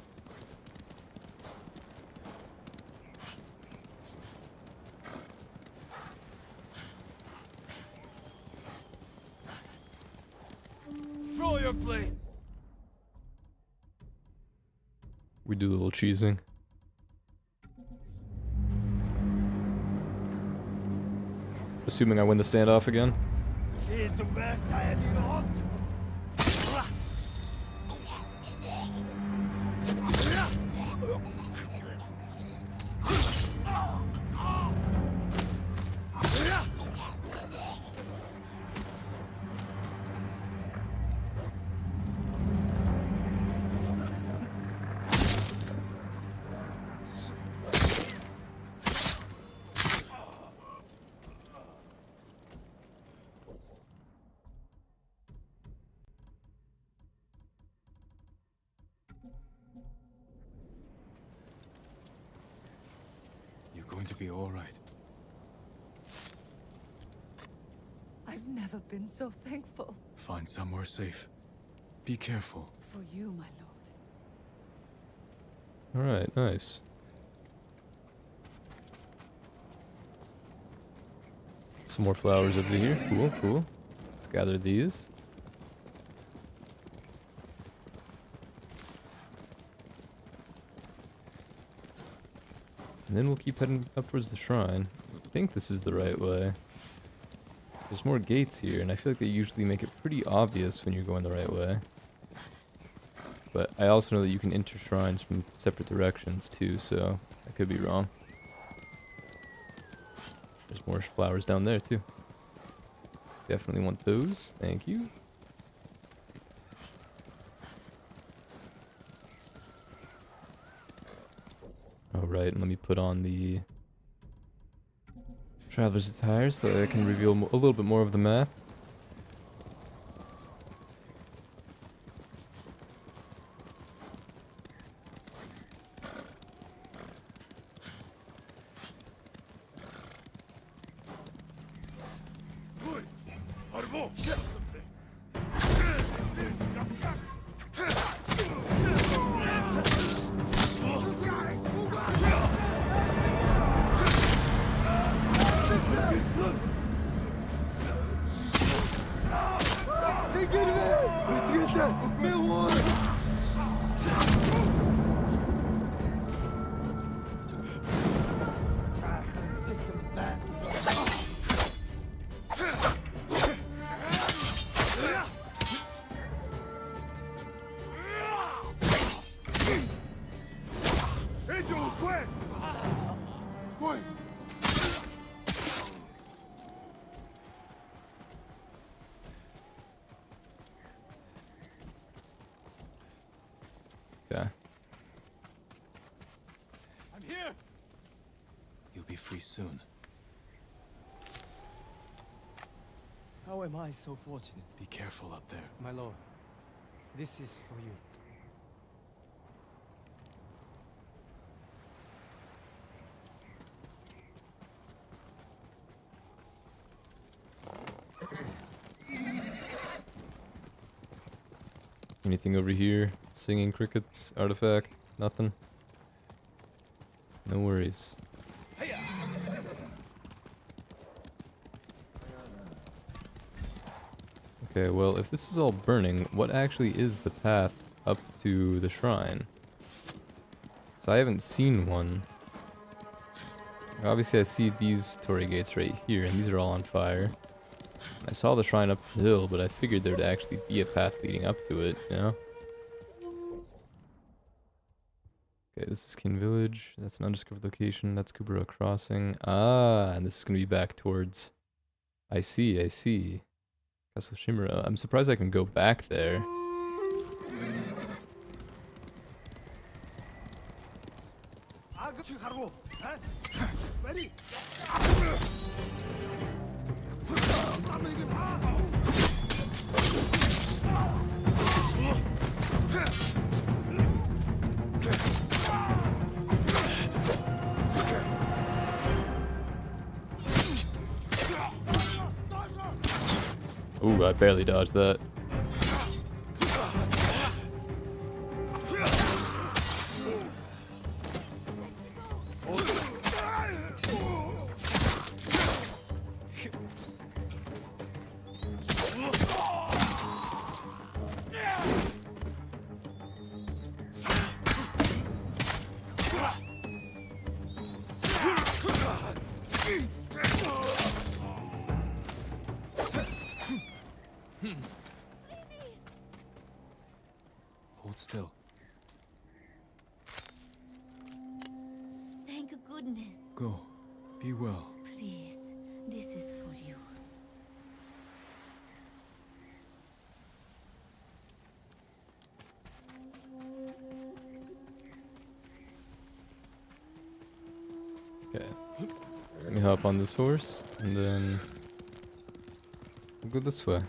S5: your blade.
S1: We do a little cheesing. Assuming I win the standoff again.
S3: You're going to be all right.
S10: I've never been so thankful.
S3: Find somewhere safe. Be careful.
S10: For you, my lord.
S1: Alright, nice. Some more flowers over here. Cool, cool. Let's gather these. And then we'll keep heading up towards the shrine. I think this is the right way. There's more gates here, and I feel like they usually make it pretty obvious when you're going the right way. But I also know that you can enter shrines from separate directions too, so I could be wrong. There's more flowers down there too. Definitely want those. Thank you. Alright, and let me put on the traveler's attire so that I can reveal a little bit more of the map. Okay.
S3: I'm here! You'll be free soon.
S5: How am I so fortunate?
S3: Be careful up there.
S4: My lord, this is for you.
S1: Anything over here? Singing crickets? Artifact? Nothing? No worries. Okay, well, if this is all burning, what actually is the path up to the shrine? So I haven't seen one. Obviously I see these torii gates right here, and these are all on fire. I saw the shrine up the hill, but I figured there'd actually be a path leading up to it, you know? Okay, this is Kin Village. That's an undiscovered location. That's Kubura Crossing. Ah, and this is going to be back towards... I see, I see. Castle Shimura. I'm surprised I can go back there. Ooh, I barely dodged that.
S3: Hold still.
S6: Thank goodness.
S3: Go. Be well.
S6: Please, this is for you.
S1: Okay. Let me hop on this horse, and then we'll go this way.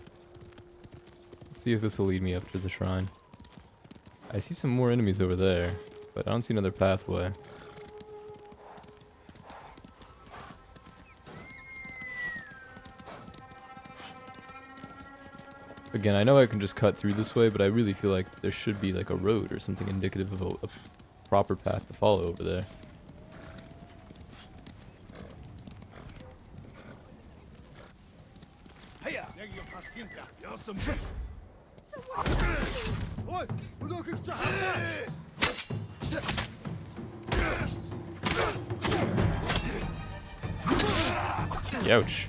S1: Let's see if this will lead me up to the shrine. I see some more enemies over there, but I don't see another pathway. Again, I know I can just cut through this way, but I really feel like there should be like a road or something indicative of a proper path to follow over there. Ouch.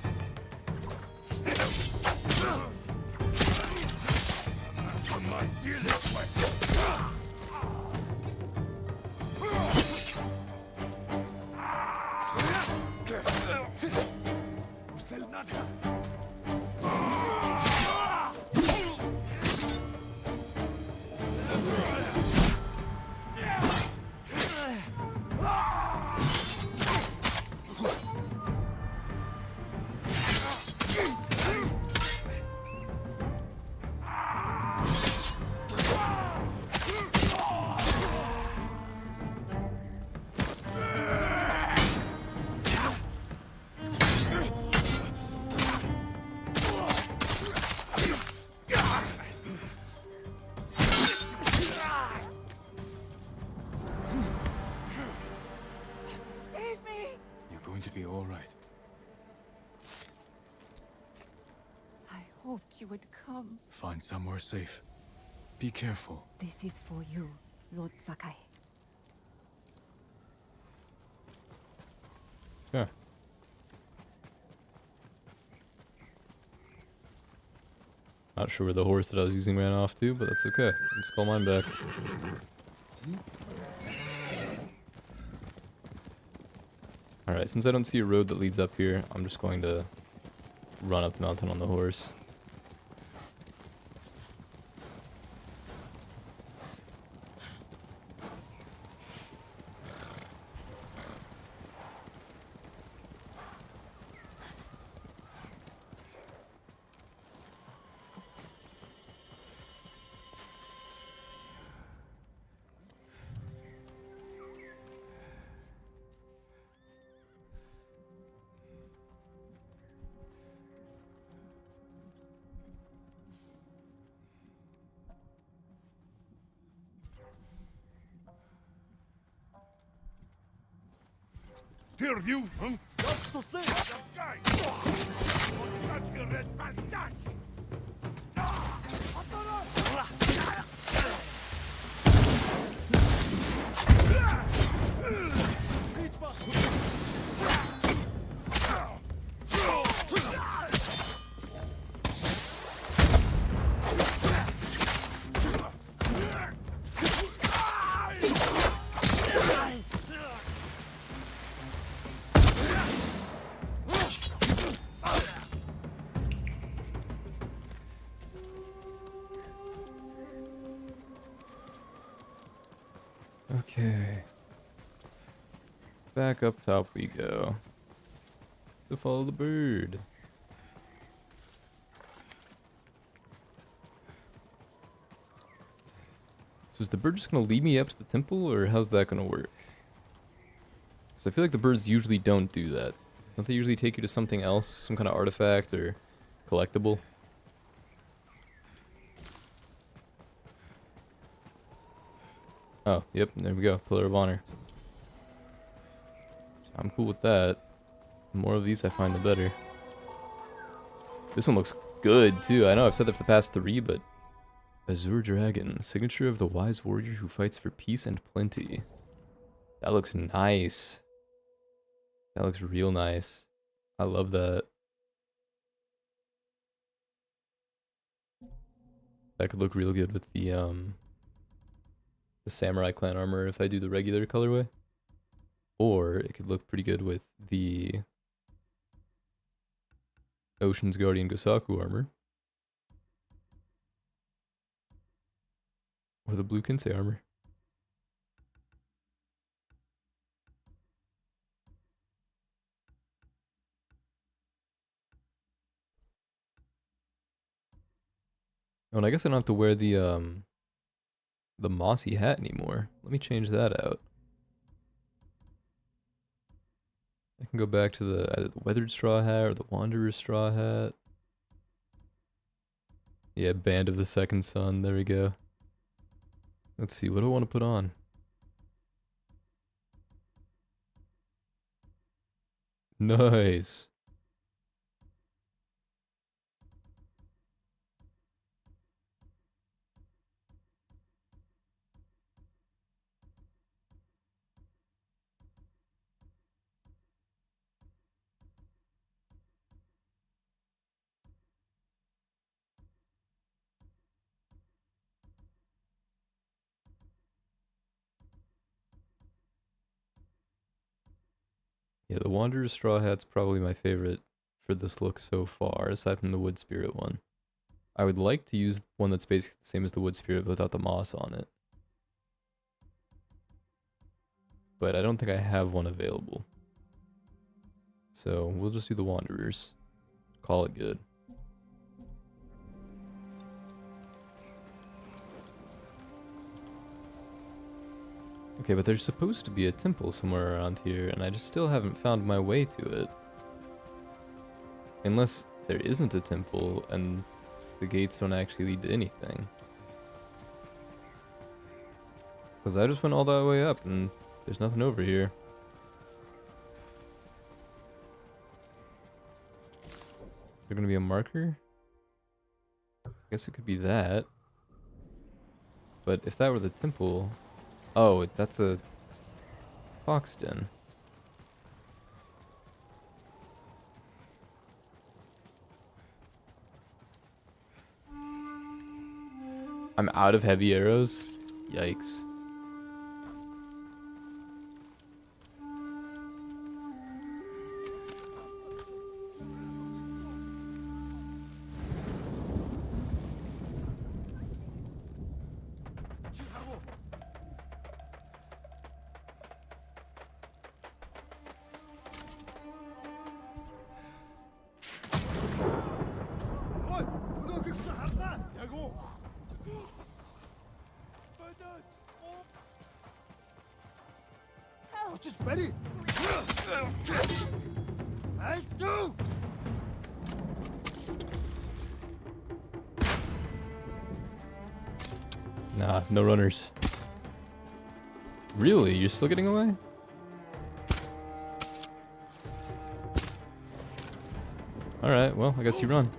S10: Save me!
S3: You're going to be all right.
S10: I hoped you would come.
S3: Find somewhere safe. Be careful.
S10: This is for you, Lord Sakai.
S1: Yeah. Not sure where the horse that I was using ran off to, but that's okay. Let's call mine back. Alright, since I don't see a road that leads up here, I'm just going to run up the mountain on the horse.
S8: Here, you!
S1: Okay. Back up top we go. To follow the bird. So is the bird just gonna lead me up to the temple, or how's that gonna work? Because I feel like the birds usually don't do that. Don't they usually take you to something else? Some kind of artifact or collectible? Oh, yep, there we go. Pillar of Honor. I'm cool with that. The more of these I find, the better. This one looks good, too. I know I've said that for the past 3, but... Azure Dragon. Signature of the wise warrior who fights for peace and plenty. That looks nice. That looks real nice. I love that. That could look real good with the Samurai Clan armor if I do the regular colorway. Or it could look pretty good with the Ocean's Guardian Gosaku armor. Or the Blue Kinsei armor. Oh, and I guess I don't have to wear the mossy hat anymore. Let me change that out. I can go back to either the weathered straw hat or the wanderer's straw hat. Yeah, Band of the Second Sun, there we go. Let's see, what do I want to put on? Nice. Yeah, the Wanderer's Straw Hat's probably my favorite for this look so far, aside from the Wood Spirit one. I would like to use one that's basically the same as the Wood Spirit but without the moss on it. But I don't think I have one available. So we'll just do the Wanderers. Call it good. Okay, but there's supposed to be a temple somewhere around here, and I just still haven't found my way to it. Unless there isn't a temple, and the gates don't actually lead to anything. Because I just went all that way up, and there's nothing over here. Is there gonna be a marker? I guess it could be that. But if that were the temple... Oh, that's a fox den. I'm out of heavy arrows? Yikes. Nah, no runners. Really? You're still getting away? Alright, well, I guess you run.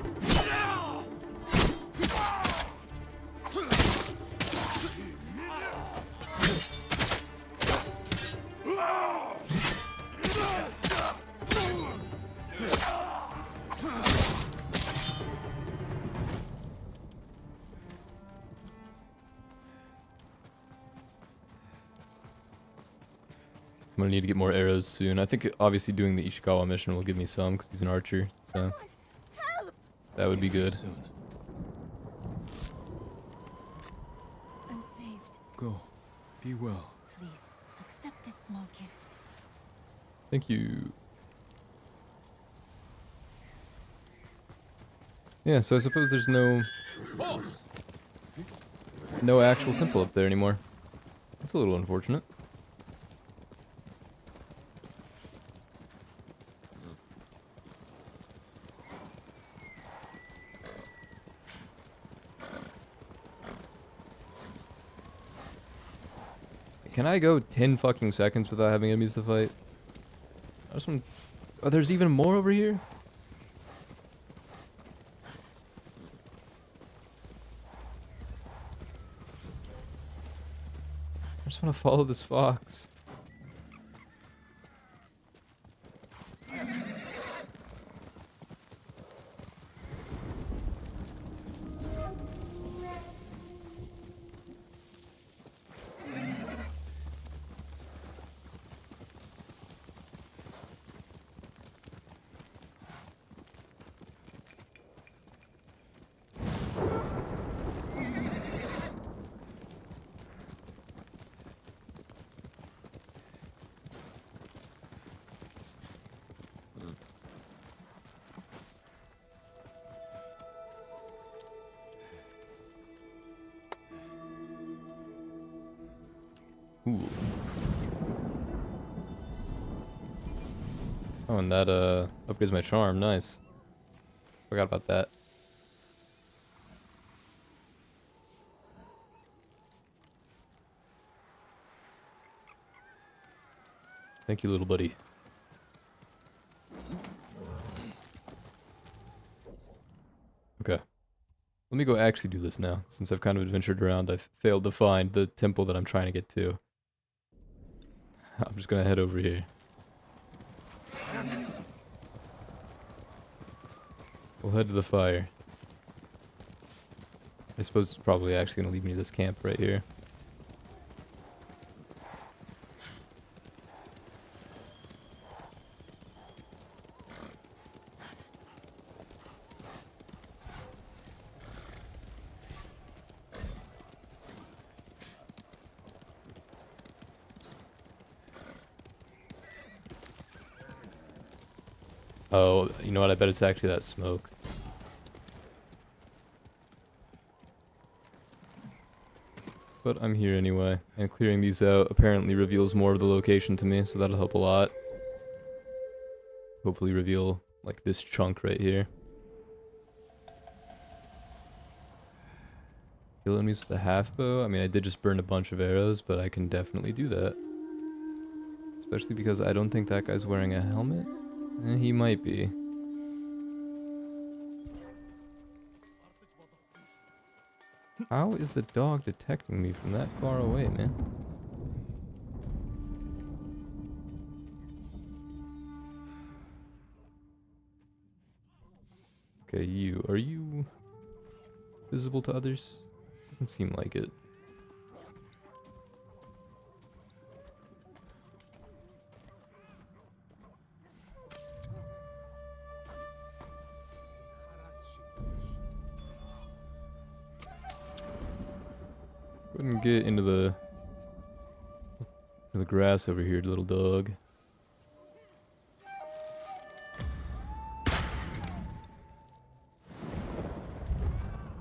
S1: I'm gonna need to get more arrows soon. I think obviously doing the Ishikawa mission will give me some because he's an archer, so that would be good.
S6: I'm saved.
S3: Go. Be well.
S6: Please, accept this small gift.
S1: Thank you. Yeah, so I suppose there's no actual temple up there anymore. That's a little unfortunate. Can I go 10 fucking seconds without having enemies to fight? I just want... Oh, there's even more over here? I just want to follow this fox. Cool. Oh, and that upgrades my charm. Nice. Forgot about that. Thank you, little buddy. Okay. Let me go actually do this now. Since I've kind of adventured around, I've failed to find the temple that I'm trying to get to. I'm just gonna head over here. We'll head to the fire. I suppose it's probably actually gonna lead me to this camp right here. Oh, you know what? I bet it's actually that smoke. But I'm here anyway, and clearing these out apparently reveals more of the location to me, so that'll help a lot. Hopefully reveal, like, this chunk right here. Kill enemies with a half bow? I mean, I did just burn a bunch of arrows, but I can definitely do that. Especially because I don't think that guy's wearing a helmet. He might be. How is the dog detecting me from that far away, man? Okay, you. Are you visible to others? Doesn't seem like it. Go ahead and get into the grass over here, little dog.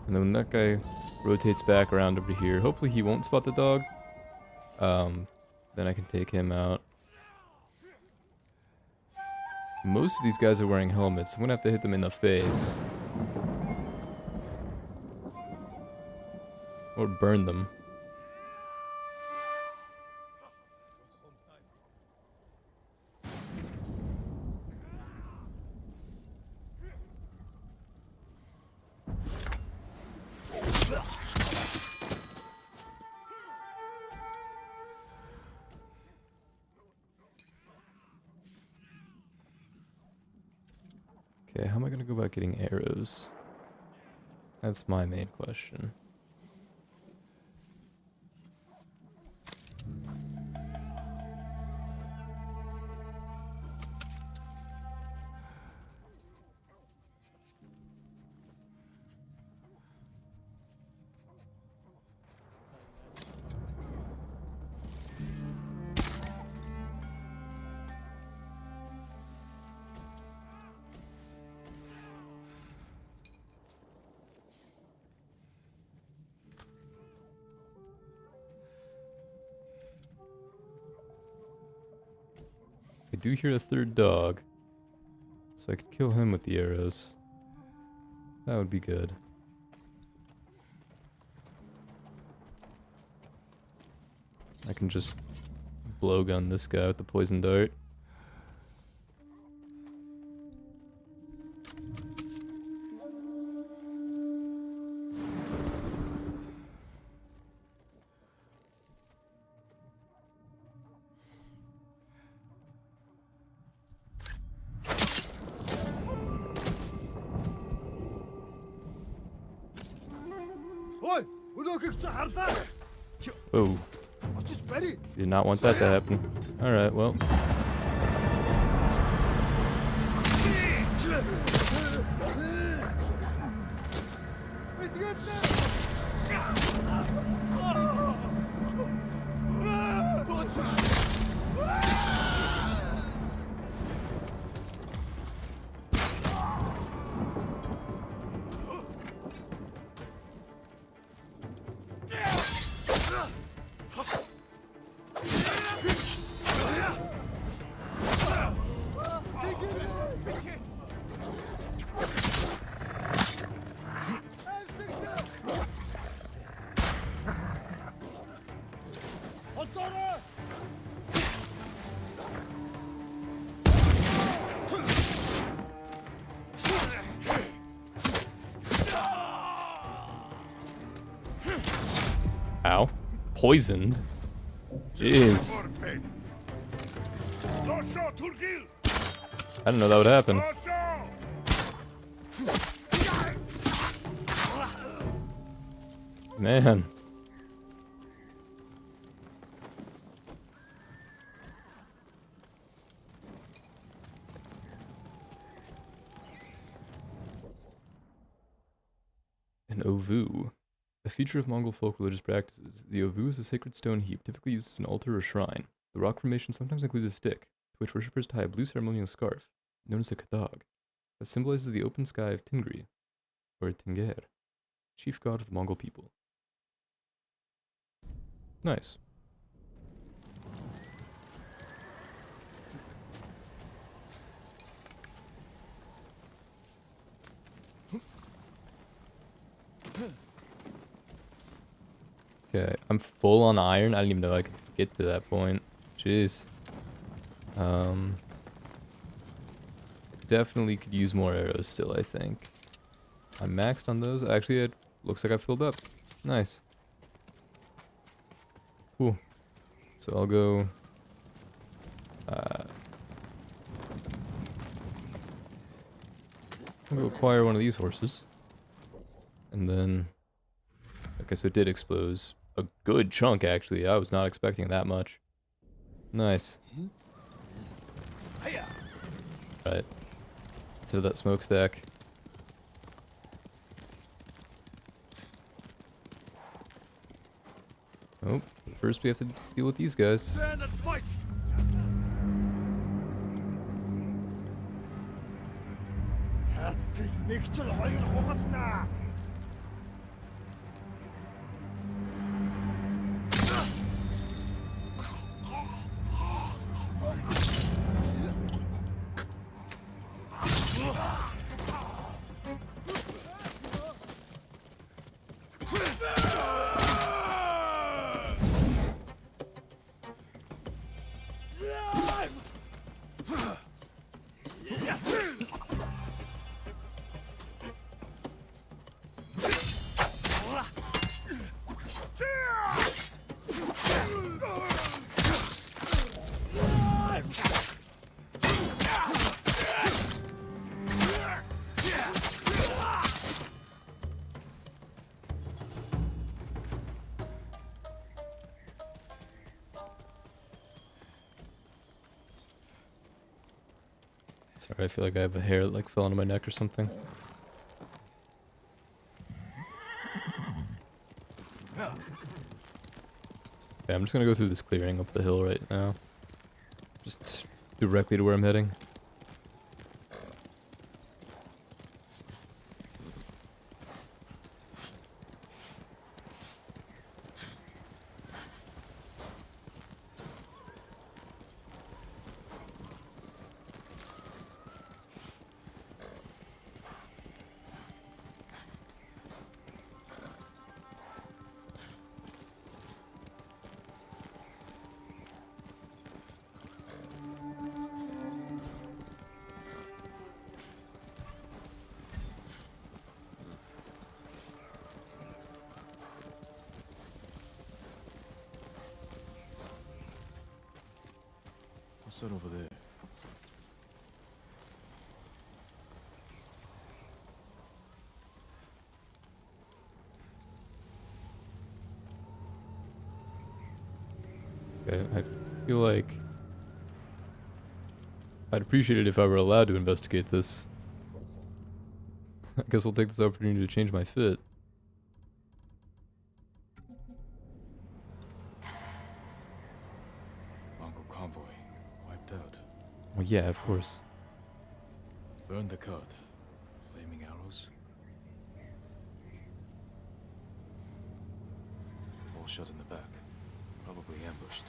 S1: And then when that guy rotates back around over here, hopefully he won't spot the dog. Then I can take him out. Most of these guys are wearing helmets. I'm gonna have to hit them in the face. Or burn them. Okay, how am I gonna go about getting arrows? That's my main question. I do hear a third dog, so I could kill him with the arrows. That would be good. I can just blowgun this guy with the poison dart. Oh. Did not want that to happen. Alright, well. Ow. Poisoned? Jeez. I didn't know that would happen. Man. An Ovu. A feature of Mongol folk religious practices, the Ovu is a sacred stone heap typically used as an altar or shrine. The rock formation sometimes includes a stick, to which worshippers tie a blue ceremonial scarf, known as a kadag, that symbolizes the open sky of Tingri, or Tinger, chief god of the Mongol people. Nice. Okay, I'm full on iron. I didn't even know I could get to that point. Jeez. Definitely could use more arrows still, I think. I'm maxed on those. Actually, it looks like I filled up. Nice. Cool. So I'll go... I'll go acquire one of these horses. And then... Okay, so it did expose a good chunk, actually. I was not expecting that much. Nice. Right. To that smokestack. Oh, first we have to deal with these guys.
S5: Stand and fight!
S1: Sorry, I feel like I have a hair that like fell onto my neck or something. Okay, I'm just gonna go through this clearing up the hill right now. Just directly to where I'm heading.
S3: What's that over there?
S1: Okay, I feel like I'd appreciate it if I were allowed to investigate this. I guess I'll take this opportunity to change my fit.
S3: Mongol convoy. Wiped out.
S1: Well, yeah, of course.
S3: Burn the cart. Flaming arrows. All shot in the back. Probably ambushed.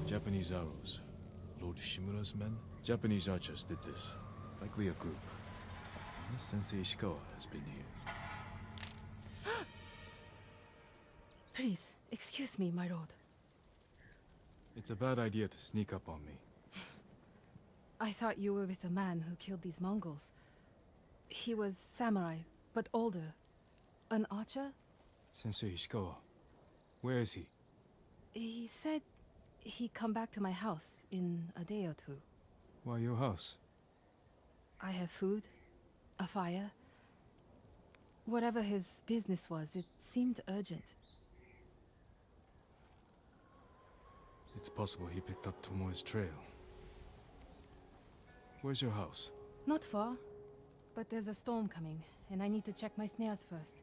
S3: Japanese arrows. Lord Shimura's men? Japanese archers did this. Likely a group. Unless Sensei Ishikawa has been here.
S10: Please, excuse me, my lord.
S3: It's a bad idea to sneak up on me.
S10: I thought you were with the man who killed these Mongols. He was samurai, but older. An archer?
S3: Sensei Ishikawa. Where is he?
S10: He said he'd come back to my house in a day or two.
S3: Why your house?
S10: I have food, a fire. Whatever his business was, it seemed urgent.
S3: It's possible he picked up Tomoe's trail. Where's your house?
S10: Not far, but there's a storm coming, and I need to check my snares first.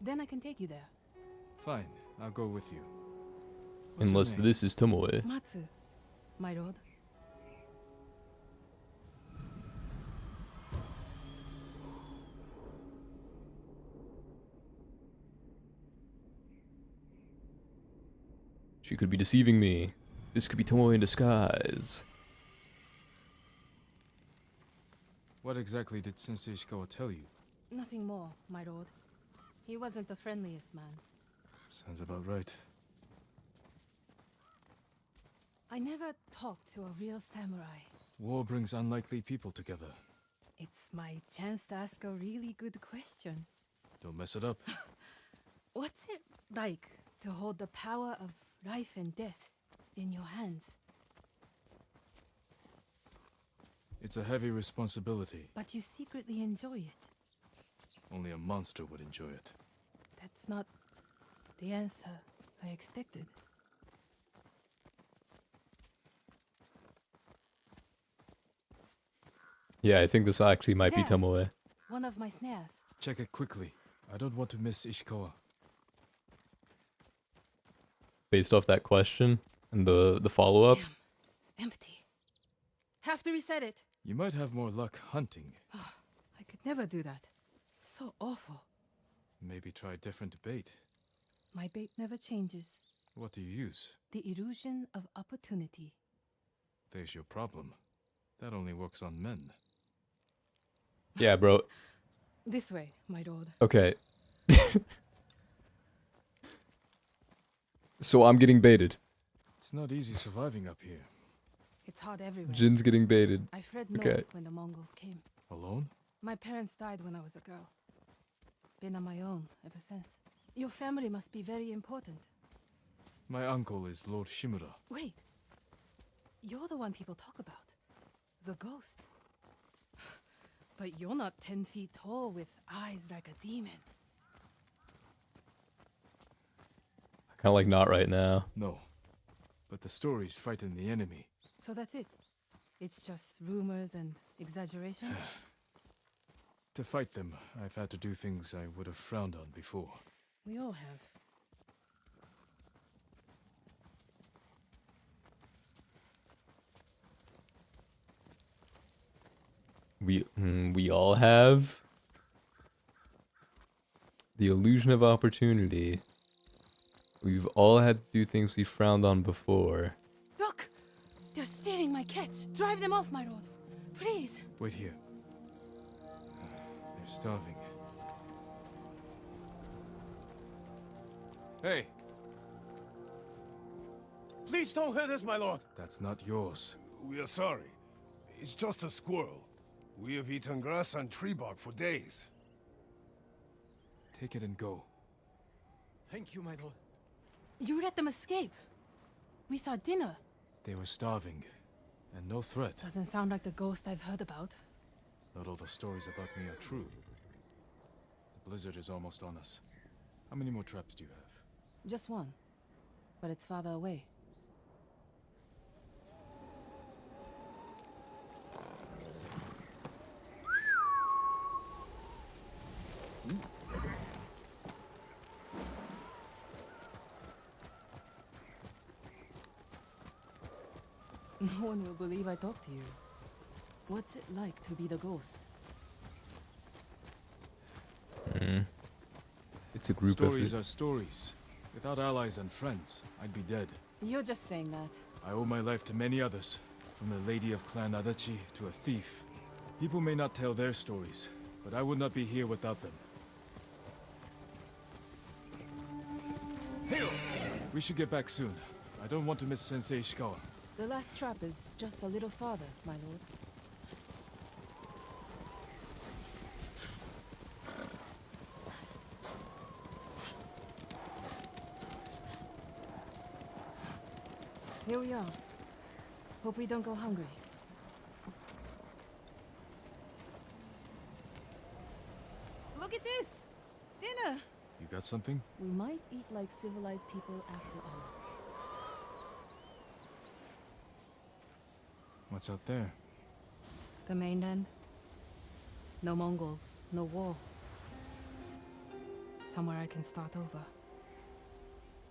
S10: Then I can take you there.
S3: Fine, I'll go with you. What's your
S1: Unless
S3: name?
S1: this is Tomoe.
S10: Matsu, my lord.
S1: She could be deceiving me. This could be Tomoe in disguise.
S3: What exactly did Sensei Ishikawa tell you?
S10: Nothing more, my lord. He wasn't the friendliest man.
S3: Sounds about right.
S10: I never talked to a real samurai.
S3: War brings unlikely people together.
S10: It's my chance to ask a really good question.
S3: Don't mess it up.
S10: What's it like to hold the power of life and death in your hands?
S3: It's a heavy responsibility.
S10: But you secretly enjoy it.
S3: Only a monster would enjoy it.
S10: That's not the answer I expected.
S1: Yeah, I think this actually might be
S10: There.
S1: Tomoe.
S10: One of my snares.
S3: Check it quickly. I don't want to miss Ishikawa.
S1: Based off that question and the follow-up.
S10: Damn. Empty. Have to reset it.
S3: You might have more luck hunting.
S10: I could never do that. So awful.
S3: Maybe try different bait.
S10: My bait never changes.
S3: What do you use?
S10: The illusion of opportunity.
S3: There's your problem. That only works on men.
S1: Yeah, bro.
S10: This way, my lord.
S1: Okay. So I'm getting baited.
S3: It's not easy surviving up here.
S10: It's hard everywhere.
S1: Jin's getting baited.
S10: I fled
S1: Okay.
S10: north when the Mongols came.
S3: Alone?
S10: My parents died when I was a girl. Been on my own ever since. Your family must be very important.
S3: My uncle is Lord Shimura.
S10: Wait. You're the one people talk about. The ghost. But you're not 10 feet tall with eyes like a demon.
S1: Kind of like not right now.
S3: No. But the stories frighten the enemy.
S10: So that's it. It's just rumors and exaggeration?
S3: To fight them, I've had to do things I would have frowned on before.
S10: We all have.
S1: We all have the illusion of opportunity. We've all had to do things we frowned on before.
S10: Look! They're stealing my catch. Drive them off, my lord. Please.
S3: Wait here. They're starving. Hey,
S8: Please don't hurt us, my lord.
S3: that's not yours.
S8: We are sorry. It's just a squirrel. We have eaten grass and tree bark for days.
S3: Take it and go.
S5: Thank you, my lord.
S10: You let them escape. We thought dinner.
S3: They were starving, and no threat.
S10: Doesn't sound like the ghost I've heard about.
S3: Not all the stories about me are true. The blizzard is almost on us. How many more traps do you have?
S10: Just one. But it's farther away. No one will believe I talked to you. What's it like to be the ghost?
S1: It's a group
S3: Stories
S1: effort.
S3: are stories. Without allies and friends, I'd be dead.
S10: You're just saying that.
S3: I owe my life to many others, from the lady of Clan Adachi to a thief. People may not tell their stories, but I would not be here without them. We should get back soon. I don't want to miss Sensei Ishikawa.
S10: The last trap is just a little farther, my lord. Here we are. Hope we don't go hungry. Look at this! Dinner!
S3: You got something?
S10: We might eat like civilized people after all.
S3: What's out there?
S10: The mainland. No Mongols, no war. Somewhere I can start over.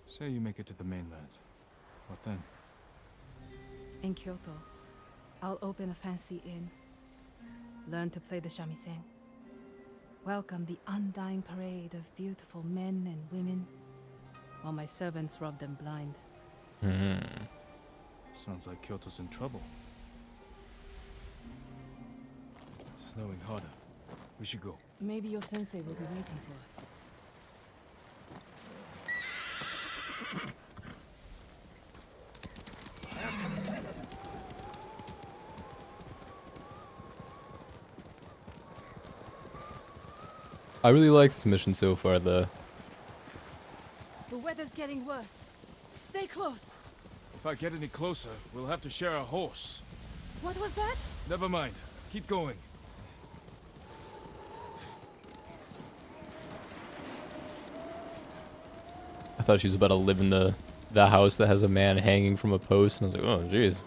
S3: Say you make it to the mainland. What then?
S10: In Kyoto, I'll open a fancy inn. Learn to play the shamisen. Welcome the undying parade of beautiful men and women, while my servants rub them blind.
S3: Sounds like Kyoto's in trouble. It's snowing harder. We should go.
S10: Maybe your sensei will be waiting for us.
S1: I really like this mission so far, though.
S10: The weather's getting worse. Stay close.
S3: If I get any closer, we'll have to share a horse.
S10: What was that?
S3: Never mind. Keep going.
S1: I thought she was about to live in the house that has a man hanging from a post, and I was like, oh, jeez.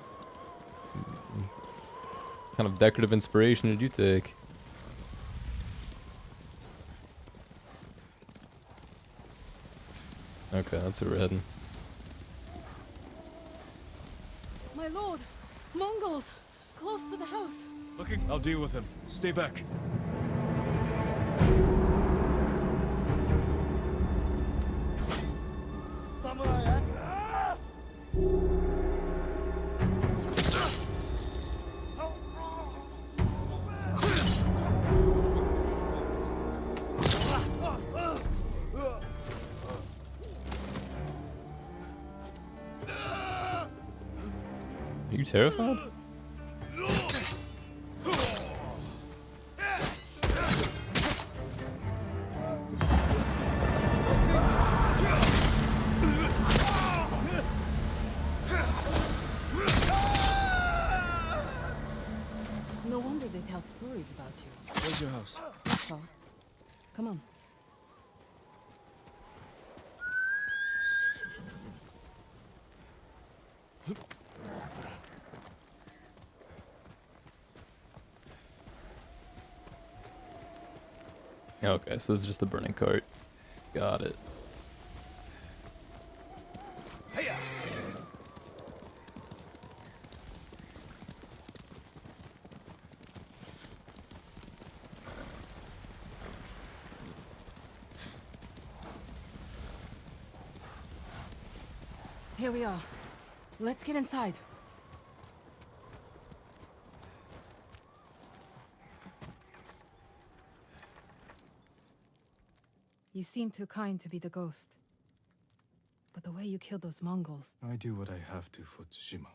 S1: What kind of decorative inspiration did you take? Okay, that's where we're heading.
S10: My lord! Mongols! Close to the house!
S3: Looking, I'll deal with him. Stay back.
S1: Are you terrified?
S10: No wonder they tell stories about you.
S3: Where's your house?
S10: That's all. Come on.
S1: Okay, so this is just the burning cart. Got it.
S10: Here we are. Let's get inside. You seem too kind to be the ghost. But the way you killed those Mongols...
S3: I do what I have to for Tsushima.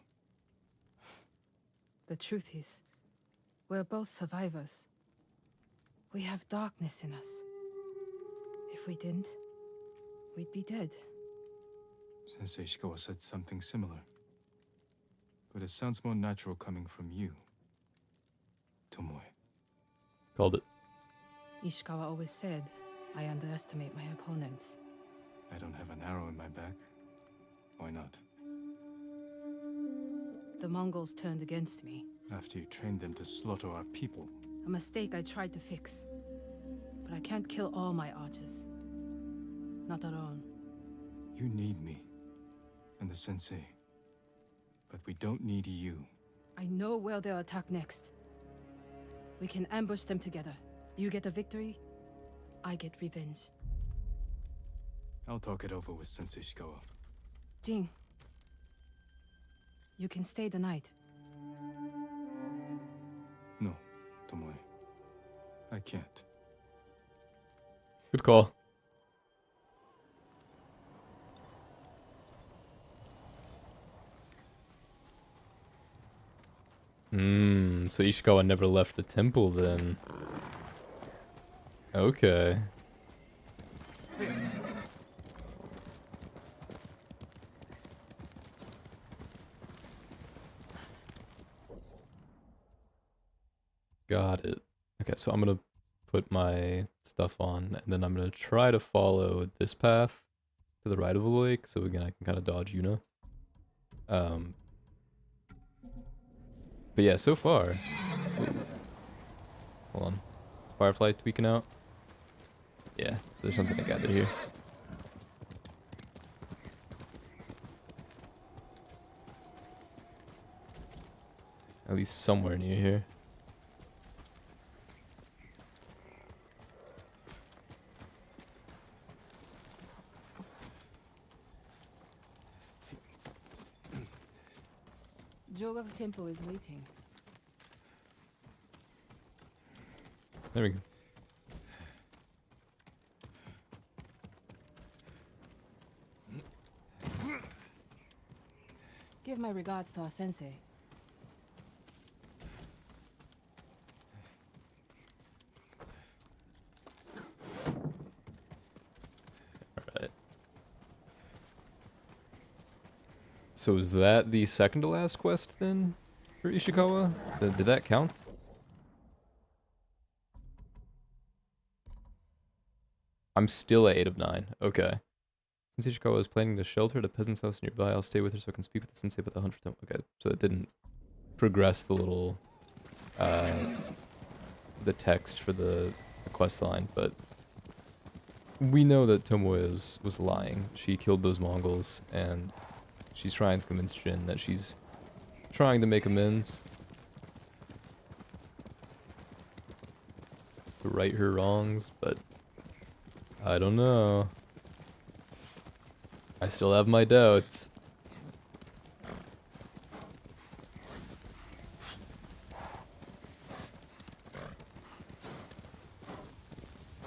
S10: The truth is, we're both survivors. We have darkness in us. If we didn't, we'd be dead.
S3: Sensei Ishikawa said something similar. But it sounds more natural coming from you, Tomoe.
S1: Called it.
S10: Ishikawa always said, I underestimate my opponents.
S3: I don't have an arrow in my back. Why not?
S10: The Mongols turned against me.
S3: After you trained them to slaughter our people.
S10: A mistake I tried to fix. But I can't kill all my archers. Not alone.
S3: You need me. And the sensei. But we don't need you.
S10: I know where they'll attack next. We can ambush them together. You get a victory, I get revenge.
S3: I'll talk it over with Sensei Ishikawa.
S10: Jin, you can stay the night.
S3: No, Tomoe. I can't.
S1: Good call. So Ishikawa never left the temple then. Okay. Got it. Okay, so I'm gonna put my stuff on, and then I'm gonna try to follow this path to the right of the lake, so again I can kind of dodge Yuna. But yeah, so far. Ooh. Hold on. Firefly tweaking out. Yeah, so there's something to gather here. At least somewhere near here.
S10: Jogak Temple is waiting.
S1: There we go.
S10: Give my regards to our sensei.
S1: Alright. So is that the second to last quest then for Ishikawa? Did that count? I'm still at 8 of 9. Okay. Since Ishikawa is planning to shelter at a peasant's house nearby, I'll stay with her so I can speak with the sensei about the hunt for temple. Okay, so it didn't progress the little, the text for the quest line, but we know that Tomoe was lying. She killed those Mongols, and she's trying to convince Jin that she's trying to make amends. To right her wrongs, but I don't know. I still have my doubts.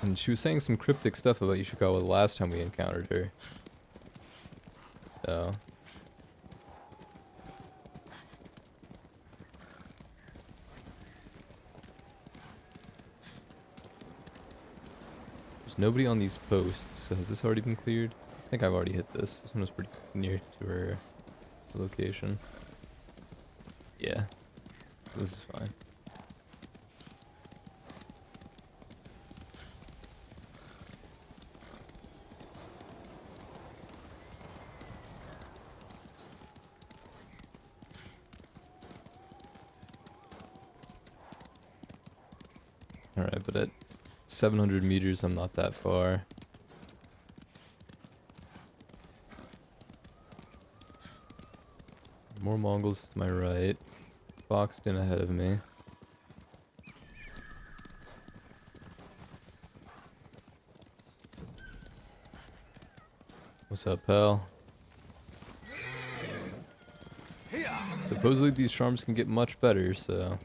S1: And she was saying some cryptic stuff about Ishikawa the last time we encountered her. So... there's nobody on these posts, so has this already been cleared? I think I've already hit this. This one was pretty near to her location. Yeah. This is fine. Alright, but at 700 meters, I'm not that far. More Mongols to my right. Boxed in ahead of me. What's up, pal? Supposedly these charms can get much better, so...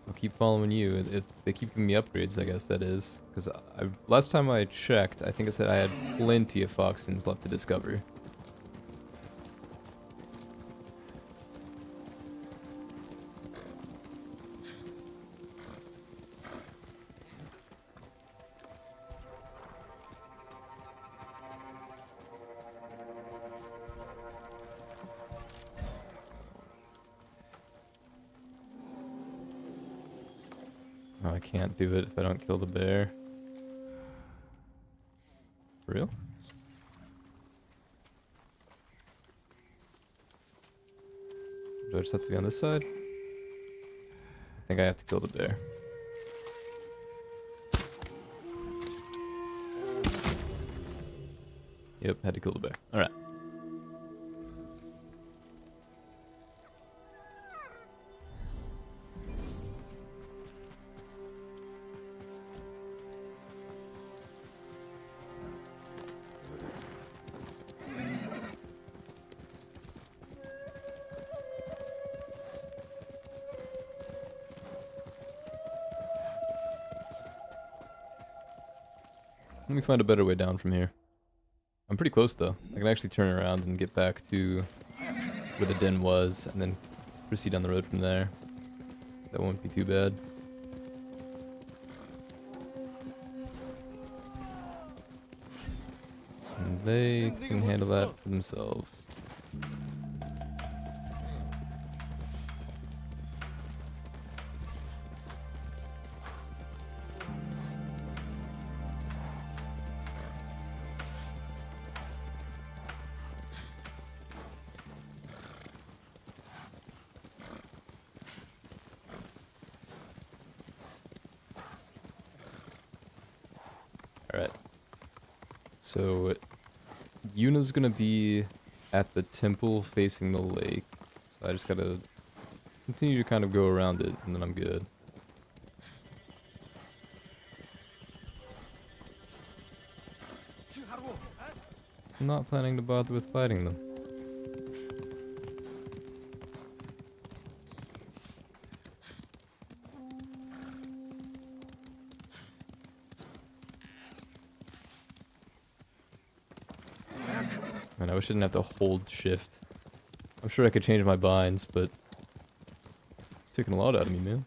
S1: I'll keep following you. If they keep giving me upgrades, I guess that is. Because last time I checked, I think I said I had plenty of Foxtons left to discover. Oh, I can't do it if I don't kill the bear. For real? Do I just have to be on this side? I think I have to kill the bear. Yep, had to kill the bear. Alright. Let me find a better way down from here. I'm pretty close though. I can actually turn around and get back to where the den was, and then proceed down the road from there. That won't be too bad. And they can handle that for themselves. Alright. So, Yuna's gonna be at the temple facing the lake. So I just gotta continue to kind of go around it, and then I'm good. I'm not planning to bother with fighting them. Man, I wish I didn't have to hold shift. I'm sure I could change my binds, but it's taking a lot out of me, man.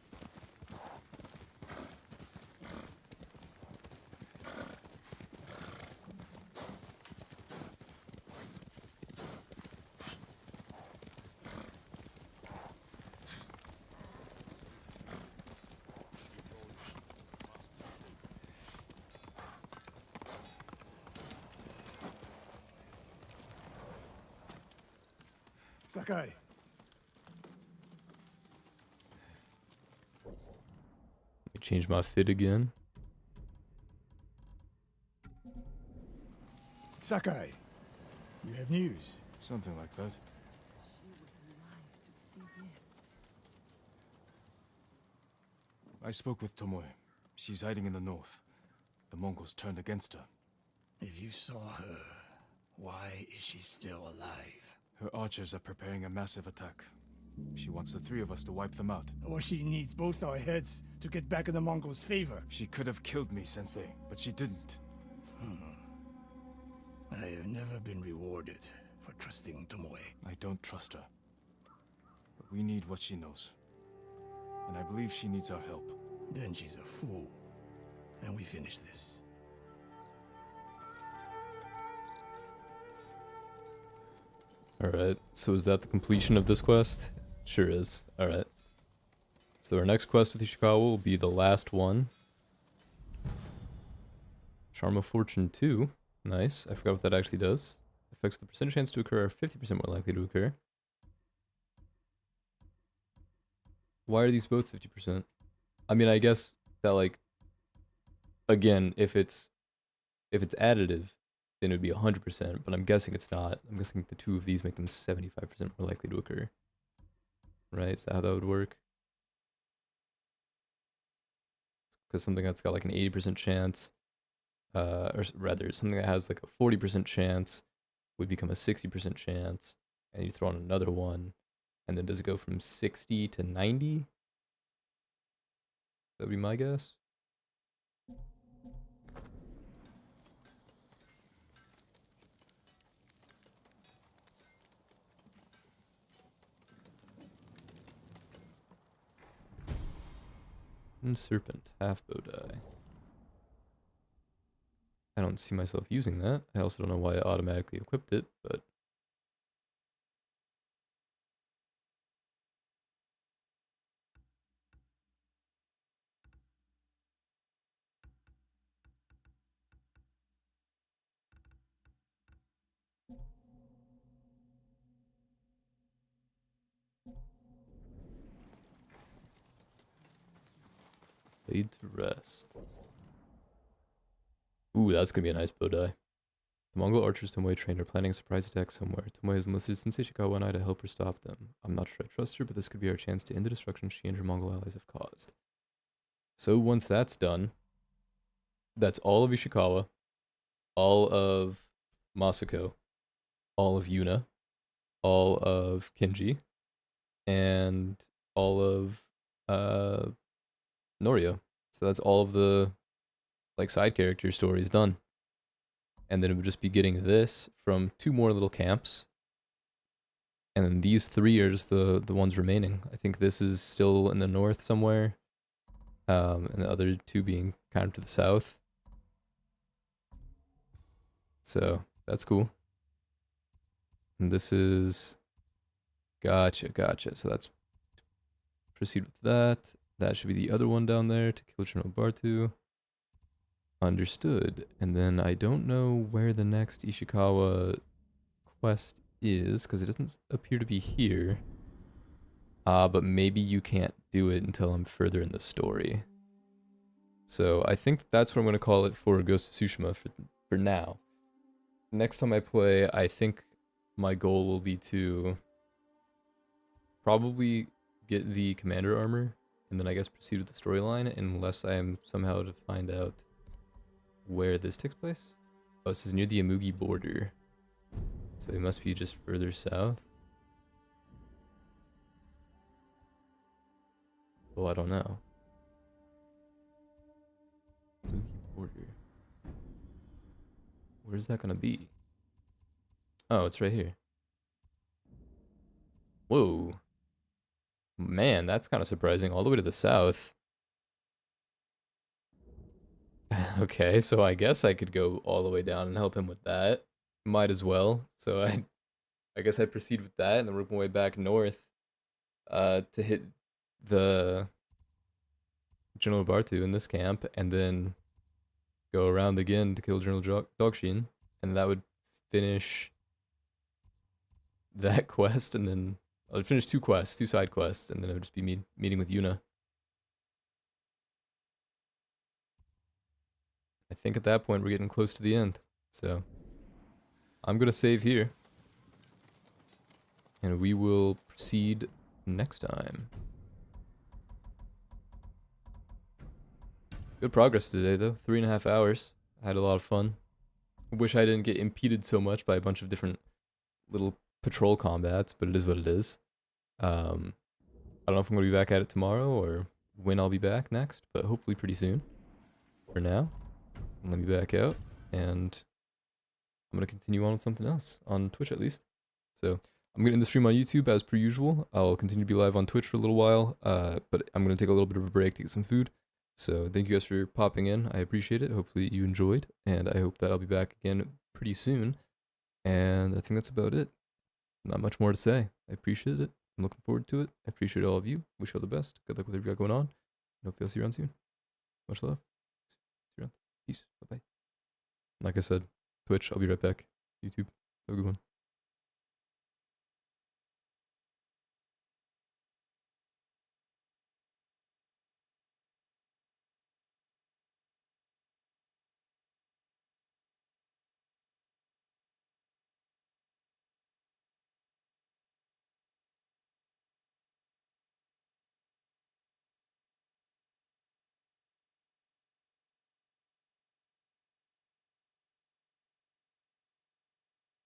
S8: Sakai.
S1: Let me change my fit again.
S8: Sakai, you have news.
S3: Something like that. I spoke with Tomoe. She's hiding in the north. The Mongols turned against her.
S8: If you saw her, why is she still alive?
S3: Her archers are preparing a massive attack. She wants the three of us to wipe them out.
S8: Or she needs both our heads to get back in the Mongols' favor.
S3: She could have killed me, Sensei, but she didn't.
S8: I have never been rewarded for trusting Tomoe.
S3: I don't trust her. But we need what she knows. And I believe she needs our help.
S8: Then she's a fool. And we finish this.
S1: Alright, so is that the completion of this quest? Sure is. Alright. So our next quest with Ishikawa will be the last one. Charm of Fortune 2. Nice. I forgot what that actually does. Affects the percent chance to occur are 50% more likely to occur. Why are these both 50%? I mean, I guess that, like, again, if it's additive, then it would be 100%, but I'm guessing it's not. I'm guessing the two of these make them 75% more likely to occur. Right? Is that how that would work? Because something that's got like an 80% chance, or rather, something that has like a 40% chance would become a 60% chance, and you throw on another one, and then does it go from 60 to 90? That would be my guess. And Serpent, half bow die. I don't see myself using that. I also don't know why I automatically equipped it, but... Laid to rest. Ooh, that's gonna be a nice bow die. The Mongol archers Tomoe trained are planning a surprise attack somewhere. Tomoe has enlisted Sensei Ishikawa and I to help her stop them. I'm not sure I trust her, but this could be our chance to end the destruction she and her Mongol allies have caused. So once that's done, that's all of Ishikawa, all of Masako, all of Yuna, all of Kenji, and all of Norio. So that's all of the like side character stories done. And then it would just be getting this from two more little camps. And then these 3 are just the ones remaining. I think this is still in the north somewhere. And the other 2 being kind of to the south. So that's cool. And this is... Gotcha, gotcha. So that's... Proceed with that. That should be the other one down there to kill General Bartu. Understood. And then I don't know where the next Ishikawa quest is, because it doesn't appear to be here. But maybe you can't do it until I'm further in the story. So I think that's what I'm going to call it for Ghost of Tsushima for now. Next time I play, I think my goal will be to probably get the commander armor, and then I guess proceed with the storyline, unless I am somehow to find out where this takes place. Oh, this is near the Amugi border. So it must be just further south. Well, I don't know. Amugi border. Where's that gonna be? Oh, it's right here. Whoa. Man, that's kind of surprising. All the way to the south. Okay, so I guess I could go all the way down and help him with that. Might as well. So I guess I proceed with that and then work my way back north to hit the General Bartu in this camp, and then go around again to kill General Dogshin, and that would finish that quest, and then I would finish 2 quests, 2 side quests, and then it would just be meeting with Yuna. I think at that point we're getting close to the end, so I'm gonna save here, and we will proceed next time. Good progress today, though. 3.5 hours. I had a lot of fun. I wish I didn't get impeded so much by a bunch of different little patrol combats, but it is what it is. I don't know if I'm going to be back at it tomorrow or when I'll be back next, but hopefully pretty soon. For now, let me back out, and I'm going to continue on with something else, on Twitch at least. So I'm going to end the stream on YouTube as per usual. I'll continue to be live on Twitch for a little while, but I'm going to take a little bit of a break to get some food. So thank you guys for popping in. I appreciate it. Hopefully you enjoyed, and I hope that I'll be back again pretty soon. And I think that's about it. Not much more to say. I appreciate it. I'm looking forward to it. I appreciate all of you. Wish you all the best. Good luck with everything you got going on. And hopefully I'll see you around soon. Much love. See you around. Peace. Bye-bye. Like I said, Twitch, I'll be right back. YouTube, have a good one.